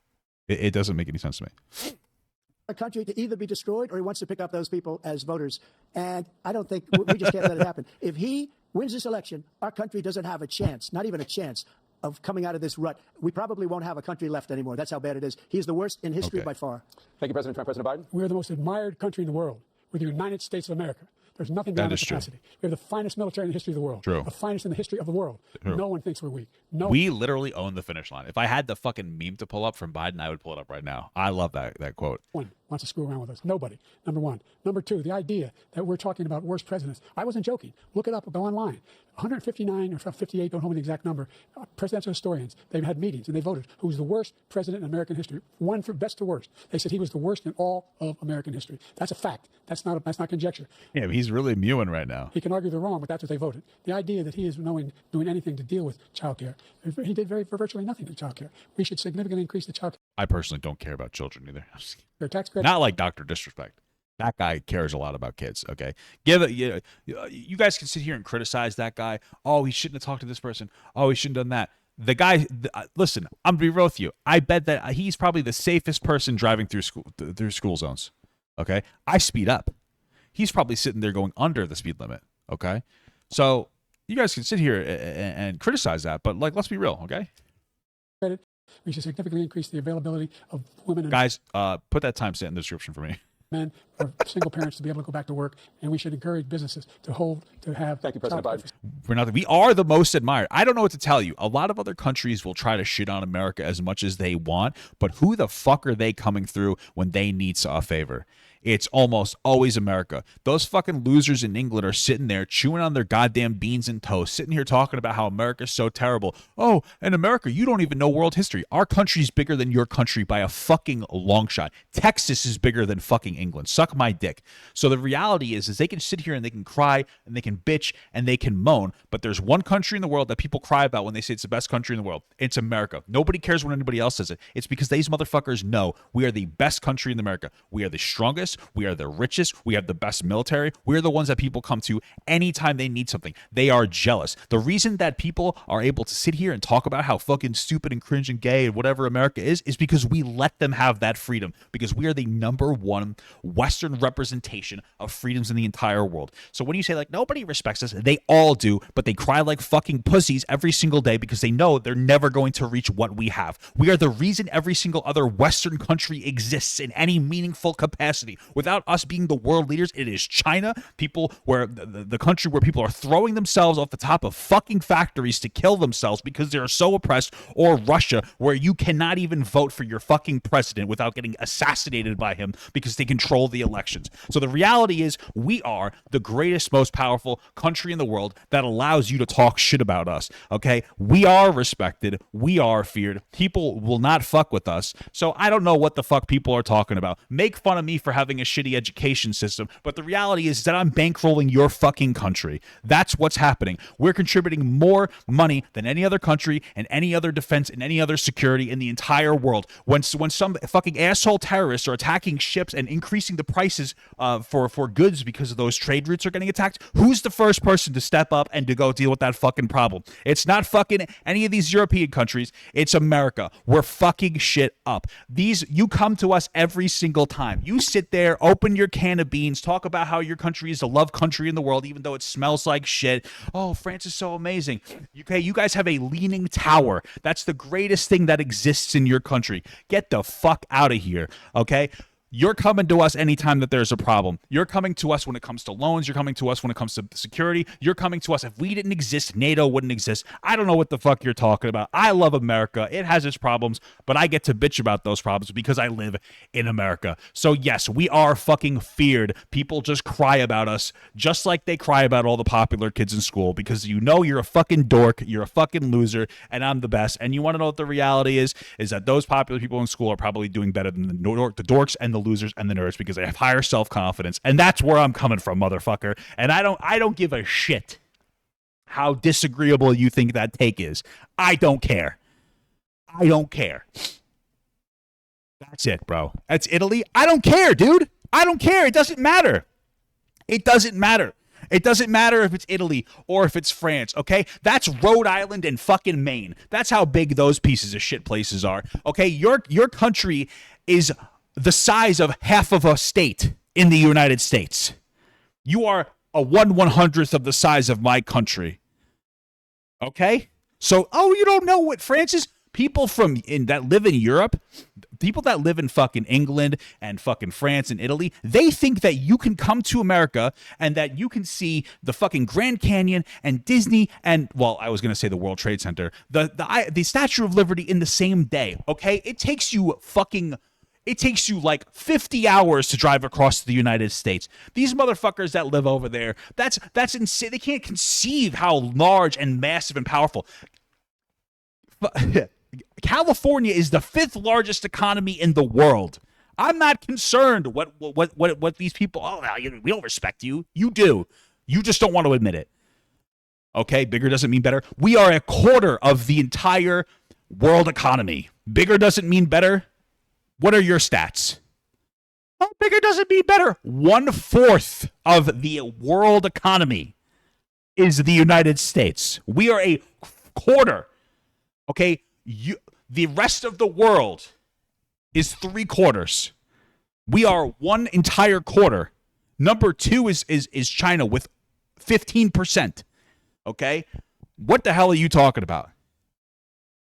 It doesn't make any sense to me. A country to either be destroyed or he wants to pick up those people as voters. And I don't think we just can't let it happen. If he wins this election, our country doesn't have a chance, not even a chance, of coming out of this rut. We probably won't have a country left anymore. That's how bad it is. He's the worst in history by far. Thank you, President Trump. President Biden? We are the most admired country in the world. We're the United States of America. There's nothing beyond our capacity. True. We have the finest military in the history of the world. True. The finest in the history of the world. True. No one thinks we're weak. We literally own the finish line. If I had the fucking meme to pull up from Biden, I would pull it up right now. I love that quote. One wants to screw around with us. Nobody. Number one. Number two, the idea that we're talking about worst presidents. I wasn't joking. Look it up or go online. 159 or 58, don't hold me the exact number, presidential historians, they've had meetings and they voted who's the worst president in American history. One from best to worst. They said he was the worst in all of American history. That's a fact. That's not conjecture. Yeah, but he's really mewing right now. He can argue they're wrong, but that's what they voted. The idea that he is doing anything to deal with child care, he did virtually nothing to child care. We should significantly increase the child care. I personally don't care about children either. Their tax credit. Not like Dr. Disrespect. That guy cares a lot about kids, okay? You guys can sit here and criticize that guy. Oh, he shouldn't have talked to this person. Oh, he shouldn't have done that. The guy, listen, I'm going to be real with you. I bet that he's probably the safest person driving through school zones, okay? I speed up. He's probably sitting there going under the speed limit, okay? So you guys can sit here and criticize that, but like, let's be real, okay? We should significantly increase the availability of women. Guys, put that timestamp in the description for me. Men or single parents to be able to go back to work, and we should encourage businesses to have. Thank you, President Biden. We are the most admired. I don't know what to tell you. A lot of other countries will try to shit on America as much as they want, but who the fuck are they coming through when they need a favor? It's almost always America. Those fucking losers in England are sitting there chewing on their goddamn beans and toast, sitting here talking about how America's so terrible. Oh, in America, you don't even know world history. Our country's bigger than your country by a fucking long shot. Texas is bigger than fucking England. Suck my dick. So the reality is they can sit here and they can cry and they can bitch and they can moan, but there's one country in the world that people cry about when they say it's the best country in the world. It's America. Nobody cares when anybody else says it. It's because these motherfuckers know we are the best country in America. We are the strongest. We are the richest. We have the best military. We're the ones that people come to anytime they need something. They are jealous. The reason that people are able to sit here and talk about how fucking stupid and cringe and gay and whatever America is because we let them have that freedom, because we are the number one Western representation of freedoms in the entire world. So when you say like nobody respects us, they all do, but they cry like fucking pussies every single day because they know they're never going to reach what we have. We are the reason every single other Western country exists in any meaningful capacity. without us being the world leaders, it is China, people where the country where people are throwing themselves off the top of fucking factories to kill themselves because they're so oppressed, or Russia, where you cannot even vote for your fucking president without getting assassinated by him because they control the elections. So the reality is we are the greatest, most powerful country in the world that allows you to talk shit about us, okay? We are respected. We are feared. People will not fuck with us. So I don't know what the fuck people are talking about. Make fun of me for having a shitty education system, but the reality is that I'm bankrolling your fucking country. That's what's happening. We're contributing more money than any other country and any other defense and any other security in the entire world. When some fucking asshole terrorists are attacking ships and increasing the prices for goods because of those trade routes are getting attacked, who's the first person to step up and to go deal with that fucking problem? It's not fucking any of these European countries. It's America. We're fucking shit up. You come to us every single time. You sit there, open your can of beans, talk about how your country is the love country in the world, even though it smells like shit. Oh, France is so amazing. Okay, you guys have a leaning tower. That's the greatest thing that exists in your country. Get the fuck out of here, okay? You're coming to us anytime that there's a problem. You're coming to us when it comes to loans. You're coming to us when it comes to security. You're coming to us. If we didn't exist, NATO wouldn't exist. I don't know what the fuck you're talking about. I love America. It has its problems, but I get to bitch about those problems because I live in America. So yes, we are fucking feared. People just cry about us just like they cry about all the popular kids in school because you know you're a fucking dork, you're a fucking loser, and I'm the best. And you want to know what the reality is that those popular people in school are probably doing better than the dorks and the losers and the nerds because they have higher self-confidence, and that's where I'm coming from, motherfucker. And I don't give a shit how disagreeable you think that take is. I don't care. I don't care. That's it, bro. That's Italy. I don't care, dude. I don't care. It doesn't matter. It doesn't matter. It doesn't matter if it's Italy or if it's France, okay? That's Rhode Island and fucking Maine. That's how big those pieces of shit places are, okay? Your country is the size of half of a state in the United States. You are a 1/100th of the size of my country. Okay? So, you don't know what France is? People that live in Europe, people that live in fucking England and fucking France and Italy, they think that you can come to America and that you can see the fucking Grand Canyon and Disney and, well, I was going to say the World Trade Center, the Statue of Liberty in the same day, okay? It takes you like 50 hours to drive across the United States. These motherfuckers that live over there, that's insane. They can't conceive how large and massive and powerful. California is the 5th largest economy in the world. I'm not concerned what these people, we don't respect you. You do. You just don't want to admit it. Okay, bigger doesn't mean better. We are a quarter of the entire world economy. Bigger doesn't mean better. What are your stats? Oh, bigger doesn't mean better. 1/4 of the world economy is the United States. We are a quarter. Okay, the rest of the world is 3/4. We are one entire quarter. Number 2 is China with 15%. Okay, what the hell are you talking about?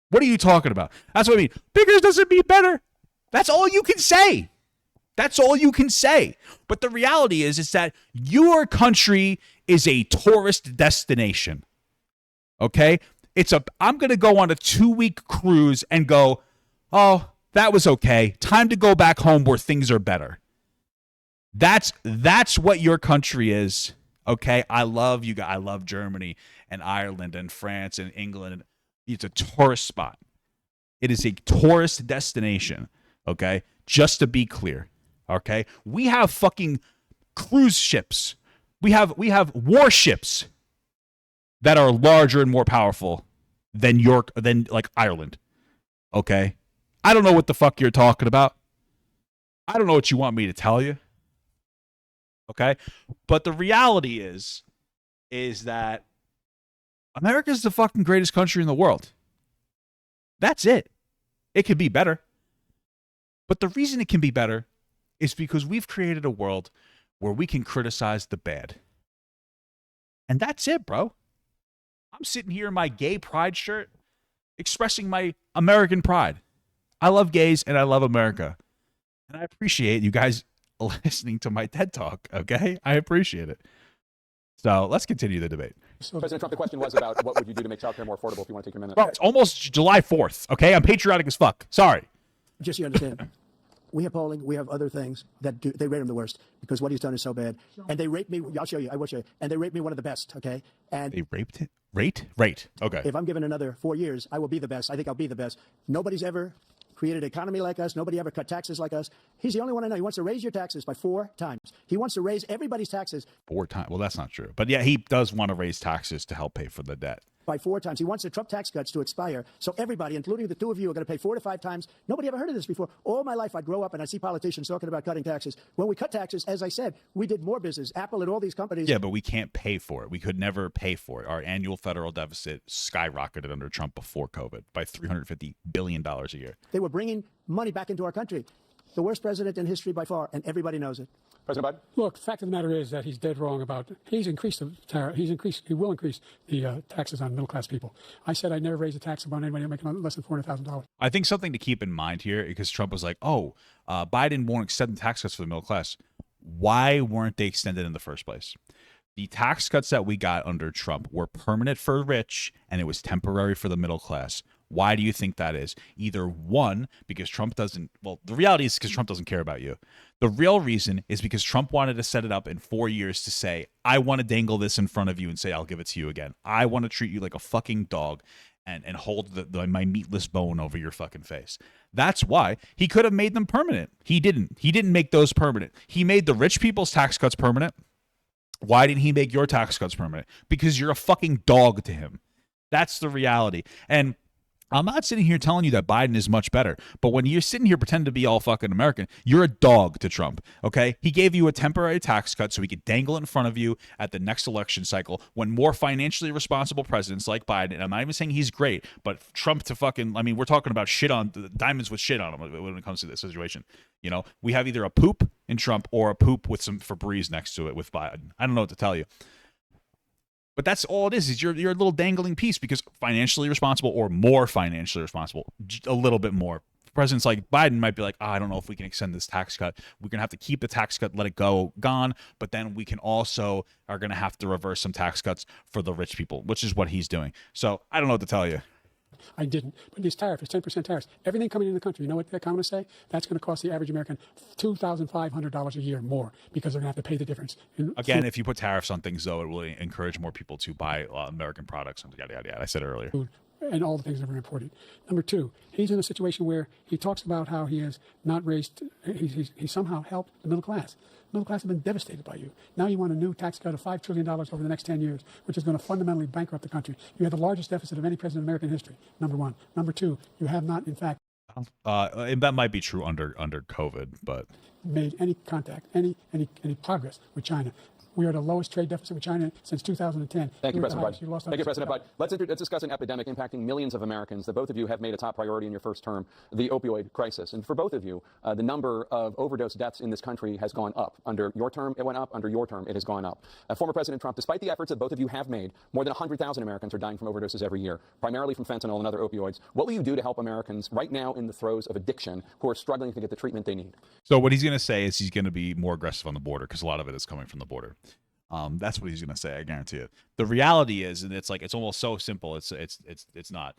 What are you talking about? That's what I mean. Bigger doesn't mean better. That's all you can say. That's all you can say. But the reality is that your country is a tourist destination. Okay? I'm going to go on a 2-week cruise and go, oh, that was okay. Time to go back home where things are better. That's what your country is. Okay? I love you guys. I love Germany and Ireland and France and England. It's a tourist spot. It is a tourist destination. Okay, just to be clear, okay, we have fucking cruise ships. We have warships that are larger and more powerful than like Ireland. Okay, I don't know what the fuck you're talking about. I don't know what you want me to tell you. Okay, but the reality is that America is the fucking greatest country in the world. That's it. It could be better. But the reason it can be better is because we've created a world where we can criticize the bad. And that's it, bro. I'm sitting here in my gay pride shirt expressing my American pride. I love gays and I love America. And I appreciate you guys listening to my TED Talk. Okay, I appreciate it. So let's continue the debate. President Trump, the question was about what would you do to make childcare more affordable. If you want to take your minute. Well, it's almost July 4th. Okay, I'm patriotic as fuck. Sorry. Just so you understand, we have polling, we have other things that they rate him the worst because what he's done is so bad. And they rate me. I'll show you. I will show you. And they rate me one of the best. Okay. And they raped it. Rate. Okay. If I'm given another 4 years, I will be the best. I think I'll be the best. Nobody's ever created an economy like us. Nobody ever cut taxes like us. He's the only one I know. He wants to raise your taxes by 4 times. He wants to raise everybody's taxes 4 times. Well, that's not true. But yeah, he does want to raise taxes to help pay for the debt. By 4 times. He wants the Trump tax cuts to expire. So everybody, including the two of you, are going to pay 4 to 5 times. Nobody ever heard of this before. All my life, I'd grow up and I'd see politicians talking about cutting taxes. When we cut taxes, as I said, we did more business. Apple and all these companies. Yeah, but we can't pay for it. We could never pay for it. Our annual federal deficit skyrocketed under Trump before COVID by $350 billion a year. They were bringing money back into our country. The worst president in history by far, and everybody knows it. President Biden? Look, the fact of the matter is that he's dead wrong about he will increase the taxes on middle class people. I said I'd never raise a tax on anybody making less than $400,000. I think something to keep in mind here, because Trump was like, Biden won't extend the tax cuts for the middle class. Why weren't they extended in the first place? The tax cuts that we got under Trump were permanent for rich, and it was temporary for the middle class. Why do you think that is? Either one, because Trump doesn't, well, the reality is because Trump doesn't care about you. The real reason is because Trump wanted to set it up in 4 years to say, I want to dangle this in front of you and say, I'll give it to you again. I want to treat you like a fucking dog and hold my meatless bone over your fucking face. That's why he could have made them permanent. He didn't. He didn't make those permanent. He made the rich people's tax cuts permanent. Why didn't he make your tax cuts permanent? Because you're a fucking dog to him. That's the reality. And I'm not sitting here telling you that Biden is much better, but when you're sitting here pretending to be all fucking American, you're a dog to Trump, okay? He gave you a temporary tax cut so he could dangle it in front of you at the next election cycle when more financially responsible presidents like Biden, and I'm not even saying he's great, but Trump to fucking, I mean, we're talking about shit on, diamonds with shit on him when it comes to this situation. You know, we have either a poop in Trump or a poop with some Febreze next to it with Biden. I don't know what to tell you. But that's all it is you're a little dangling piece because financially responsible or more financially responsible, a little bit more. Presidents like Biden might be like, I don't know if we can extend this tax cut. We're going to have to keep the tax cut, let it go, gone. But then we can also are going to have to reverse some tax cuts for the rich people, which is what he's doing. So I don't know what to tell you. I didn't. But these tariffs, 10% tariffs, everything coming in the country, you know what the economists say? That's going to cost the average American $2,500 a year more because they're going to have to pay the difference. Again, if you put tariffs on things, though, it will encourage more people to buy American products and yada, yada, yada. I said it earlier. Food and all the things that were imported. Number two, he's in a situation where he talks about how he has not raised, he somehow helped the middle class. The middle class have been devastated by you. Now you want a new tax cut of $5 trillion over the next 10 years, which is going to fundamentally bankrupt the country. You have the largest deficit of any president in American history, number one. Number two, you have not, in fact, and that might be true under COVID, but made any contact, any progress with China. We are the lowest trade deficit with China since 2010. Thank you, President Biden. Thank you, President Biden. Let's discuss an epidemic impacting millions of Americans that both of you have made a top priority in your first term, the opioid crisis. And for both of you, the number of overdose deaths in this country has gone up. Under your term, it went up. Under your term, it has gone up. Former President Trump, despite the efforts that both of you have made, more than 100,000 Americans are dying from overdoses every year, primarily from fentanyl and other opioids. What will you do to help Americans right now in the throes of addiction who are struggling to get the treatment they need? So what he's going to say is he's going to be more aggressive on the border because a lot of it is coming from the border. That's what he's going to say. I guarantee it. The reality is, and it's like, it's almost so simple. It's not.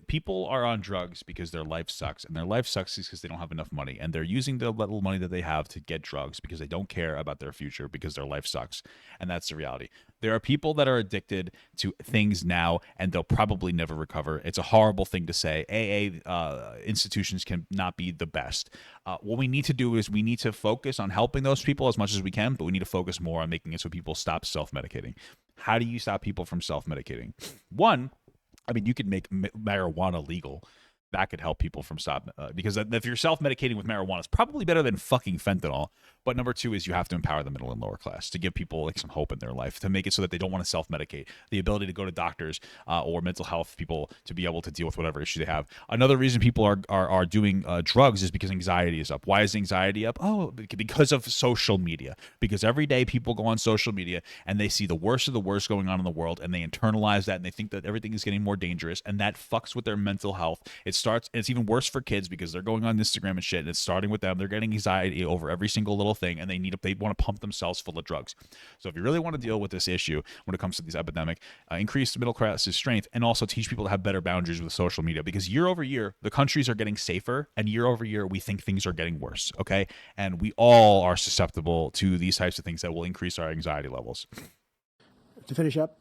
People are on drugs because their life sucks, and their life sucks because they don't have enough money, and they're using the little money that they have to get drugs because they don't care about their future because their life sucks, and that's the reality. There are people that are addicted to things now, and they'll probably never recover. It's a horrible thing to say. AA institutions can not be the best. What we need to do is we need to focus on helping those people as much as we can, but we need to focus more on making it so people stop self-medicating. How do you stop people from self-medicating? One, I mean, you could make marijuana legal. That could help people from stop because if you're self-medicating with marijuana, it's probably better than fucking fentanyl. But number two is you have to empower the middle and lower class to give people like some hope in their life, to make it so that they don't want to self-medicate, the ability to go to doctors or mental health people to be able to deal with whatever issue they have. Another reason people are doing drugs is because anxiety is up. Why is anxiety up? Oh, because of social media. Because every day people go on social media and they see the worst of the worst going on in the world, and they internalize that, and they think that everything is getting more dangerous, and that fucks with their mental health. It's even worse for kids because they're going on Instagram and shit, and it's starting with them. They're getting anxiety over every single little thing, and they want to pump themselves full of drugs. So if you really want to deal with this issue when it comes to this epidemic, increase the middle class's strength, and also teach people to have better boundaries with social media, because year over year the countries are getting safer, and year over year we think things are getting worse. Okay, and we all are susceptible to these types of things that will increase our anxiety levels. To finish up,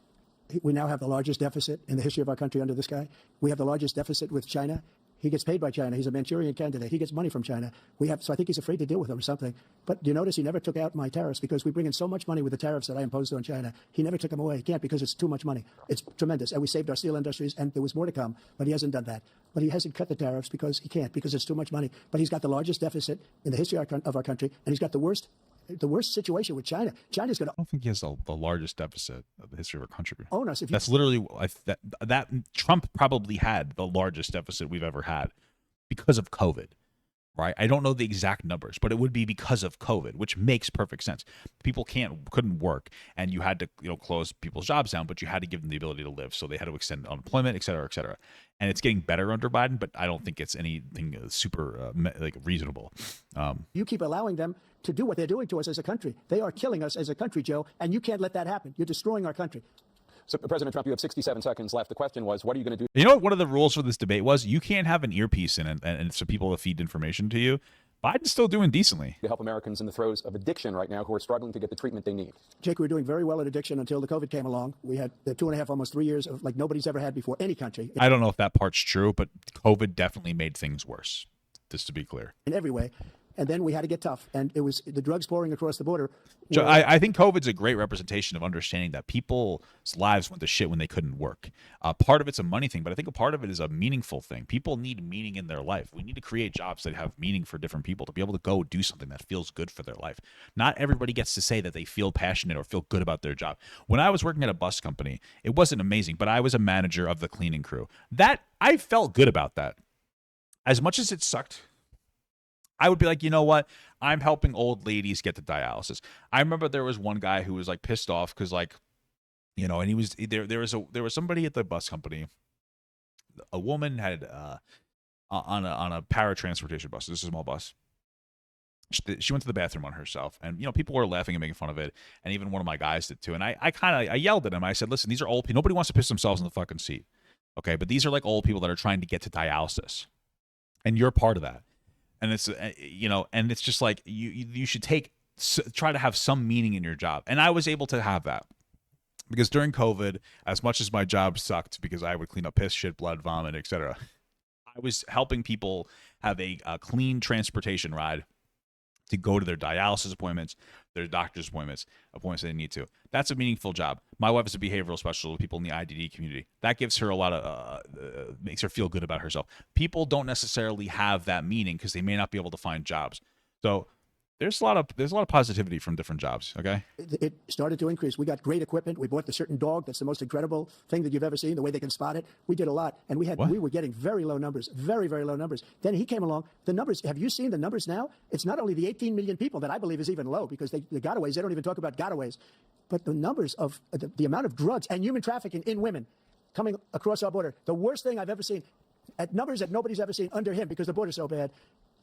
we now have the largest deficit in the history of our country under this guy. We have the largest deficit with China. He gets paid by China. He's a Manchurian candidate. He gets money from China. So I think he's afraid to deal with them or something. But do you notice he never took out my tariffs, because we bring in so much money with the tariffs that I imposed on China. He never took them away. He can't, because it's too much money. It's tremendous. And we saved our steel industries, and there was more to come, but he hasn't done that. But he hasn't cut the tariffs because he can't, because it's too much money. But he's got the largest deficit in the history of our country, and he's got the worst situation with China. China's going to. I don't think he has the largest deficit of the history of our country. Own us. That's literally that Trump probably had the largest deficit we've ever had because of COVID, right? I don't know the exact numbers, but it would be because of COVID, which makes perfect sense. People couldn't work, and you had to close people's jobs down, but you had to give them the ability to live, so they had to extend unemployment, et cetera, et cetera. And it's getting better under Biden, but I don't think it's anything super reasonable. You keep allowing them to do what they're doing to us as a country. They are killing us as a country, Joe, and you can't let that happen. You're destroying our country. So, President Trump, you have 67 seconds left. The question was, what are you going to do? You know what one of the rules for this debate was? You can't have an earpiece in it and so people to feed information to you. Biden's still doing decently. To help Americans in the throes of addiction right now who are struggling to get the treatment they need. Jake, we were doing very well at addiction until the COVID came along. We had the 2.5, almost 3 years of like nobody's ever had before, any country. I don't know if that part's true, but COVID definitely made things worse, just to be clear. In every way. And then we had to get tough, and it was the drugs pouring across the border. So I think COVID's a great representation of understanding that people's lives went to shit when they couldn't work. Part of it's a money thing, but I think a part of it is a meaningful thing. People need meaning in their life. We need to create jobs that have meaning for different people, to be able to go do something that feels good for their life. Not everybody gets to say that they feel passionate or feel good about their job. When I was working at a bus company, it wasn't amazing, but I was a manager of the cleaning crew. I felt good about that. As much as it sucked, I would be like, you know what? I'm helping old ladies get to dialysis. I remember there was one guy who was like pissed off because and he was there was somebody at the bus company. A woman had on a paratransportation bus. This is a small bus. She went to the bathroom on herself, and people were laughing and making fun of it, and even one of my guys did too. And I yelled at him. I said, listen, these are old people. Nobody wants to piss themselves in the fucking seat, okay? But these are like old people that are trying to get to dialysis, and you're part of that. And it's and it's just like you should try to have some meaning in your job. And I was able to have that because during COVID, as much as my job sucked because I would clean up piss, shit, blood, vomit, etc., I was helping people have a clean transportation ride to go to their dialysis appointments, their doctor's appointments they need to. That's a meaningful job. My wife is a behavioral specialist with people in the IDD community. That gives her a lot of, makes her feel good about herself. People don't necessarily have that meaning because they may not be able to find jobs. So there's a lot of positivity from different jobs. Okay. It started to increase. We got great equipment. We bought the certain dog. That's the most incredible thing that you've ever seen. The way they can spot it. We did a lot, and we were getting very low numbers, very, very low numbers. Then he came along. The numbers. Have you seen the numbers now? It's not only the 18 million people that I believe is even low because the gotaways. They don't even talk about gotaways, but the numbers of the amount of drugs and human trafficking in women coming across our border. The worst thing I've ever seen. At numbers that nobody's ever seen under him because the border's so bad.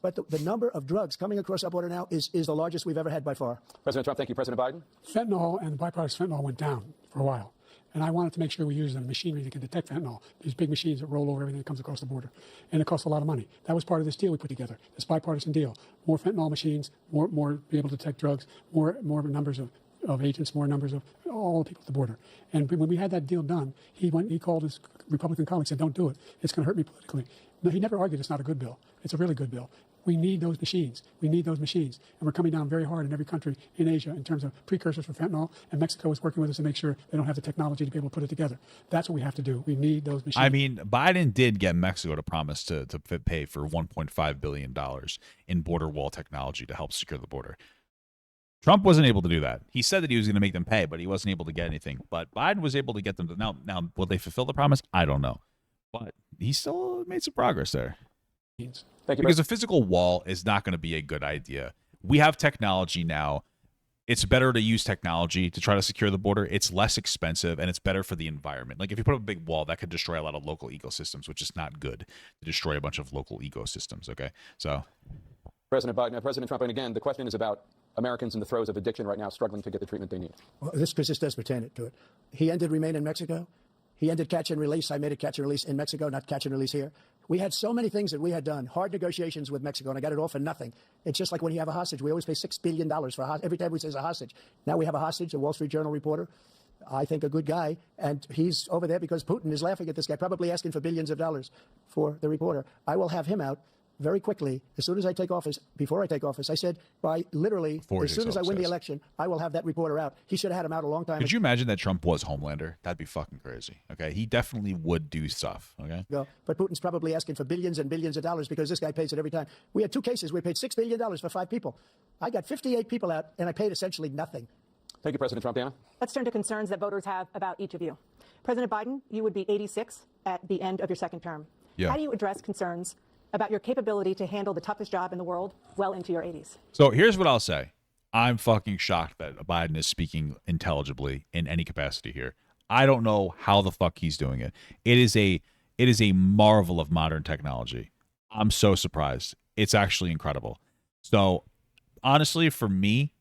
But the number of drugs coming across our border now is the largest we've ever had by far. President Trump, thank you. President Biden? Fentanyl and the byproducts of fentanyl went down for a while. And I wanted to make sure we use the machinery that can detect fentanyl, these big machines that roll over everything that comes across the border. And it costs a lot of money. That was part of this deal we put together, this bipartisan deal. More fentanyl machines, more be able to detect drugs, more numbers of agents, more numbers of all the people at the border. And when we had that deal done, he called his Republican colleagues and said, don't do it. It's going to hurt me politically. No, he never argued it's not a good bill. It's a really good bill. We need those machines. We need those machines. And we're coming down very hard in every country in Asia in terms of precursors for fentanyl. And Mexico is working with us to make sure they don't have the technology to be able to put it together. That's what we have to do. We need those machines. I mean, Biden did get Mexico to promise to pay for $1.5 billion in border wall technology to help secure the border. Trump wasn't able to do that. He said that he was going to make them pay, but he wasn't able to get anything. But Biden was able to get them to. Now, will they fulfill the promise? I don't know. But he still made some progress there. Thank you. Because a physical wall is not going to be a good idea. We have technology now. It's better to use technology to try to secure the border. It's less expensive, and it's better for the environment. Like if you put up a big wall, that could destroy a lot of local ecosystems, which is not good to destroy a bunch of local ecosystems. Okay, so President Biden, President Trump, and again, the question is about Americans in the throes of addiction right now, struggling to get the treatment they need. Well, this does pertain to it. He ended Remain in Mexico. He ended catch and release. I made a catch and release in Mexico, not catch and release here. We had so many things that we had done, hard negotiations with Mexico, and I got it all for nothing. It's just like when you have a hostage. We always pay $6 billion for a hostage. Every time we say a hostage. Now we have a hostage, a Wall Street Journal reporter, I think a good guy, and he's over there because Putin is laughing at this guy, probably asking for billions of dollars for the reporter. I will have him out very quickly, as soon as I take office, before I take office. I said, by literally, as soon as I win the election, I will have that reporter out. He should have had him out a long time ago. Could you imagine that Trump was Homelander? That'd be fucking crazy. Okay, he definitely would do stuff. Okay, but Putin's probably asking for billions and billions of dollars because this guy pays it every time. We had 2 cases. We paid $6 billion for 5 people. I got 58 people out, and I paid essentially nothing. Thank you, President Trump. Anna? Let's turn to concerns that voters have about each of you. President Biden, you would be 86 at the end of your second term. Yeah. How do you address concerns about your capability to handle the toughest job in the world well into your 80s? So here's what I'll say. I'm fucking shocked that Biden is speaking intelligibly in any capacity here. I don't know how the fuck he's doing it. It is a marvel of modern technology. I'm so surprised. It's actually incredible. So honestly, for me,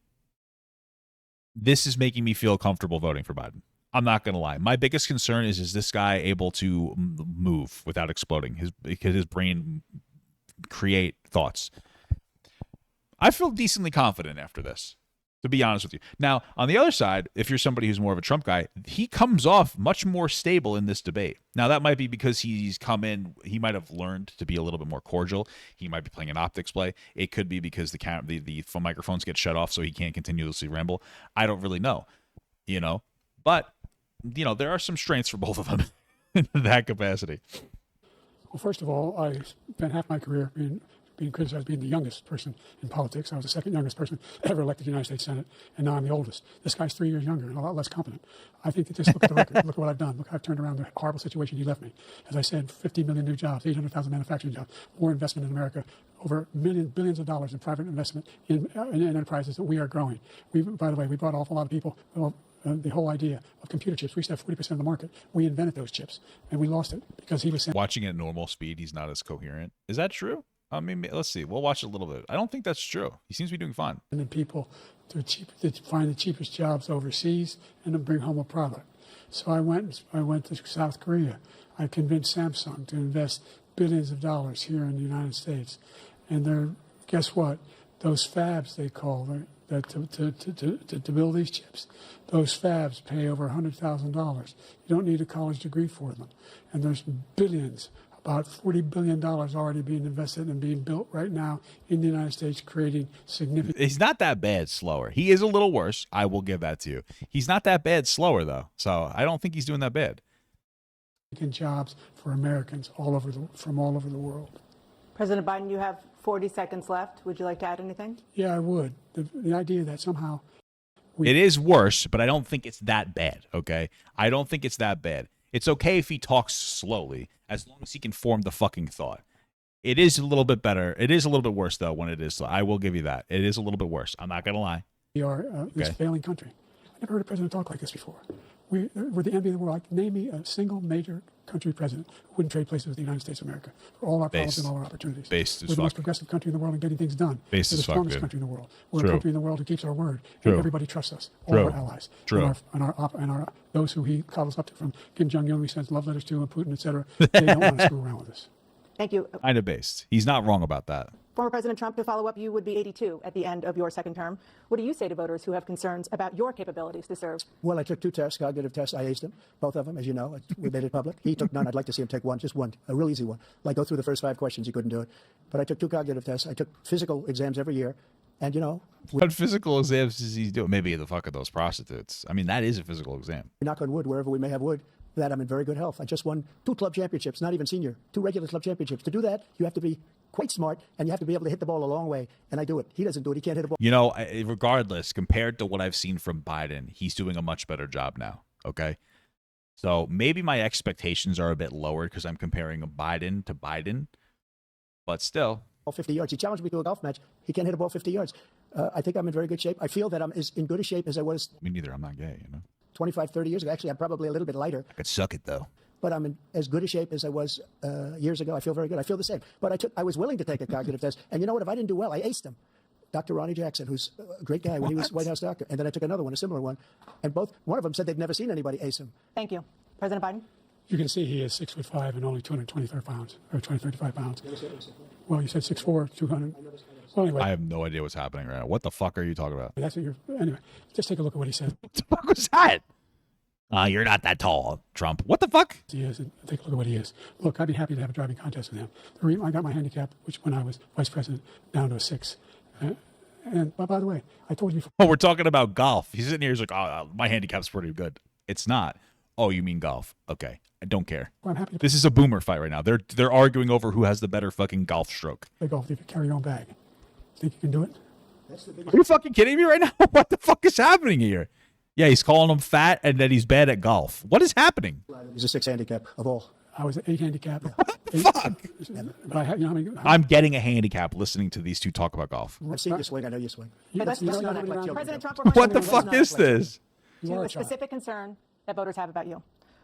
this is making me feel comfortable voting for Biden. I'm not going to lie. My biggest concern is this guy able to move without exploding? Because his brain create thoughts. I feel decently confident after this, to be honest with you. Now, on the other side, if you're somebody who's more of a Trump guy, he comes off much more stable in this debate. Now, that might be because he's come in, he might have learned to be a little bit more cordial. He might be playing an optics play. It could be because the phone microphones get shut off so he can't continuously ramble. I don't really know, But, there are some strengths for both of them in that capacity. Well, first of all, I spent half my career being criticized as being the youngest person in politics. I was the second youngest person ever elected to the United States Senate, and now I'm the oldest. This guy's 3 years younger and a lot less competent. I think that just look at the record. Look at what I've done. Look how I've turned around the horrible situation he left me. As I said, 50 million new jobs, 800,000 manufacturing jobs, more investment in America, over billions of dollars in private investment in enterprises that we are growing. By the way, we brought off a lot of people. The whole idea of computer chips. We used to have 40% of the market. We invented those chips, and we lost it because he was saying. Watching at normal speed, he's not as coherent. Is that true? I mean, let's see. We'll watch it a little bit. I don't think that's true. He seems to be doing fine. And then people to find the cheapest jobs overseas and then bring home a product. So I went to South Korea. I convinced Samsung to invest billions of dollars here in the United States, and guess what? Those fabs they call to build these chips. Those fabs pay over $100,000. You don't need a college degree for them. And there's billions, about $40 billion already being invested and being built right now in the United States, creating significant. He's not that bad slower. He is a little worse. I will give that to you. He's not that bad slower, though. So I don't think he's doing that bad. Jobs for Americans from all over the world. President Biden, you have 40 seconds left. Would you like to add anything? Yeah, I would. The idea that somehow it is worse, but I don't think it's that bad, okay? I don't think it's that bad. It's okay if he talks slowly, as long as he can form the fucking thought. It is a little bit better. It is a little bit worse, though, when it is slow. I will give you that. It is a little bit worse. I'm not going to lie. We are this failing country. I never heard a president talk like this before. We're the envy of the world. Name me a single major country president who wouldn't trade places with the United States of America for all our problems and all our opportunities. We're the most progressive country in the world in getting things done. We're the strongest country in the world. We're a country in the world who keeps our word. And everybody trusts us. All our allies. And our those who he cuddles up to, from Kim Jong-un, he sends love letters to, and Putin, etc. They don't want to screw around with us. Thank you. Kind of based. He's not wrong about that. Former President Trump, to follow up, you would be 82 at the end of your second term. What do you say to voters who have concerns about your capabilities to serve? Well, I took 2 tests, cognitive tests. I aced them, both of them, as you know. We made it public. He took none. I'd like to see him take one, just one, a real easy one. Like go through the first 5 questions. He couldn't do it. But I took 2 cognitive tests. I took physical exams every year. And, what physical exams does he do? Maybe the fuck of those prostitutes. I mean, that is a physical exam. Knock on wood, wherever we may have wood, that I'm in very good health. I just won 2 club championships, not even senior, 2 regular club championships. To do that, you have to be quite smart, and you have to be able to hit the ball a long way. And I do it. He doesn't do it. He can't hit a ball. You know, regardless, compared to what I've seen from Biden, he's doing a much better job now. Okay. So maybe my expectations are a bit lowered because I'm comparing Biden to Biden, but still. 50 yards. He challenged me to a golf match. He can't hit a ball 50 yards. I think I'm in very good shape. I feel that I'm as in good a shape as I was. Me neither. I'm not gay, 25, 30 years ago. Actually, I'm probably a little bit lighter. I could suck it, though. But I'm in as good a shape as I was years ago. I feel very good. I feel the same. But I was willing to take a cognitive test. And you know what? If I didn't do well, I aced him. Dr. Ronnie Jackson, who's a great guy when he was White House doctor. And then I took another one, a similar one. And one of them said they'd never seen anybody ace him. Thank you. President Biden? You can see he is 6'5" and only 225 pounds, or 235 pounds. Well, you said 6'4", 200. Well, anyway. I have no idea what's happening right now. What the fuck are you talking about? That's what anyway, just take a look at what he said. What the fuck was that? You're not that tall, Trump. What the fuck? He is, and take a look at what he is. Look, I'd be happy to have a driving contest with him. The reason I got my handicap, which when I was vice president, down to a 6. And by the way, I told you. Oh, we're talking about golf. He's sitting here. He's like, oh, my handicap's pretty good. It's not. Oh, you mean golf? Okay, I don't care. Well, I'm happy. This is a boomer fight right now. They're arguing over who has the better fucking golf stroke. Play golf, you can carry your own bag. Think you can do it? Are you fucking kidding me right now? What the fuck is happening here? Yeah, he's calling him fat and that he's bad at golf. What is happening? He's a 6 handicap of all. I was an 8 handicap. Fuck. But I'm getting a handicap listening to these two talk about golf. I've seen you swing. I know you swing. President Trump, What the fuck is this? to a specific concern that voters have about you.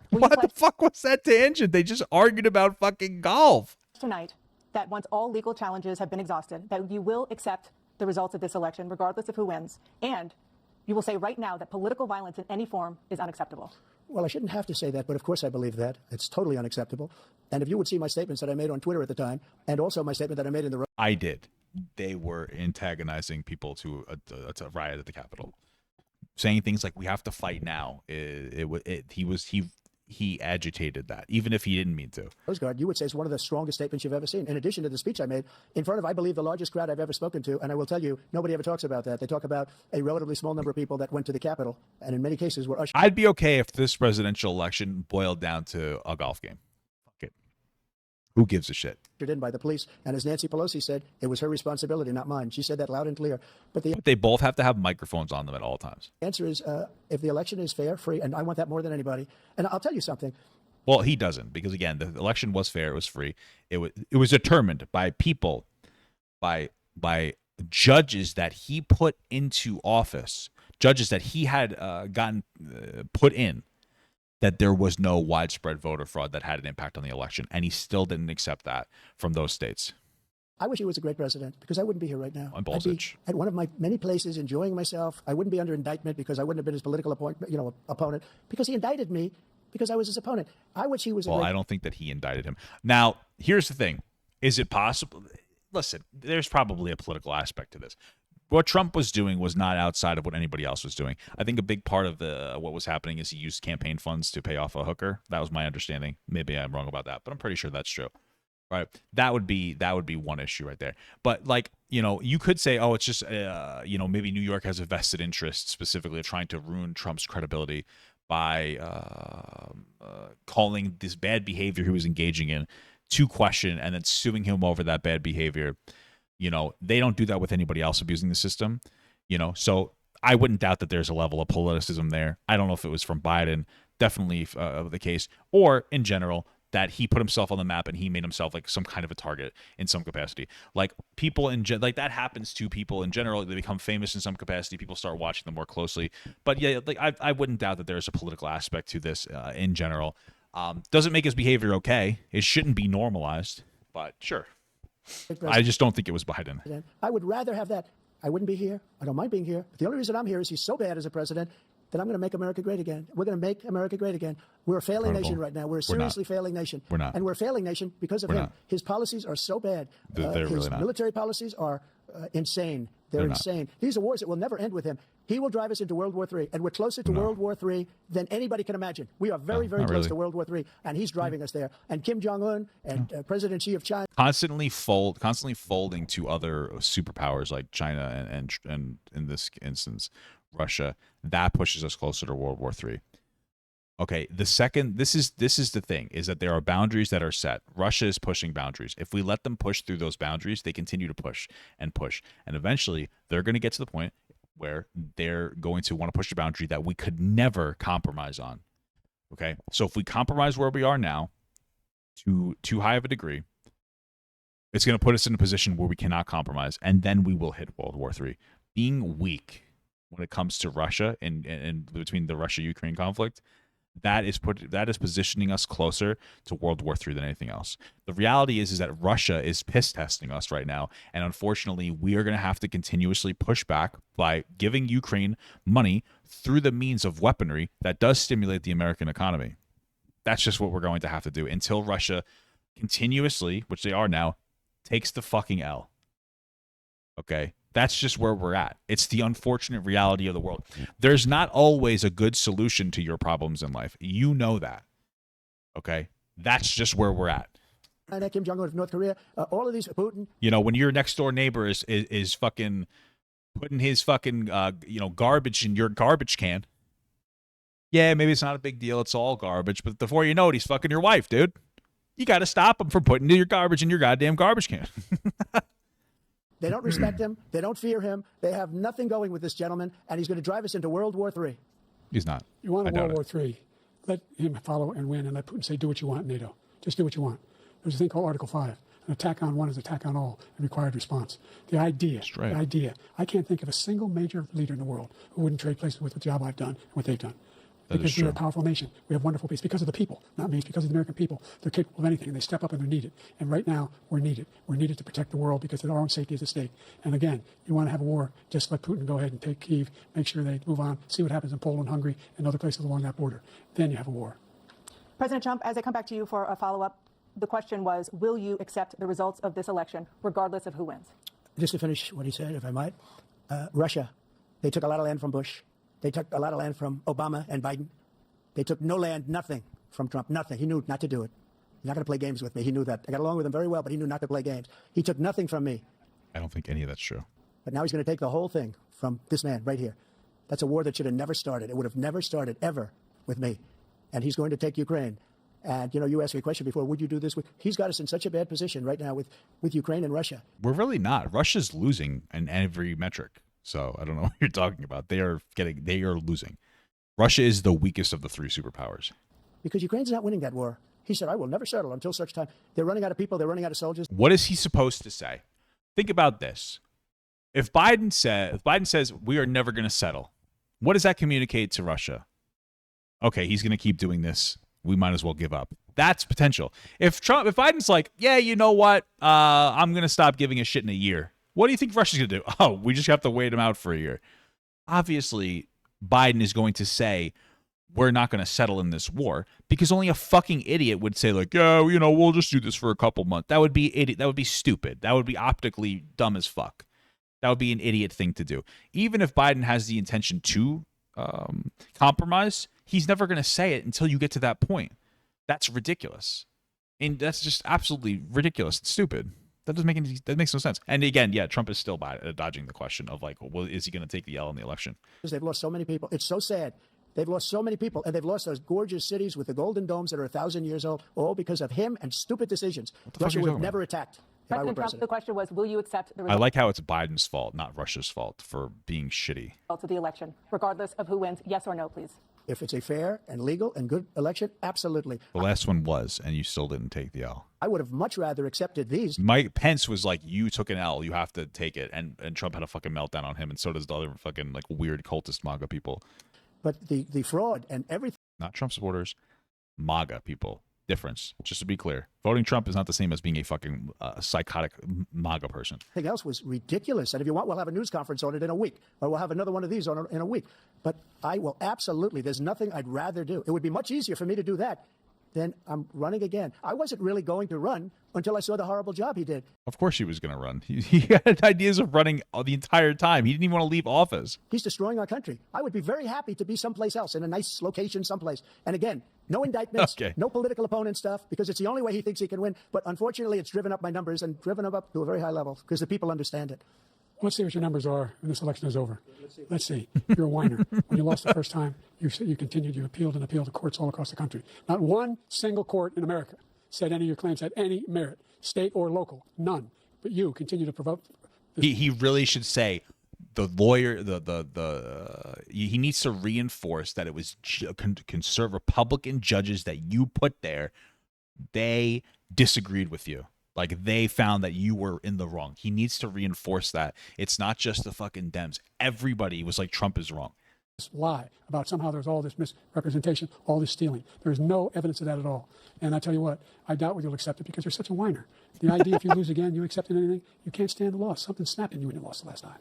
What the fuck was that tangent? They just argued about fucking golf. Tonight, that once all legal challenges have been exhausted, that you will accept the results of this election, regardless of who wins, and you will say right now that political violence in any form is unacceptable. Well, I shouldn't have to say that, but of course I believe that. It's totally unacceptable. And if you would see my statements that I made on Twitter at the time, and also my statement that I made in the... I did. They were antagonizing people to a riot at the Capitol. Saying things like, we have to fight now. He agitated that, even if he didn't mean to. Coast Guard, you would say, is one of the strongest statements you've ever seen. In addition to the speech I made in front of, I believe, the largest crowd I've ever spoken to. And I will tell you, nobody ever talks about that. They talk about a relatively small number of people that went to the Capitol, and in many cases were ushered. I'd be okay if this presidential election boiled down to a golf game. Fuck it. Who gives a shit? In by the police. And as Nancy Pelosi said, it was her responsibility, not mine. She said that loud and clear. But they both have to have microphones on them at all times. The answer is, if the election is fair, free, and I want that more than anybody. And I'll tell you something. Well, he doesn't, because again, the election was fair, it was free. It was determined by people, by judges that he put into office, judges that he had gotten put in, that there was no widespread voter fraud that had an impact on the election, and he still didn't accept that from those states. I wish he was a great president, because I wouldn't be here right now. I'd be at one of my many places enjoying myself. I wouldn't be under indictment because I wouldn't have been his political opponent, because he indicted me because I was his opponent. I wish he was. Well, I don't think that he indicted him. Now, here's the thing: is it possible? Listen, there's probably a political aspect to this. What Trump was doing was not outside of what anybody else was doing. I think a big part of what was happening is he used campaign funds to pay off a hooker. That was my understanding. Maybe I'm wrong about that, but I'm pretty sure that's true. Right? That would be one issue right there. But you could say, oh, it's just maybe New York has a vested interest specifically of trying to ruin Trump's credibility by calling this bad behavior he was engaging in to question and then suing him over that bad behavior. They don't do that with anybody else abusing the system. So I wouldn't doubt that there's a level of politicism there. I don't know if it was from Biden, definitely the case, or in general, that he put himself on the map and he made himself like some kind of a target in some capacity. Like people like that happens to people in general. They become famous in some capacity. People start watching them more closely. But yeah, like I wouldn't doubt that there's a political aspect to this in general. Doesn't make his behavior okay. It shouldn't be normalized, but sure. I just don't think it was Biden. I would rather have that. I wouldn't be here. I don't mind being here. But the only reason I'm here is he's so bad as a president that I'm going to make America great again. We're going to make America great again. We're a failing nation right now. We're a seriously failing nation. We're not. And we're a failing nation because of him. His policies are so bad. They're his really not. Military policies are insane. They're insane. These are wars that will never end with him. He will drive us into World War III, and we're closer to World War III than anybody can imagine. We are very, very close to World War III, and he's driving us there. And Kim Jong-un and President Xi of China constantly folding to other superpowers like China and in this instance Russia. That pushes us closer to World War III. Okay, this is the thing, is that there are boundaries that are set. Russia is pushing boundaries. If we let them push through those boundaries, they continue to push, and eventually they're going to get to the point where they're going to want to push a boundary that we could never compromise on. Okay, so if we compromise where we are now to too high of a degree, it's going to put us in a position where we cannot compromise, and then we will hit World War III. Being weak when it comes to Russia and between the Russia-Ukraine conflict, that is positioning us closer to World War III than anything else. The reality is that Russia is piss testing us right now, and unfortunately, we are going to have to continuously push back by giving Ukraine money through the means of weaponry that does stimulate the American economy. That's just what we're going to have to do until Russia continuously, which they are now, takes the fucking L. Okay? That's just where we're at. It's the unfortunate reality of the world. There's not always a good solution to your problems in life. You know that. Okay? That's just where we're at. Kim Jong-un of North Korea, all of these, Putin. You know, when your next door neighbor is fucking putting his fucking garbage in your garbage can. Yeah, maybe it's not a big deal. It's all garbage. But before you know it, he's fucking your wife, dude. You got to stop him from putting your garbage in your goddamn garbage can. They don't respect him. They don't fear him. They have nothing going with this gentleman, and he's going to drive us into World War III. He's not. You want a World War III, let him follow and win, and let Putin say, do what you want, NATO. Just do what you want. There's a thing called Article 5. An attack on one is attack on all, and required response. The idea, I can't think of a single major leader in the world who wouldn't trade places with the job I've done and what they've done. Because we're a powerful nation. We have wonderful peace because of the people, not me. It's because of the American people. They're capable of anything, and they step up and they're needed. And right now, we're needed. We're needed to protect the world because our own safety is at stake. And again, you want to have a war, just let Putin go ahead and take Kyiv, make sure they move on, see what happens in Poland, Hungary, and other places along that border. Then you have a war. President Trump, as I come back to you for a follow-up, the question was, will you accept the results of this election, regardless of who wins? Just to finish what he said, if I might, Russia, they took a lot of land from Bush. They took a lot of land from Obama and Biden. They took no land, nothing from Trump, nothing. He knew not to do it. He's not going to play games with me. He knew that. I got along with him very well, but he knew not to play games. He took nothing from me. I don't think any of that's true. But now he's going to take the whole thing from this man right here. That's a war that should have never started. It would have never started ever with me. And he's going to take Ukraine. And, you asked me a question before, would you do this? He's got us in such a bad position right now with Ukraine and Russia. We're really not. Russia's losing in every metric. So I don't know what you're talking about. They are losing. Russia is the weakest of the three superpowers. Because Ukraine's not winning that war. He said, I will never settle until such time. They're running out of people. They're running out of soldiers. What is he supposed to say? Think about this. If Biden says we are never going to settle, what does that communicate to Russia? Okay, he's going to keep doing this. We might as well give up. That's potential. If Biden's like, yeah, you know what? I'm going to stop giving a shit in a year. What do you think Russia's going to do? Oh, we just have to wait him out for a year. Obviously, Biden is going to say, we're not going to settle in this war, because only a fucking idiot would say, like, yeah, we'll just do this for a couple months. That would be idiot. That would be stupid. That would be optically dumb as fuck. That would be an idiot thing to do. Even if Biden has the intention to compromise, he's never going to say it until you get to that point. That's ridiculous. And that's just absolutely ridiculous. It's stupid. That makes no sense. And again, yeah, Trump is still dodging the question of like, well, is he going to take the L in the election? They've lost so many people. It's so sad. They've lost so many people, and they've lost those gorgeous cities with the golden domes that are 1,000 years old, all because of him and stupid decisions. Russia would have never attacked. President Trump, the question was, will you accept the results? I like how it's Biden's fault, not Russia's fault, for being shitty. To the election, regardless of who wins, yes or no, please. If it's a fair and legal and good election, absolutely. The last one was, and you still didn't take the L. I would have much rather accepted these. Mike Pence was like, you took an L, you have to take it. And Trump had a fucking meltdown on him, and so does the other fucking like weird cultist MAGA people. But the fraud and everything. Not Trump supporters, MAGA people. Difference, just to be clear. Voting Trump is not the same as being a fucking psychotic MAGA person. Everything else was ridiculous. And if you want, we'll have a news conference on it in a week. Or we'll have another one of these in a week. But I will absolutely, there's nothing I'd rather do. It would be much easier for me to do that than I'm running again. I wasn't really going to run until I saw the horrible job he did. Of course he was going to run. He had ideas of running the entire time. He didn't even want to leave office. He's destroying our country. I would be very happy to be someplace else, in a nice location someplace. And again, no indictments, no political opponent stuff, because it's the only way he thinks he can win. But unfortunately, it's driven up my numbers and driven them up to a very high level because the people understand it. Let's see what your numbers are when this election is over. Let's see. You're a whiner. When you lost the first time, you continued, you appealed and appealed to courts all across the country. Not one single court in America said any of your claims had any merit, state or local. None. But you continue to provoke. He really should say the lawyer, he needs to reinforce that it was conservative Republican judges that you put there. They disagreed with you. Like, they found that you were in the wrong. He needs to reinforce that. It's not just the fucking Dems. Everybody was like, Trump is wrong. This lie about somehow there's all this misrepresentation, all this stealing. There's no evidence of that at all. And I tell you what, I doubt whether you'll accept it because you're such a whiner. The idea if you lose again, you accepting anything, you can't stand the loss. Something snapped in you when you lost the last time.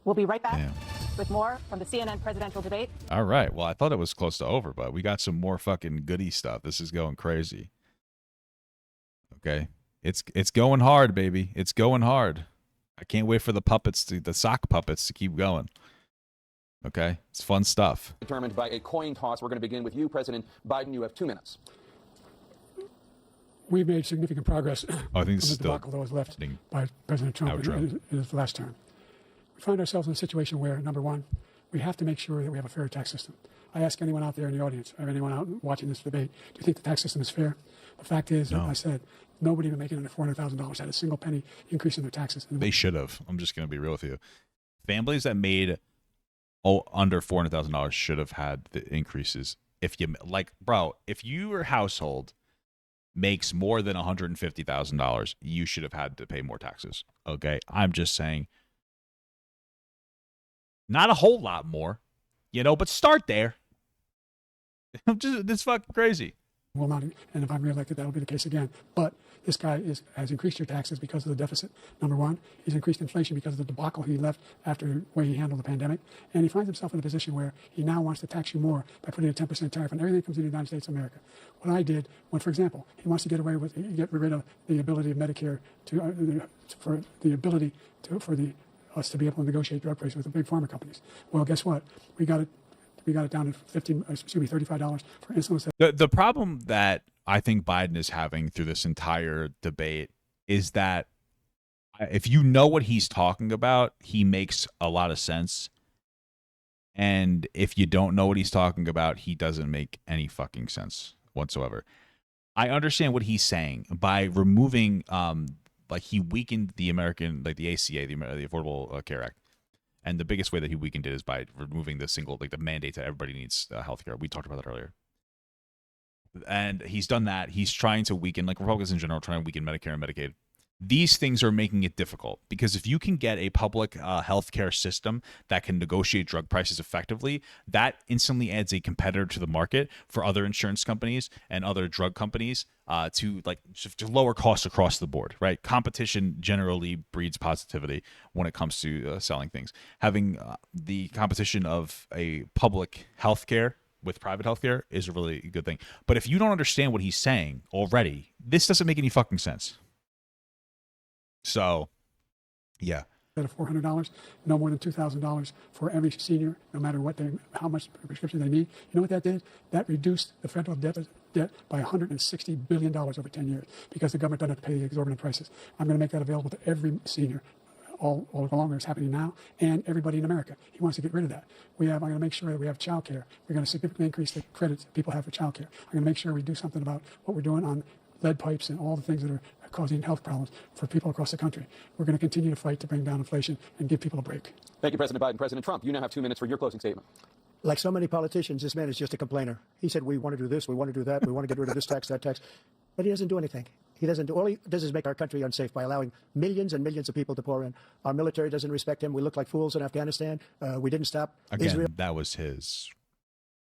We'll be right back with more from the CNN presidential debate. All right. Well, I thought it was close to over, but we got some more fucking goody stuff. This is going crazy. Okay. It's going hard, baby. It's going hard. I can't wait for the sock puppets to keep going. Okay? It's fun stuff. Determined by a coin toss. We're going to begin with you, President Biden. You have 2 minutes. We've made significant progress I think this on is the debacle that was left by President Trump in his last term. We find ourselves in a situation where, number one, we have to make sure that we have a fair tax system. I ask anyone out there in the audience, or anyone out watching this debate, do you think the tax system is fair? The fact is, like I said, nobody even making under $400,000 had a single penny increase in their taxes. They should have. I'm just going to be real with you. Families that made under $400,000 should have had the increases. If your household makes more than $150,000, you should have had to pay more taxes. Okay, I'm just saying, not a whole lot more, but start there. It's fucking crazy. Will not, and if I'm reelected, that'll be the case again. But this guy has increased your taxes because of the deficit. Number one, he's increased inflation because of the debacle he left after the way he handled the pandemic. And he finds himself in a position where he now wants to tax you more by putting a 10% tariff on everything that comes into the United States of America. What I did, for example, he wants to get rid of the ability of Medicare us to be able to negotiate drug prices with the big pharma companies. Well, guess what? We got it down to $35 for insulin. The problem that I think Biden is having through this entire debate is that if you know what he's talking about, he makes a lot of sense. And if you don't know what he's talking about, he doesn't make any fucking sense whatsoever. I understand what he's saying by removing, he weakened the American, the ACA, the Affordable Care Act. And the biggest way that he weakened it is by removing the mandate that everybody needs health care. We talked about that earlier. And he's done that. He's trying to weaken, Republicans in general, trying to weaken Medicare and Medicaid. These things are making it difficult because if you can get a public health care system that can negotiate drug prices effectively, that instantly adds a competitor to the market for other insurance companies and other drug companies to lower costs across the board, right? Competition generally breeds positivity when it comes to selling things. Having the competition of a public health care with private healthcare is a really good thing. But if you don't understand what he's saying already, this doesn't make any fucking sense. So, yeah. Of $400, no more than $2,000 for every senior, no matter how much prescription they need. You know what that did? That reduced the federal debt by $160 billion over 10 years because the government doesn't have to pay the exorbitant prices. I'm going to make that available to every senior. All along it's happening now, and everybody in America. He wants to get rid of that. I'm going to make sure that we have child care. We're going to significantly increase the credits that people have for child care. I'm going to make sure we do something about what we're doing on lead pipes and all the things that are causing health problems for people across the country. We're going to continue to fight to bring down inflation and give people a break. Thank you, President Biden. President Trump, you now have 2 minutes for your closing statement. Like so many politicians, this man is just a complainer. He said, we want to do this, we want to do that, we want to get rid of this tax, that tax. But he doesn't do anything. All he does is make our country unsafe by allowing millions and millions of people to pour in. Our military doesn't respect him. We look like fools in Afghanistan. We didn't stop Israel. That was his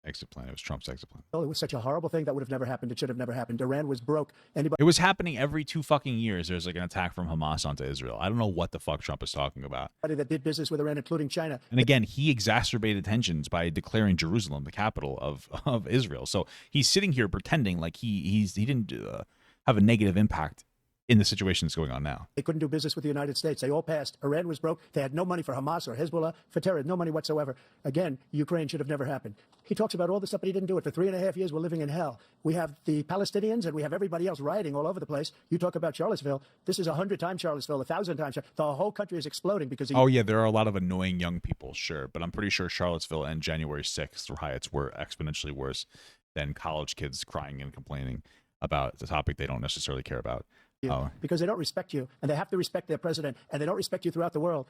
exit plan. It was Trump's exit plan. Oh, it was such a horrible thing that would have never happened. It should have never happened. Iran was broke. It was happening every 2 fucking years. There's an attack from Hamas onto Israel. I don't know what the fuck Trump is talking about. That did business with Iran, including China. And again, he exacerbated tensions by declaring Jerusalem the capital of Israel. So he's sitting here pretending like he didn't have a negative impact in the situation that's going on now. They couldn't do business with the United States. They all passed. Iran was broke. They had no money for Hamas or Hezbollah, for terror, no money whatsoever. Again, Ukraine should have never happened. He talks about all the stuff, but he didn't do it. For 3.5 years, we're living in hell. We have the Palestinians and we have everybody else rioting all over the place. You talk about Charlottesville. This is 100 times Charlottesville, 1,000 times. The whole country is exploding because Oh, yeah, there are a lot of annoying young people, sure. But I'm pretty sure Charlottesville and January 6th riots were exponentially worse than college kids crying and complaining about the topic they don't necessarily care about. Because they don't respect you, and they have to respect their president, and they don't respect you throughout the world.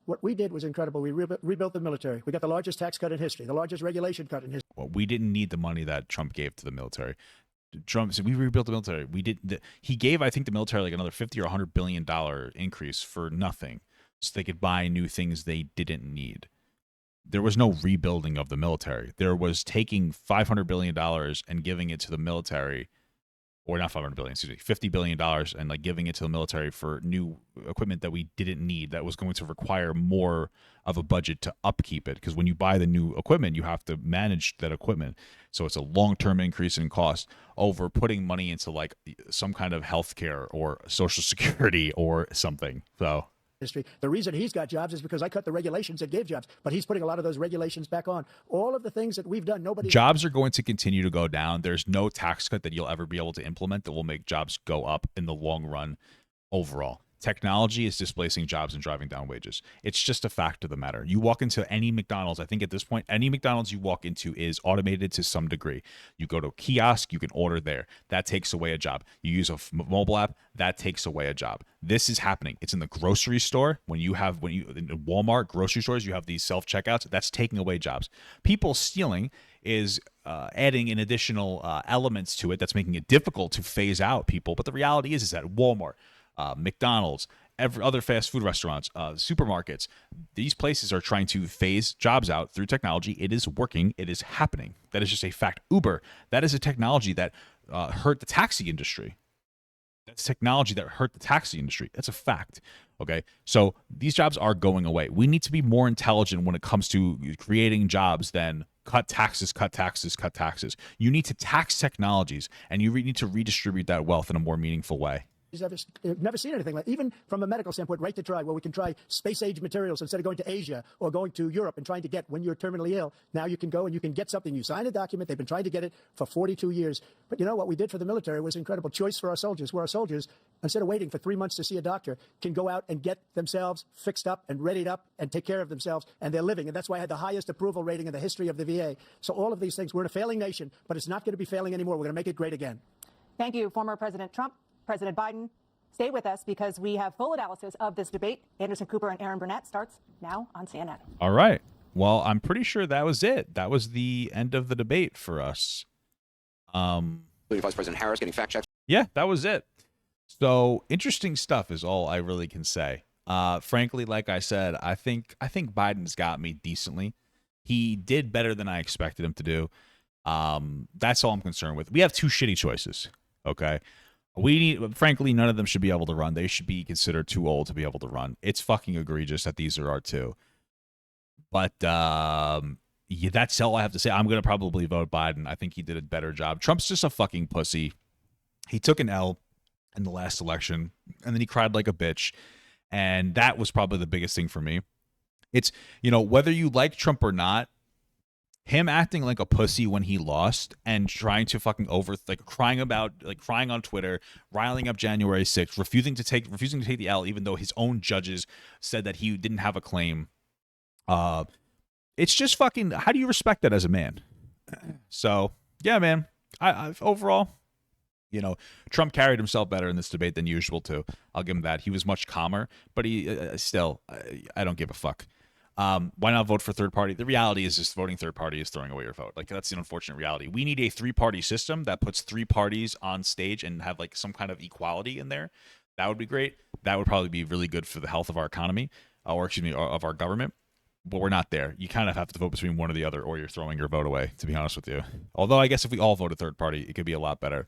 What we did was incredible. We rebuilt the military. We got the largest tax cut in history, the largest regulation cut in history. Well, we didn't need the money that Trump gave to the military. Trump said we rebuilt the military. We did. He gave, I think, the military like another $50 or $100 billion increase for nothing, so they could buy new things they didn't need. There was no rebuilding of the military. There was taking $500 billion and giving it to the military. Or not 500 billion, excuse me, $50 billion, and like giving it to the military for new equipment that we didn't need, that was going to require more of a budget to upkeep it. Because when you buy the new equipment, you have to manage that equipment. So it's a long-term increase in cost over putting money into like some kind of healthcare or social security or something. So history. The reason he's got jobs is because I cut the regulations that gave jobs, but he's putting a lot of those regulations back on. All of the things that we've done, jobs are going to continue to go down. There's no tax cut that you'll ever be able to implement that will make jobs go up in the long run overall. Technology is displacing jobs and driving down wages. It's just a fact of the matter. You walk into any McDonald's, I think at this point, any McDonald's you walk into is automated to some degree. You go to a kiosk, you can order there. That takes away a job. You use a mobile app, that takes away a job. This is happening. It's in the grocery store. When you in Walmart, grocery stores, you have these self-checkouts. That's taking away jobs. People stealing is adding in additional elements to it that's making it difficult to phase out people. But the reality is that Walmart, McDonald's, every other fast food restaurants, supermarkets, these places are trying to phase jobs out through technology. It is working. It is happening. That is just a fact. Uber, that is a technology that hurt the taxi industry. That's technology that hurt the taxi industry. That's a fact. Okay. So these jobs are going away. We need to be more intelligent when it comes to creating jobs than cut taxes, cut taxes, cut taxes. You need to tax technologies, and you need to redistribute that wealth in a more meaningful way. He's never seen anything like, even from a medical standpoint, right to try, where we can try space-age materials instead of going to Asia or going to Europe and trying to get, when you're terminally ill, now you can go and you can get something. You sign a document. They've been trying to get it for 42 years. But you know what we did for the military was incredible. Choice for our soldiers, where our soldiers, instead of waiting for 3 months to see a doctor, can go out and get themselves fixed up and readied up and take care of themselves, and they're living. And that's why I had the highest approval rating in the history of the VA. So all of these things, we're in a failing nation, but it's not going to be failing anymore. We're going to make it great again. Thank you, former President Trump, President Biden. Stay with us because we have full analysis of this debate. Anderson Cooper and Aaron Burnett starts now on CNN. All right. Well, I'm pretty sure that was it. That was the end of the debate for us. Vice President Harris getting fact checked. Yeah, that was it. So interesting stuff is all I really can say. Frankly, like I said, I think Biden's got me decently. He did better than I expected him to do. That's all I'm concerned with. We have two shitty choices. Okay. Frankly, none of them should be able to run. They should be considered too old to be able to run. It's fucking egregious that these are our two. But yeah, that's all I have to say. I'm going to probably vote Biden. I think he did a better job. Trump's just a fucking pussy. He took an L in the last election, and then he cried like a bitch. And that was probably the biggest thing for me. It's, whether you like Trump or not, him acting like a pussy when he lost and trying to fucking crying on Twitter, riling up January 6th, refusing to take the L, even though his own judges said that he didn't have a claim. It's just fucking, how do you respect that as a man? So yeah, man, I overall, Trump carried himself better in this debate than usual too. I'll give him that. He was much calmer, but he still, I don't give a fuck. Why not vote for third party? The reality is just voting third party is throwing away your vote. Like, that's the unfortunate reality. We need a 3-party system that puts 3 parties on stage and have like some kind of equality in there. That would be great. That would probably be really good for the health of our economy, of our government. But we're not there. You kind of have to vote between one or the other, or you're throwing your vote away, to be honest with you. Although I guess if we all vote a third party, it could be a lot better.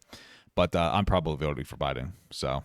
But I'm probably voting for Biden. So